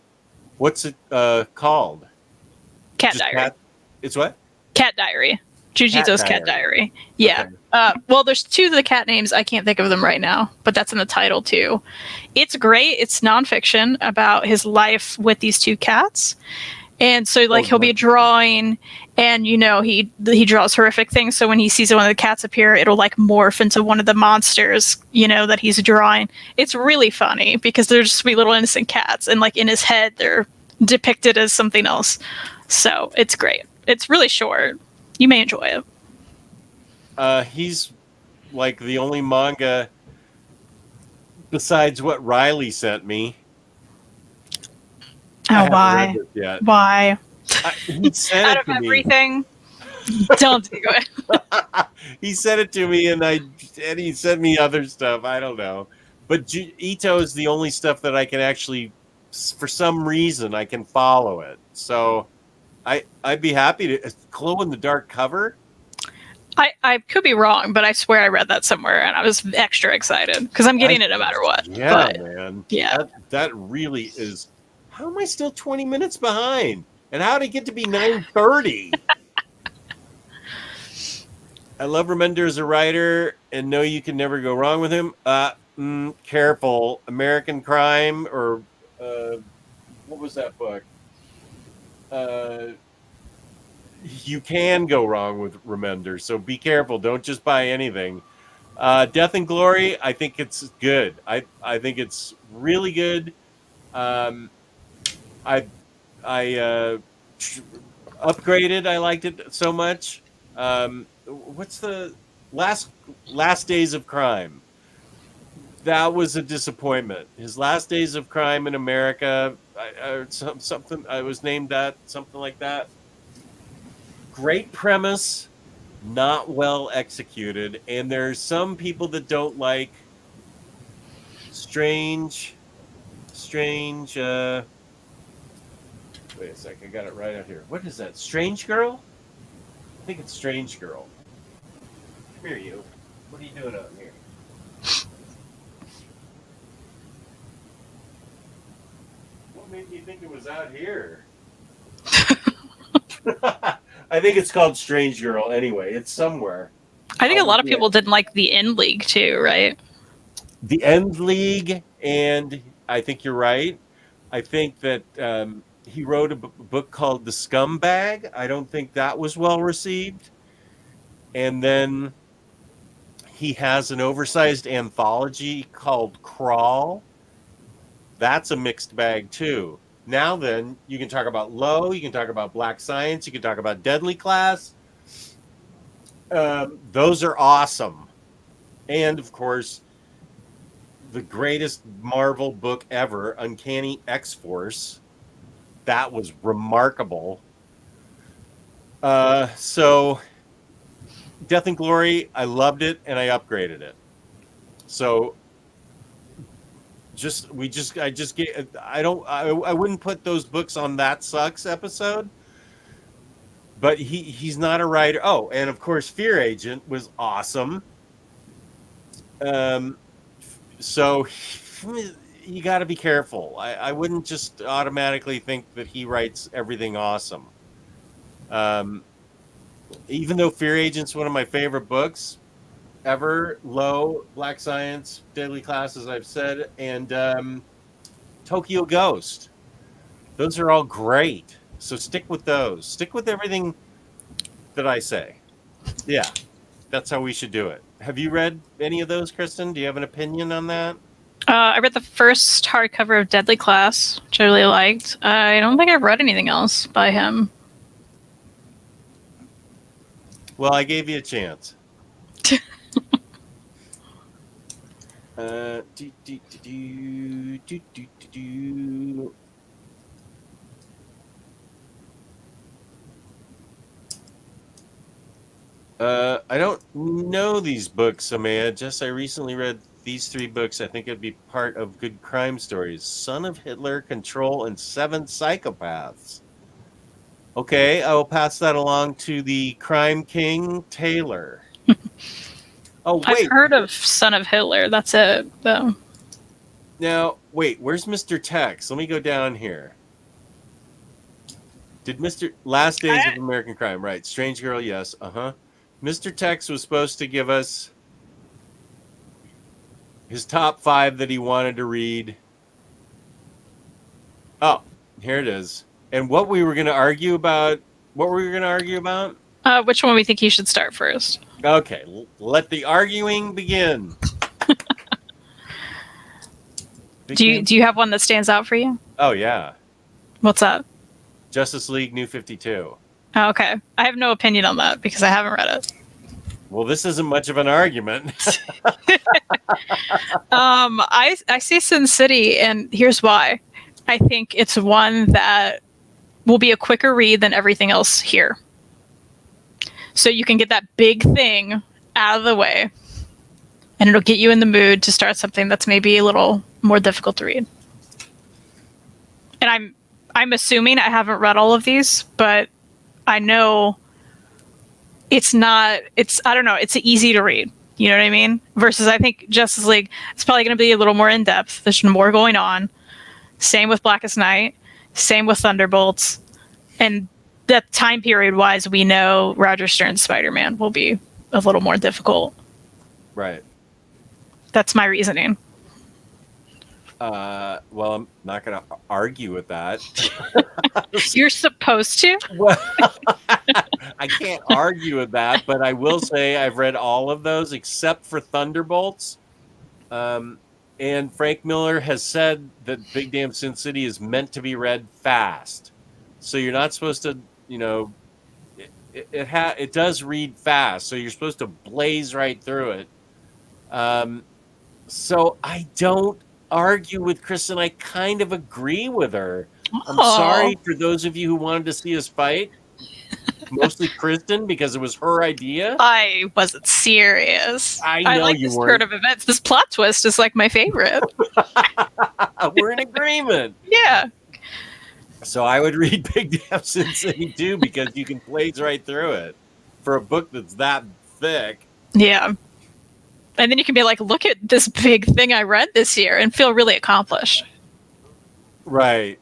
What's it called? Cat Just Diary. Cat? It's what? Cat Diary. Jujutsu's Cat Diary. Yeah. Okay. Well, there's two of the cat names. I can't think of them right now, but that's in the title too. It's great. It's nonfiction about his life with these two cats. And so, like, he'll be drawing, and, you know, he draws horrific things. So when he sees one of the cats appear, it'll, like, morph into one of the monsters, you know, that he's drawing. It's really funny because they're just sweet little innocent cats. And, like, in his head, they're depicted as something else. So it's great. It's really short. You may enjoy it. He's like the only manga besides what Riley sent me. Oh, why? Yet. Why? He sent Out it of to everything, don't do it. me. He sent it to me, and he sent me other stuff. I don't know, but Ito is the only stuff that I can actually, for some reason, I can follow it. So I'd be happy to glow in the dark cover. I could be wrong, but I swear I read that somewhere, and I was extra excited because I'm getting it no matter what. Yeah, but, man. Yeah, that really is. How am I still 20 minutes behind? And how did it get to be 9:30? I love Remender as a writer, and know you can never go wrong with him. Careful, American Crime, or what was that book? You can go wrong with Remender, so be careful. Don't just buy anything. Death and Glory, I think it's good. I think it's really good. I upgraded. I liked it so much. What's the last Days of Crime? That was a disappointment. His Last Days of Crime in America, something. I was named that, something like that. Great premise, not well executed, and there's some people that don't like strange. Wait a sec, I got it right out here. What is that? Strange Girl? I think it's Strange Girl. Come here, you. What are you doing out here? What made you think it was out here? I think it's called Strange Girl anyway. It's somewhere. I think a lot of people didn't like the End League too, right? The End League, and I think you're right. I think that he wrote a book called The Scumbag. I don't think that was well received. And then he has an oversized anthology called Crawl. That's a mixed bag too. Now then, you can talk about Low, you can talk about Black Science, you can talk about Deadly Class. Those are awesome. And, of course, the greatest Marvel book ever, Uncanny X-Force. That was remarkable. So, Death and Glory, I loved it, and I upgraded it. So, I wouldn't put those books on That Sucks episode, but he's not a writer. Oh, and of course Fear Agent was awesome. So you got to be careful. I wouldn't just automatically think that he writes everything awesome. Even though Fear Agent's one of my favorite books ever, Low, Black Science, Deadly Class, as I've said, and Tokyo Ghost. Those are all great. So stick with those. Stick with everything that I say. Yeah, that's how we should do it. Have you read any of those, Kristen? Do you have an opinion on that? I read the first hardcover of Deadly Class, which I really liked. I don't think I've read anything else by him. Well, I gave you a chance. I don't know these books, Amaya. Just I recently read these 3 books. I think it'd be part of Good Crime Stories: Son of Hitler, Control, and 7 Psychopaths. Okay, I will pass that along to the crime king, Taylor. Oh, wait. I've heard of Son of Hitler. That's it, though. Now, wait, where's Mr. Tex? Let me go down here. Did Mr. Last Days of American Crime, right. Strange Girl, yes. Mr. Tex was supposed to give us his top 5 that he wanted to read. Oh, here it is. And what we were going to argue about? What were we going to argue about? Which one we think he should start first? Okay, let the arguing begin. Do you have one that stands out for you? Oh, yeah. What's that? Justice League New 52. Oh, okay. I have no opinion on that because I haven't read it. Well, this isn't much of an argument. I see Sin City, and here's why. I think it's one that will be a quicker read than everything else here. So you can get that big thing out of the way, and it'll get you in the mood to start something that's maybe a little more difficult to read. And I'm assuming I haven't read all of these, but I know it's I don't know, it's easy to read. You know what I mean? Versus I think Justice League, it's probably going to be a little more in depth. There's more going on. Same with Blackest Night. Same with Thunderbolts. And that time period wise, we know Roger Stern's Spider-Man will be a little more difficult. Right. That's my reasoning. Well, I'm not going to argue with that. You're supposed to? Well, I can't argue with that, but I will say I've read all of those except for Thunderbolts. And Frank Miller has said that Big Damn Sin City is meant to be read fast. So you're not supposed to, it does read fast. So you're supposed to blaze right through it. So I don't argue with Kristen. I kind of agree with her. I'm sorry for those of you who wanted to see us fight. Mostly Kristen, because it was her idea. I wasn't serious. I know like you this weren't. turn of events. This plot twist is like my favorite. We're in agreement. Yeah. So I would read Big Damn Sin City too, because you can blaze right through it for a book that's that thick. Yeah. And then you can be like, look at this big thing I read this year and feel really accomplished. Right.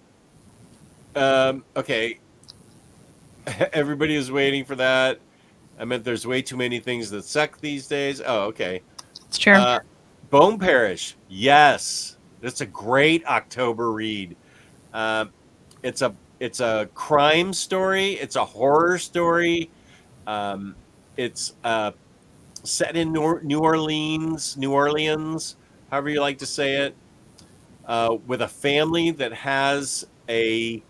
Okay. Everybody was waiting for that. I meant there's way too many things that suck these days. Oh, okay. It's true. Bone Parish. Yes. It's a great October read. It's a crime story. It's a horror story. It's set in New Orleans, however you like to say it, with a family that has a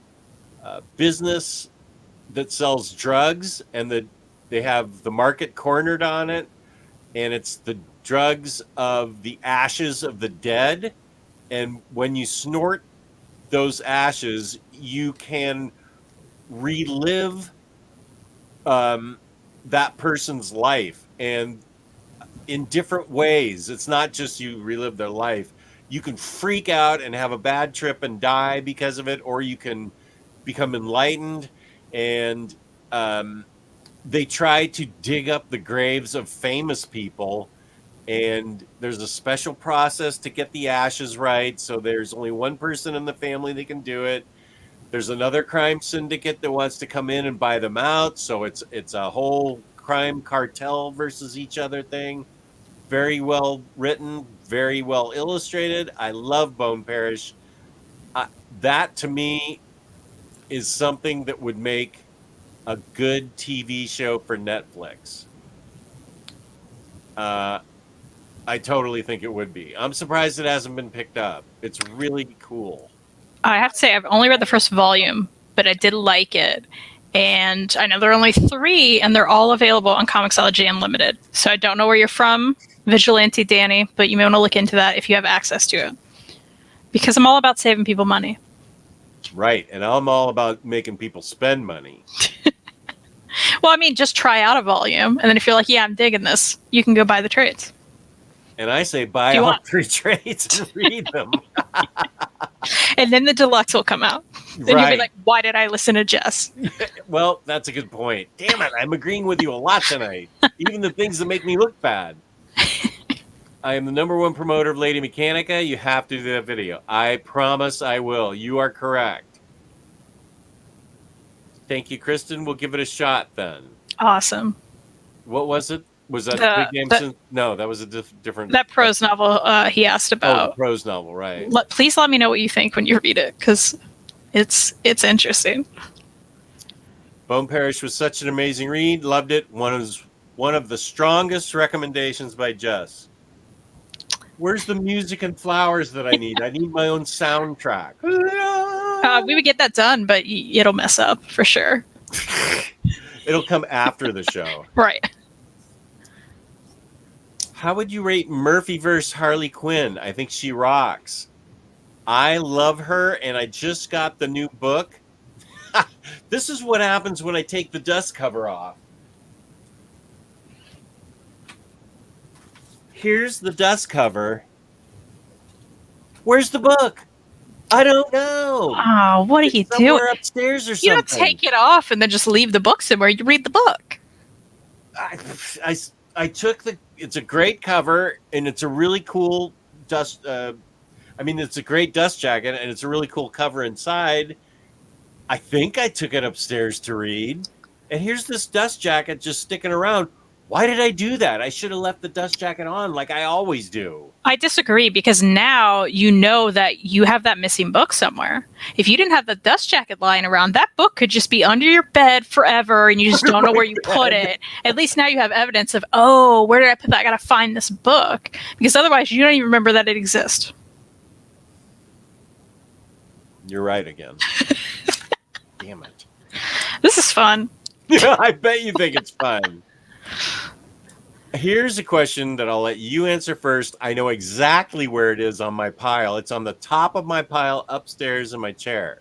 business that sells drugs, and they have the market cornered on it, and it's the drugs of the ashes of the dead. And when you snort those ashes, you can relive that person's life, and in different ways. It's not just you relive their life. You can freak out and have a bad trip and die because of it, or you can become enlightened. And they try to dig up the graves of famous people and there's a special process to get the ashes right. So there's only one person in the family that can do it. There's another crime syndicate that wants to come in and buy them out. So it's a whole crime cartel versus each other thing. Very well written, very well illustrated. I love Bone Parish. That to me is something that would make a good TV show for Netflix. I totally think it would be. I'm surprised it hasn't been picked up. It's really cool. I have to say, I've only read the first volume, but I did like it. And I know there are only 3, and they're all available on Comixology Unlimited. So I don't know where you're from, Vigilante Danny, but you may want to look into that if you have access to it. Because I'm all about saving people money. Right, and I'm all about making people spend money. Well, I mean, just try out a volume, and then if you're like, yeah, I'm digging this, you can go buy the trades. And I say buy all 3 trades and read them. And then the deluxe will come out. Then Right. you'll be like, why did I listen to Jess? Well, that's a good point. Damn it, I'm agreeing with you a lot tonight. Even the things that make me look bad. I am the #1 promoter of Lady Mechanica. You have to do that video. I promise I will. You are correct. Thank you, Kristen. We'll give it a shot then. Awesome. What was it? Was that Big Game? No, that was a different. That prose novel he asked about. Oh, prose novel, right. Please let me know what you think when you read it, because it's interesting. Bone Parish was such an amazing read. Loved it. One of the strongest recommendations by Jess. Where's the music and flowers that I need? I need my own soundtrack. We would get that done, but it'll mess up for sure. It'll come after the show. Right. How would you rate Murphy versus Harley Quinn? I think she rocks. I love her, and I just got the new book. This is what happens when I take the dust cover off. Here's the dust cover. Where's the book? I don't know. Oh, what are you doing? Somewhere upstairs or something. You don't take it off and then just leave the book somewhere. You read the book. I took it's a great cover, and it's a really cool dust. It's a great dust jacket, and it's a really cool cover inside. I think I took it upstairs to read, and here's this dust jacket just sticking around. Why did I do that? I should have left the dust jacket on like I always do. I disagree, because now you know that you have that missing book somewhere. If you didn't have the dust jacket lying around, that book could just be under your bed forever and you just don't know where you put it. At least now you have evidence of, oh, where did I put that? I got to find this book. Because otherwise you don't even remember that it exists. You're right again. Damn it. This is fun. Yeah, I bet you think it's fun. Here's a question that I'll let you answer first. I know exactly where it is on my pile. It's on the top of my pile upstairs in my chair.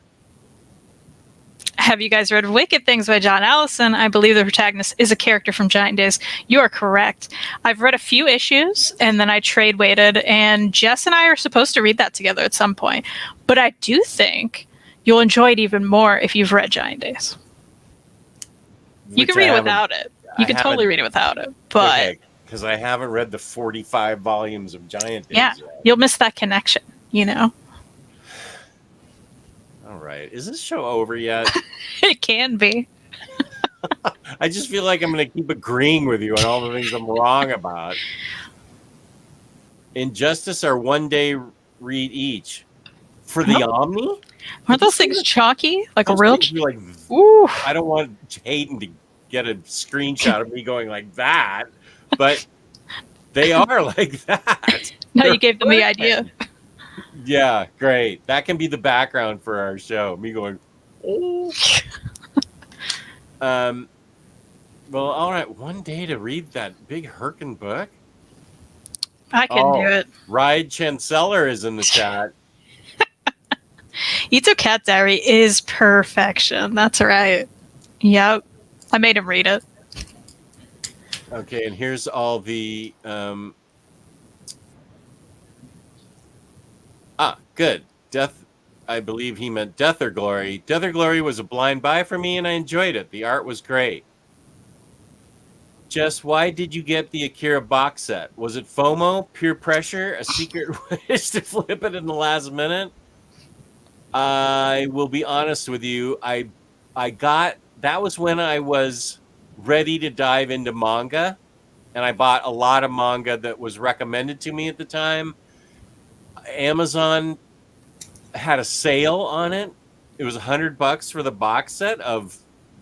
Have you guys read Wicked Things by John Allison? I believe the protagonist is a character from Giant Days. You are correct. I've read a few issues, and then I trade weighted, and Jess and I are supposed to read that together at some point. But I do think you'll enjoy it even more if you've read Giant Days. You can read it without it. You can totally read it without it. But because I haven't read the 45 volumes of Giant Days yeah, yet. You'll miss that connection, you know? All right. Is this show over yet? It can be. I just feel like I'm going to keep agreeing with you on all the things I'm wrong about. Injustice are 1 day read each. For the Omni? Aren't those things chalky? Like a real... Like, ooh. I don't want Hayden to get a screenshot of me going like that, but they are like that. No, you gave them the idea. Yeah, great. That can be the background for our show. Me going, oh. Well, all right. 1 day to read that big Herkin book. I can do it. Ride Chanceller is in the chat. Ito Cat Diary is perfection. That's right. Yep. I made him read it. Okay, and here's all the... good. Death, I believe he meant Death or Glory. Death or Glory was a blind buy for me, and I enjoyed it. The art was great. Jess, why did you get the Akira box set? Was it FOMO, peer pressure, a secret wish to flip it in the last minute? I will be honest with you. I got that was when I was ready to dive into manga, and I bought a lot of manga that was recommended to me at the time. Amazon had a sale on it. It was $100 for the box set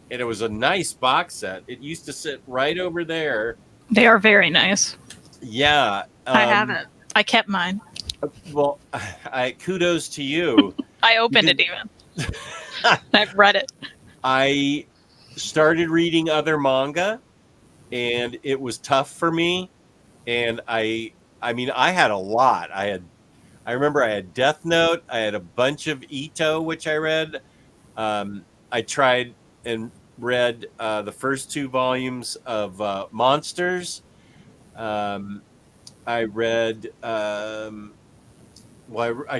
and it was a nice box set. It used to sit right over there. They are very nice. Yeah, I have it. I kept mine. Well, kudos to you. I opened it even. I've read it. I started reading other manga, and it was tough for me. And I mean, I had a lot. I remember I had Death Note. I had a bunch of Ito, which I read. I tried and read the first 2 volumes of Monsters. I read. I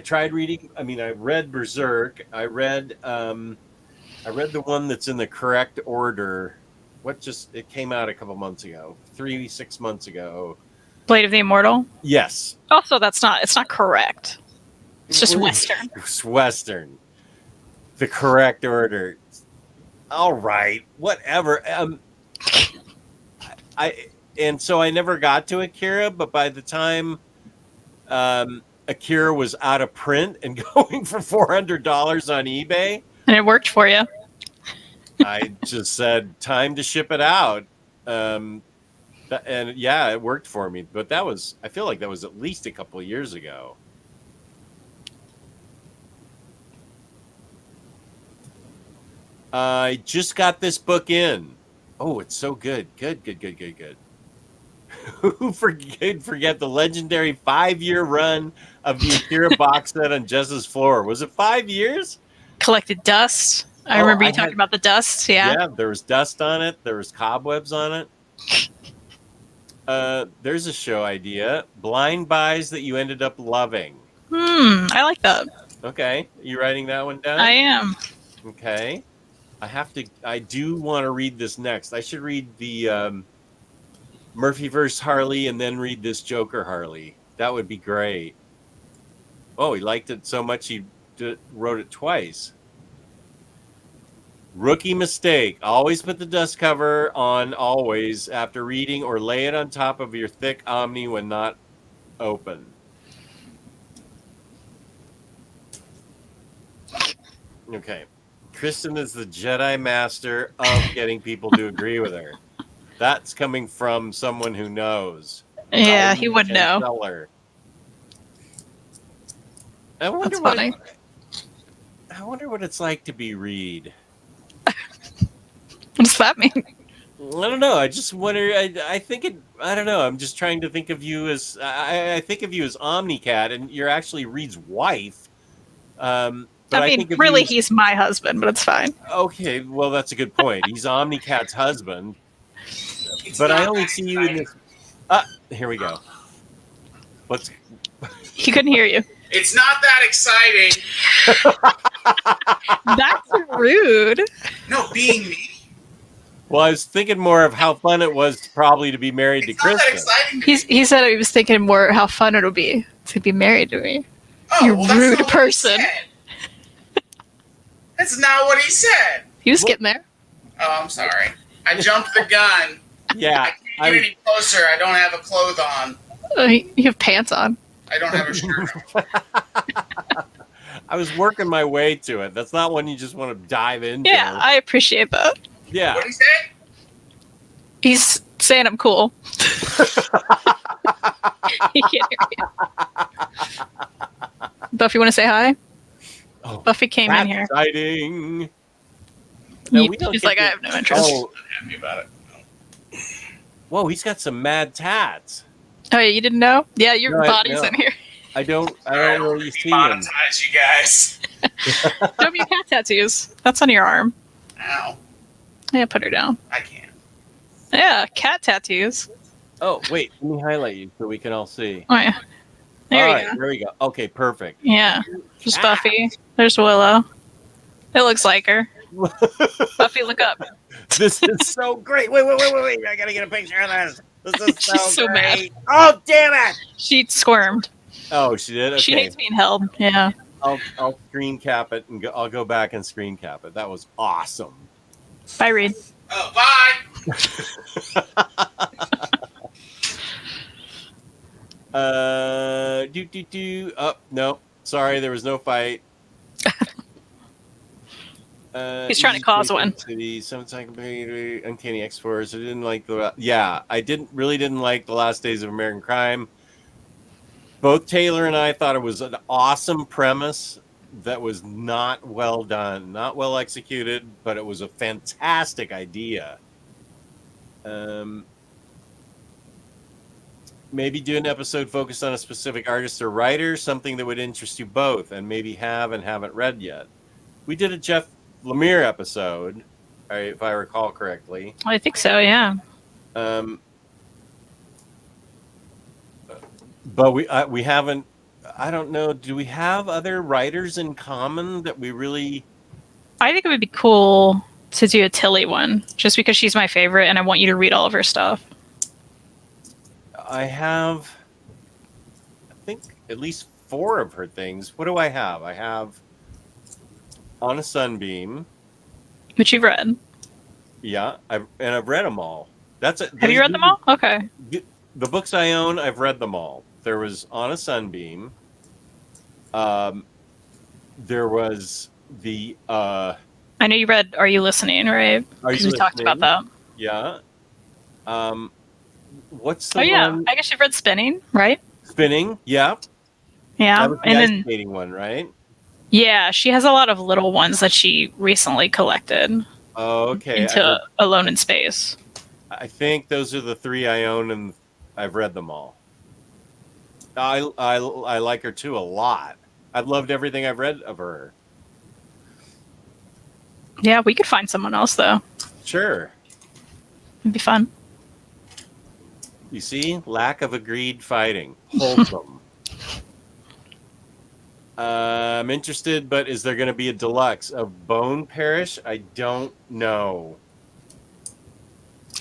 tried reading. I mean, I read Berserk. I read the one that's in the correct order. It came out a couple months ago, 6 months ago. Blade of the Immortal? Yes. Also, it's not correct. It's just Western. It's Western. The correct order. All right. Whatever. So I never got to Akira, but by the time Akira was out of print and going for $400 on eBay. And it worked for you. I just said, time to ship it out. And yeah, it worked for me. But I feel like that was at least a couple of years ago. I just got this book in. Oh, it's so good. Good. Who forget the legendary 5-year run of the Akira box set on Jess's floor? Was it 5 years? Collected dust. I remember you talking about the dust. Yeah, there was dust on it. There was cobwebs on it. There's a show idea. Blind buys that you ended up loving. I like that. Okay. You writing that one down? I am. Okay. I do want to read this next. I should read the Murphy vs. Harley and then read this Joker Harley. That would be great. Oh, he liked it so much he wrote it twice. Rookie mistake. Always put the dust cover on always after reading, or lay it on top of your thick Omni when not open. Okay. Kristen is the Jedi master of getting people to agree with her. That's coming from someone who knows. Yeah, he would know. That's funny. I wonder what it's like to be Reed. What does that mean? I don't know. I just wonder. I don't know. I'm just trying to think of you as. I think of you as OmniCat, and you're actually Reed's wife. But I mean, really, he's my husband, but it's fine. Okay, well, that's a good point. He's OmniCat's husband. But I only see you in this. Here we go. He couldn't hear you. It's not that exciting. That's rude. No, being me. Well, I was thinking more of how fun it was probably to be married to Kristen. Not that exciting. He said he was thinking more how fun it'll be to be married to me. Oh, You well, that's rude not what person. he said. That's not what he said. He was getting there. Oh, I'm sorry. I jumped the gun. Yeah. I can't get any closer. I don't have a clothes on. You have pants on. I don't have a shirt on. I was working my way to it. That's not one you just want to dive into. Yeah, I appreciate that. Yeah. What did he say? He's saying I'm cool. He can't hear you. Buffy, want to say hi? Oh, Buffy came in here. Exciting. No, we don't She's get like, I have no interest. Oh, I'm happy about it. whoa, he's got some mad tats. Oh, yeah, you didn't know? Yeah, your body's in here. I don't really see him. Monetize you guys. Show me your cat tattoos. That's on your arm. Ow. Yeah, put her down. I can't. Yeah, cat tattoos. Oh, wait, let me highlight you so we can all see. Oh, yeah. There All you right, go. there we go. Okay, perfect. Yeah. There's Buffy. There's Willow. It looks like her. Buffy, look up. This is so great. Wait. I gotta get a picture of this. This is She's so mad. great. Oh, damn it. She squirmed. Oh, she did? Okay. She hates being held. Yeah. I'll screen cap it and I'll go back and screen cap it. That was awesome. Bye, Reed. Oh, bye. Oh, no. Sorry, there was no fight. He's trying to cause one. The Uncanny X-Force. I didn't like the. Yeah, I really didn't like the Last Days of American Crime. Both Taylor and I thought it was an awesome premise that was not well done, not well executed, but it was a fantastic idea. Maybe do an episode focused on a specific artist or writer, something that would interest you both, and maybe have and haven't read yet. We did a Jeff Lemire episode, if I recall correctly. I think so, yeah. But we haven't. I don't know. Do we have other writers in common that we really? I think it would be cool to do a Tilly one, just because she's my favorite, and I want you to read all of her stuff. I have, I think, at least 4 of her things. What do I have? I have On a Sunbeam, Which you've read. Yeah, I've read them all. That's it. Have you read them all? Okay. The books I own, I've read them all. There was On a Sunbeam. There was the. I know you read Are You Listening, right? Because we talked about that. Yeah. What's the one? one? I guess you've read Spinning, right? Spinning, yeah. Yeah, that was the and ice then skating one, right? Yeah, she has a lot of little ones that she recently collected. Oh, okay. Into Alone in Space. I think those are the 3 I own, and I've read them all. I like her too a lot. I've loved everything I've read of her. Yeah, we could find someone else though. Sure. It'd be fun. You see, lack of agreed fighting. Wholesome. I'm interested, but is there going to be a deluxe of Bone Parish? I don't know.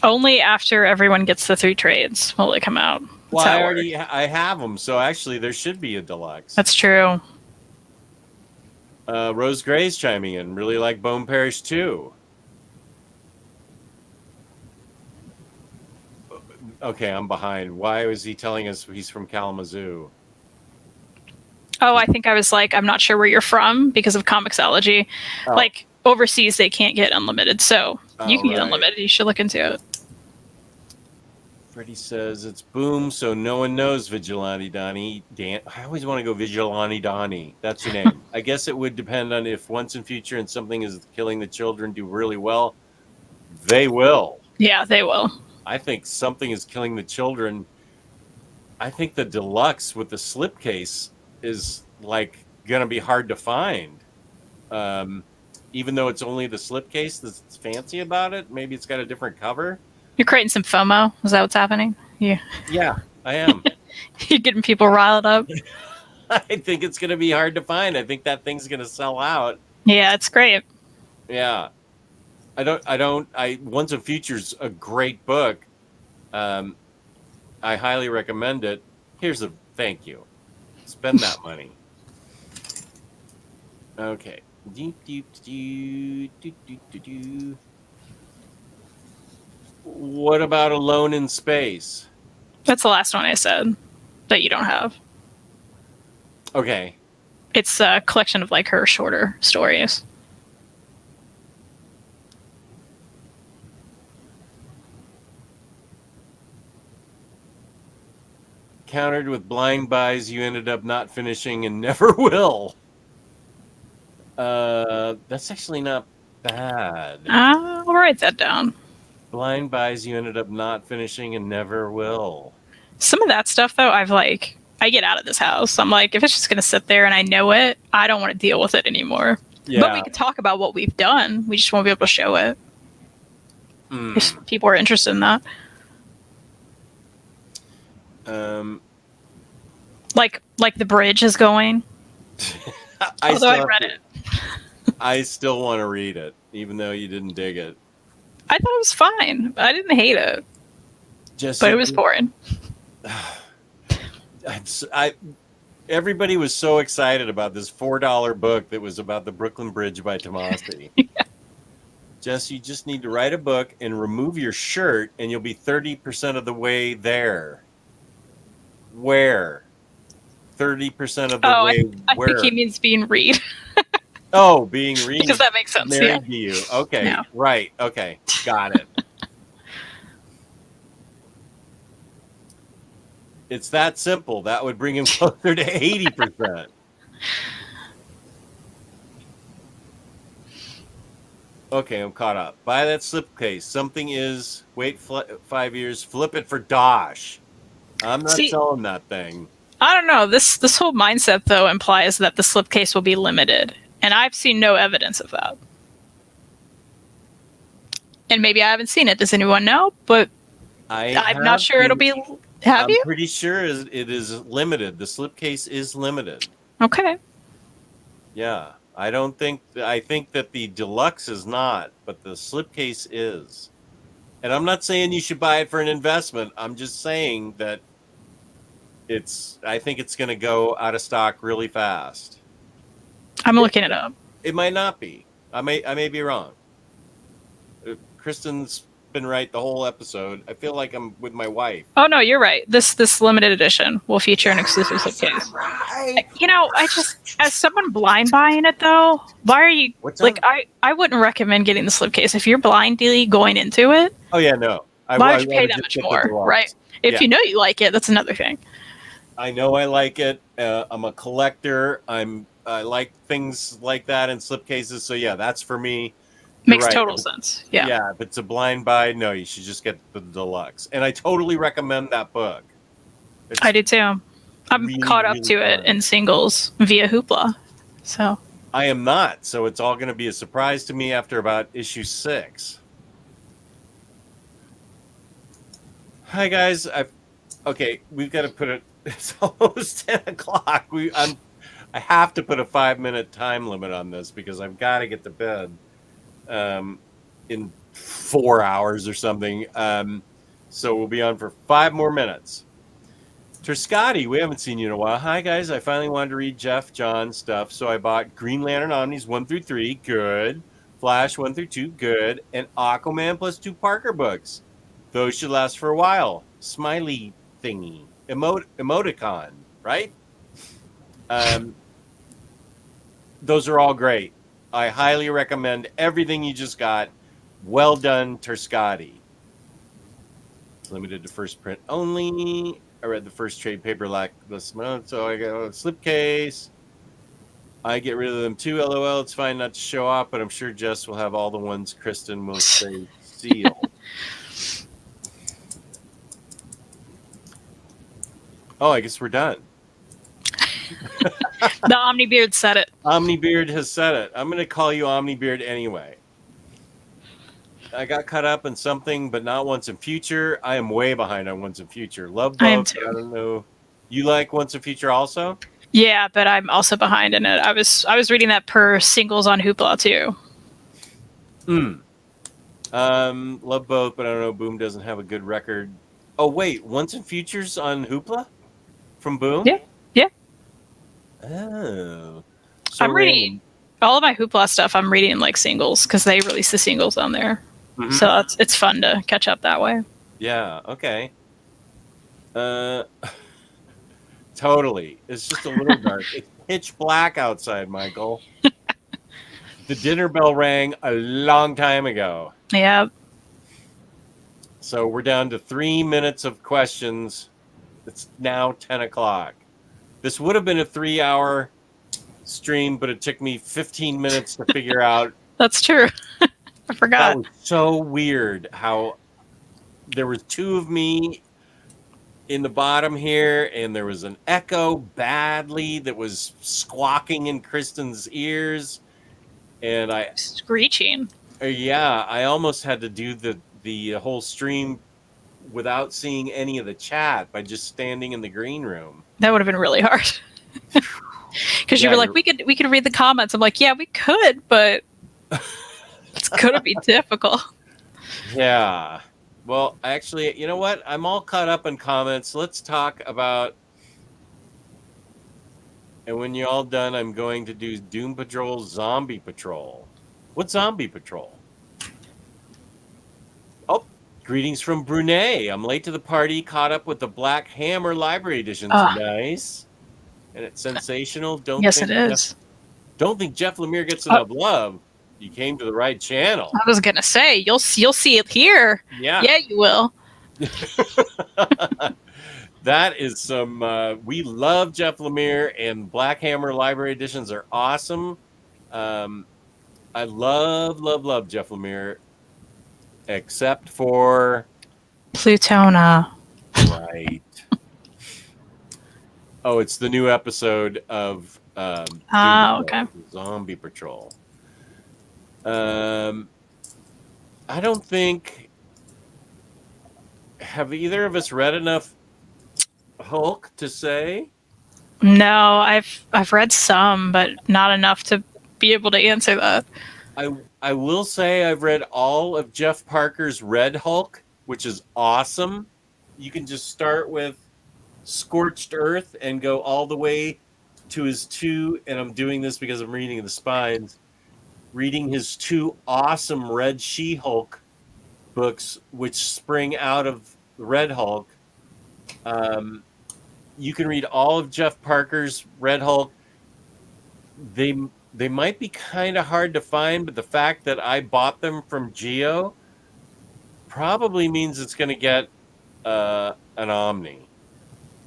Only after everyone gets the 3 trades will it come out. Well, I have them, so actually there should be a deluxe. That's true. Rose Gray's chiming in. Really like Bone Parish too. Okay, I'm behind. Why was he telling us he's from Kalamazoo? Oh, I think I was like, I'm not sure where you're from because of Comixology. Oh. Like, overseas, they can't get unlimited, so you can get right. unlimited. You should look into it. Freddie says it's boom, so no one knows Vigilante Donnie. I always want to go Vigilante Donnie. That's your name. I guess it would depend on if Once and Future and Something is Killing the Children do really well. They will. Yeah, they will. I think Something is Killing the Children. I think the deluxe with the slipcase is like going to be hard to find. Even though it's only the slipcase that's fancy about it. Maybe it's got a different cover. You're creating some FOMO. Is that what's happening? Yeah. Yeah, I am. You're getting people riled up. I think it's going to be hard to find. I think that thing's going to sell out. Yeah, it's great. Yeah. Once and Future's a great book. I highly recommend it. Here's a thank you. Spend that money. Okay. What about Alone in Space? That's the last one I said that you don't have. Okay. It's a collection of like her shorter stories. Countered with blind buys you ended up not finishing and never will. That's actually not bad. I'll write that down. Blind buys you ended up not finishing and never will. Some of that stuff though, I get out of this house. I'm like, if it's just gonna sit there and I know it, I don't want to deal with it anymore. Yeah. But we can talk about what we've done. We just won't be able to show it. If people are interested in that. Like the bridge is going. Although I read it. I still want to read it, even though you didn't dig it. I thought it was fine. I didn't hate it, but it was boring. Everybody was so excited about this $4 book that was about the Brooklyn Bridge by Tomasi. Jess, you just need to write a book and remove your shirt, and you'll be 30% of the way there. Where? 30% of the way I where? think he means being read. Oh, being read. Because that makes sense. Married to you. Okay, Yeah. right. Okay, got it. It's that simple. That would bring him closer to 80%. Okay, I'm caught up. Buy that slipcase. Something is, wait 5 years, flip it for Dosh. I'm not selling that thing. I don't know. This whole mindset, though, implies that the slipcase will be limited. And I've seen no evidence of that. And maybe I haven't seen it. Does anyone know? But I'm not sure it'll be... Have you? I'm pretty sure it is limited. The slipcase is limited. Okay. Yeah. I think that the deluxe is not, but the slipcase is. And I'm not saying you should buy it for an investment. I'm just saying that I think it's going to go out of stock really fast. I'm looking it up. It might not be. I may be wrong. Kristen's been right the whole episode. I feel like I'm with my wife. Oh no, you're right. This limited edition will feature an exclusive slipcase. Right. You know, I just, as someone blind buying it though, why are you I wouldn't recommend getting the slipcase if you're blindly going into it. Oh yeah, no. Why would you pay that much more, right? If you know you like it, that's another thing. I know I like it. I'm a collector. I like things like that in slipcases. So yeah, that's for me. Makes total sense. Yeah. Yeah, if it's a blind buy, no, you should just get the deluxe. And I totally recommend that book. I do too. I'm really, caught up to it in singles via Hoopla. So I am not. So it's all going to be a surprise to me after about issue 6. Hi guys. Okay, we've got to put it. It's almost 10 o'clock. I have to put a 5-minute time limit on this because I've got to get to bed. In 4 hours or something. So we'll be on for 5 more minutes. Terscotti, we haven't seen you in a while. Hi guys, I finally wanted to read Jeff John stuff, so I bought Green Lantern Omnis 1 through 3, good. Flash 1 through 2, good. And Aquaman plus 2 Parker books. Those should last for a while. Smiley thingy. Emoticon, right? Those are all great. I highly recommend everything you just got. Well done, Terscotti. Limited to first print only. I read the first trade paperback this month, so I got a slipcase. I get rid of them too, LOL. It's fine not to show off, but I'm sure Jess will have all the ones Kristen will say seal. Oh, I guess we're done. The Omnibeard said it. Omnibeard has said it. I'm going to call you Omnibeard anyway. I got caught up in something, but not Once and Future. I am way behind on Once and Future. Love both. I don't know. You like Once and Future also? Yeah, but I'm also behind in it. I was reading that per singles on Hoopla too. Love both, but I don't know. Boom doesn't have a good record. Oh wait, Once and Future's on Hoopla from Boom? Yeah. Oh. So I'm reading all of my Hoopla stuff. I'm reading like singles because they release the singles on there. Mm-hmm. So it's fun to catch up that way. Yeah. Okay. Totally. It's just a little dark. It's pitch black outside, Michael. The dinner bell rang a long time ago. Yeah. So we're down to 3 minutes of questions. It's now 10 o'clock. This would have been a 3-hour stream, but it took me 15 minutes to figure out. That's true. I forgot. That was so weird how there was 2 of me in the bottom here, and there was an echo badly that was squawking in Kristen's ears. And screeching. Yeah, I almost had to do the whole stream without seeing any of the chat by just standing in the green room. That would have been really hard. Because Because you were like, we could read the comments. I'm like, yeah, we could, but it's gonna be difficult. Yeah. Well, actually, you know what? I'm all caught up in comments. Let's talk about. And when you're all done, I'm going to do Doom Patrol, Zombie Patrol. What's Zombie Patrol? Oh, greetings from Brunei. I'm late to the party, caught up with the Black Hammer Library Edition. Nice. And it's sensational. Yes, it is. Don't think Jeff Lemire gets enough love. You came to the right channel. I was gonna say you'll see it here. Yeah, you will. That is some. We love Jeff Lemire, and Black Hammer Library Editions are awesome. I love Jeff Lemire, except for Plutona. Right. Oh, it's the new episode of okay. Zombie Patrol. I don't think. Have either of us read enough Hulk to say? No, I've read some, but not enough to be able to answer that. I will say I've read all of Jeff Parker's Red Hulk, which is awesome. You can just start with Scorched Earth and go all the way to his two, and I'm doing this because I'm reading the spines, reading his two awesome Red She-Hulk books, which spring out of the Red Hulk. You can read all of Jeff Parker's Red Hulk. They might be kind of hard to find, but the fact that I bought them from Geo probably means it's going to get an Omni.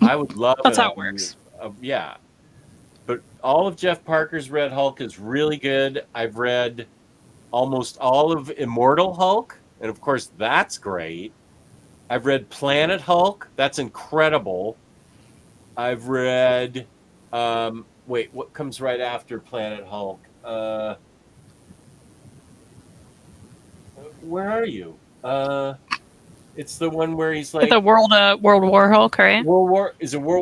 I would love That's an how it Omni. works. Yeah. But all of Jeff Parker's Red Hulk is really good. I've read almost all of Immortal Hulk, and of course that's great. I've read Planet Hulk. That's incredible. I've read wait, what comes right after Planet Hulk? Where are you? It's the one where he's like The World War Hulk, right? World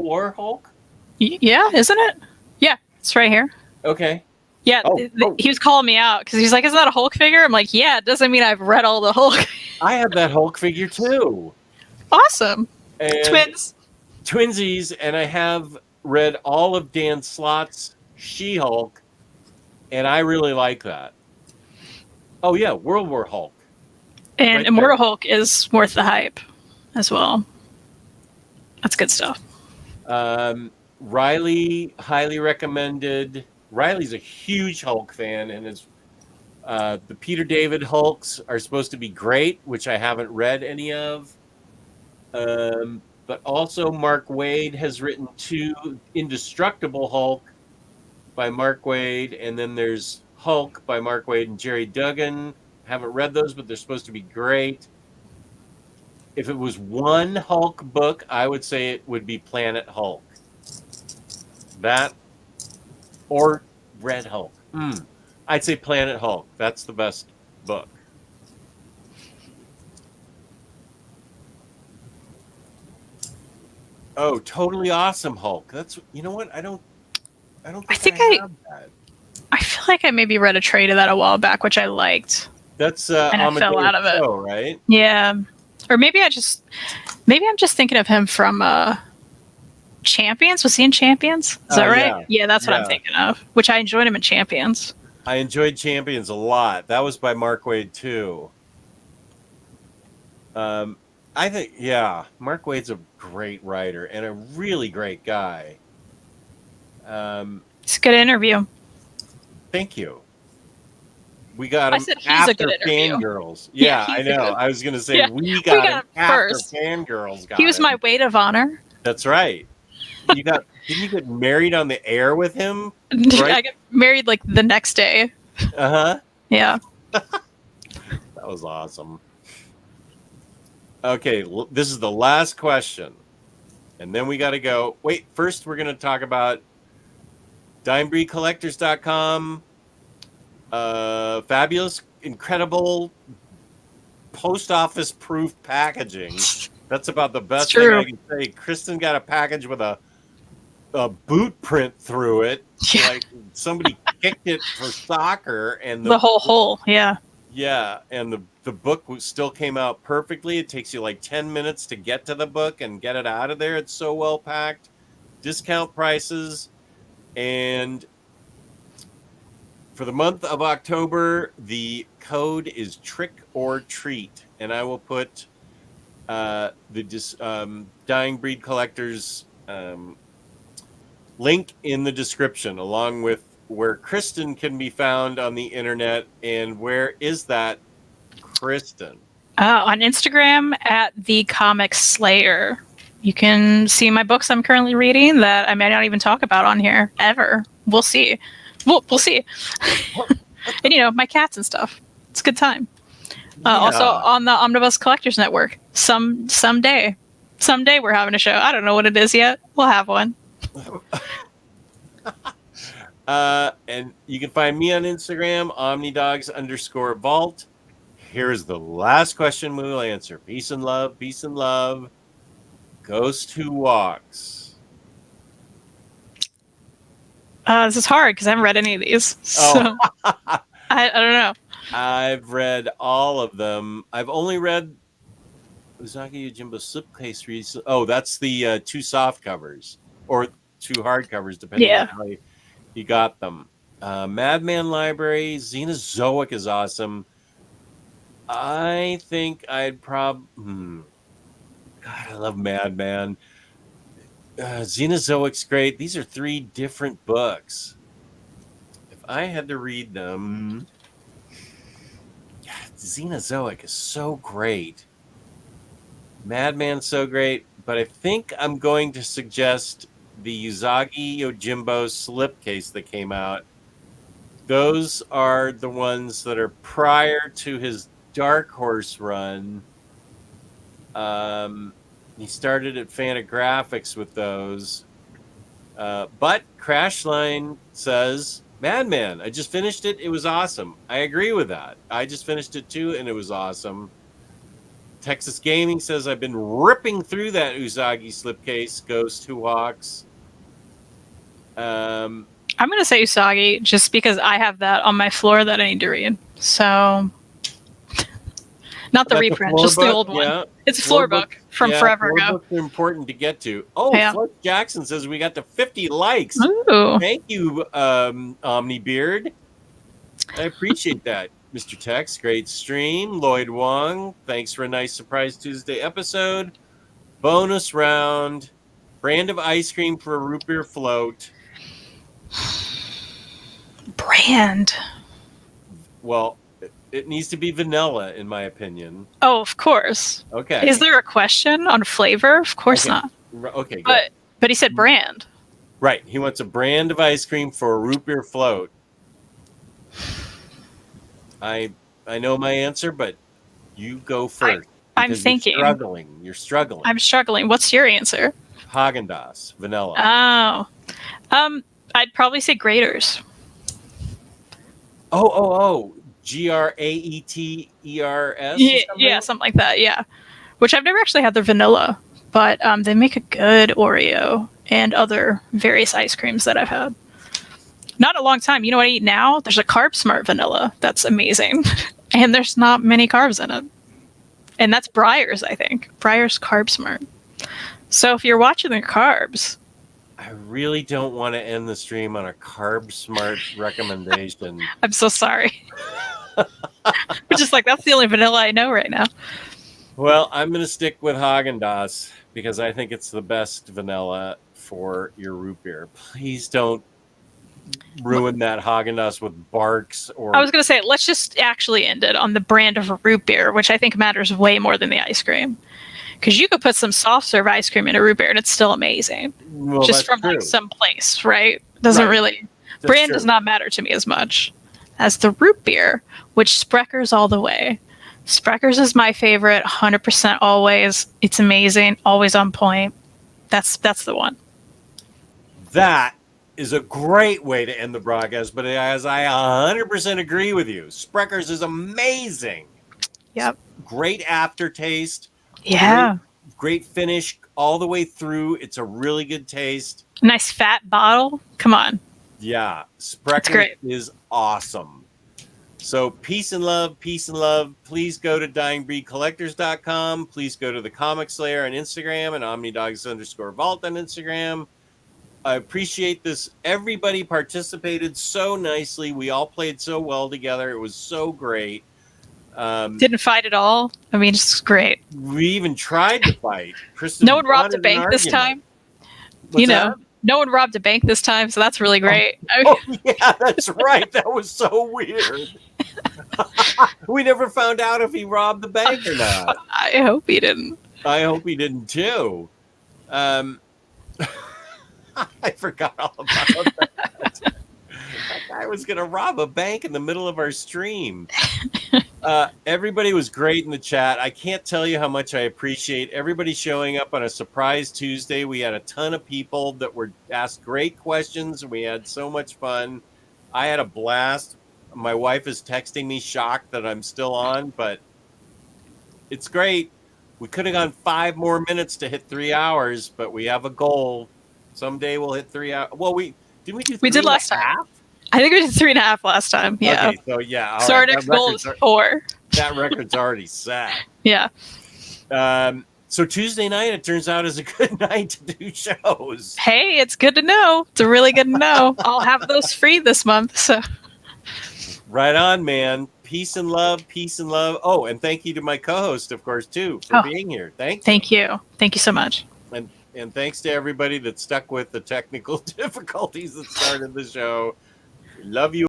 War Hulk? Yeah, isn't it? Yeah, it's right here. Okay. Yeah, he was calling me out because he's like, "Isn't that a Hulk figure?" I'm like, "Yeah, it doesn't mean I've read all the Hulk." I have that Hulk figure too. Awesome. And Twinsies, and I have read all of Dan Slott's She-Hulk, and I really like that. Oh yeah, World War Hulk. And Right Immortal Hulk is worth the hype as well. That's good stuff. Riley highly recommended. Riley's a huge Hulk fan, and is the Peter David Hulks are supposed to be great, which I haven't read any of. But also Mark Waid has written two Indestructible Hulk by Mark Waid, and then there's Hulk by Mark Waid and Jerry Duggan. Haven't read those, but they're supposed to be great. If it was one Hulk book, I would say it would be Planet Hulk. That or Red Hulk. I'd say Planet Hulk. That's the best book. Oh, Totally Awesome Hulk. That's, you know what? I don't think I have that. I feel like I maybe read a trade of that a while back, which I liked. That's and I fell out of it. Show, right? Yeah, or maybe I'm just thinking of him from Champions. Was he in Champions? Is that right? Yeah, that's what I'm thinking of. Which I enjoyed him in Champions. I enjoyed Champions a lot. That was by Mark Waid too. I think, Mark Waid's a great writer and a really great guy. It's a good interview. Thank you. We got him I said he's after a good interview. Fangirls. Yeah, I know. I was going to say we got him after first. Fangirls. He was my weight of honor. That's right. Didn't you get married on the air with him? Right? I got married like the next day. Uh-huh. Yeah. That was awesome. Okay, this is the last question. And then we got to go. Wait, first we're going to talk about DimebreedCollectors.com. Fabulous, incredible post office proof packaging. That's about the best thing I can say. Kristen got a package with a a boot print through it. Yeah. Like somebody kicked it for soccer, and The whole hole. Yeah. yeah, and the book still came out perfectly. It takes you like 10 minutes to get to the book and get it out of there. It's so well packed. Discount prices. And for the month of October, the code is trick or treat. And I will put the Dying Breed Collectors link in the description, along with where Kristen can be found on the internet. And where is that, Kristen? On Instagram at the Comic Slayer. You can see my books I'm currently reading that I may not even talk about on here ever. We'll see. We'll see. And my cats and stuff. It's a good time. Also on the Omnibus Collectors Network. Someday we're having a show. I don't know what it is yet. We'll have one. And you can find me on Instagram, OmniDogs_vault. Here's the last question we will answer. Peace and love, peace and love. Ghost Who Walks. This is hard because I haven't read any of these. So I don't know. I've read all of them. I've only read Uzagi Yojimbo's slipcase recently. Oh, that's the 2 soft covers or 2 hard covers, depending on how you got them. Madman Library, Xenozoic is awesome. I think I'd God, I love Madman. Xenozoic's great. These are 3 different books. If I had to read them, Xenozoic is so great. Madman's so great, but I think I'm going to suggest the Uzagi Yojimbo slipcase that came out. Those are the ones that are prior to his Dark Horse run. He started at Fantagraphics with those. But Crashline says, Madman, I just finished it. It was awesome. I agree with that. I just finished it too, and it was awesome. Texas Gaming says, I've been ripping through that Uzagi slipcase, Ghost Who Walks. I'm going to say Usagi just because I have that on my floor that I need to read. So, not the reprint, just the old one. Yeah. It's a floor book from forever ago. Books are important to get to. Oh, Fletch Jackson says we got to 50 likes. Ooh. Thank you, Omnibeard. I appreciate that, Mr. Tex. Great stream. Lloyd Wong, thanks for a nice Surprise Tuesday episode. Bonus round. Brand of ice cream for a root beer float. Brand. Well, it needs to be vanilla, in my opinion. Oh, of course. Okay. Is there a question on flavor? Of course not. Okay, good. But he said brand. Right. He wants a brand of ice cream for a root beer float. I know my answer, but you go first. I'm thinking. You're struggling. I'm struggling. What's your answer? Haagen-Dazs, vanilla. Oh. I'd probably say Graders. Oh. Graeters? Yeah, something like that, yeah. Which I've never actually had their vanilla, but they make a good Oreo and other various ice creams that I've had. Not a long time. You know what I eat now? There's a Carb Smart vanilla. That's amazing. And there's not many carbs in it. And that's Breyer's, I think. Breyer's Carb Smart. So if you're watching the carbs... I really don't want to end the stream on a Carb Smart recommendation. I'm so sorry. We're just like, that's the only vanilla I know right now. Well, I'm going to stick with Haagen-Dazs because I think it's the best vanilla for your root beer. Please don't ruin that Haagen-Dazs with Barks or... I was going to say, let's just actually end it on the brand of a root beer, which I think matters way more than the ice cream. Because you could put some soft serve ice cream in a root beer and it's still amazing. Well, just from like some place, right? Doesn't really... Brand does not matter to me as much as the root beer, which Sprecker's all the way. Sprecker's is my favorite, 100% always. It's amazing, always on point. That's the one. That is a great way to end the broadcast, but as I 100% agree with you, Sprecker's is amazing. Yep. Great aftertaste. Yeah. Great finish all the way through. It's a really good taste. Nice fat bottle. Come on. Yeah, That's Sprecher great. is awesome. So peace and love, peace and love. Please go to dyingbreedcollectors.com. Please go to the Comic Slayer on Instagram and OmniDogs_vault on Instagram. I appreciate this. Everybody participated so nicely. We all played so well together. It was so great. Didn't fight at all. I mean, it's great. We even tried to fight. Kristen No one robbed a wanted an bank this argument. time. What's that? No one robbed a bank this time, so that's really great. Oh, yeah, that's right. That was so weird. We never found out if he robbed the bank or not. I hope he didn't. I hope he didn't too. I forgot all about that. That guy was going to rob a bank in the middle of our stream. Everybody was great in the chat. I can't tell you how much I appreciate everybody showing up on a surprise Tuesday. We had a ton of people that were asked great questions. We had so much fun. I had a blast. My wife is texting me shocked that I'm still on, but it's great. We could have gone 5 more minutes to hit 3 hours, but we have a goal. Someday we'll hit 3 hours. Well, we do We did last time. I think we did 3.5 last time. Yeah. Okay, so yeah. All So right. our next goal is 4. That record's already set. Yeah. So Tuesday night, it turns out, is a good night to do shows. Hey, it's good to know. It's really good to know. I'll have those free this month. So Right on, man. Peace and love. Peace and love. Oh, and thank you to my co-host, of course, too, for being here. thank you. Thank you so much. And thanks to everybody that stuck with the technical difficulties that started the show. Love you.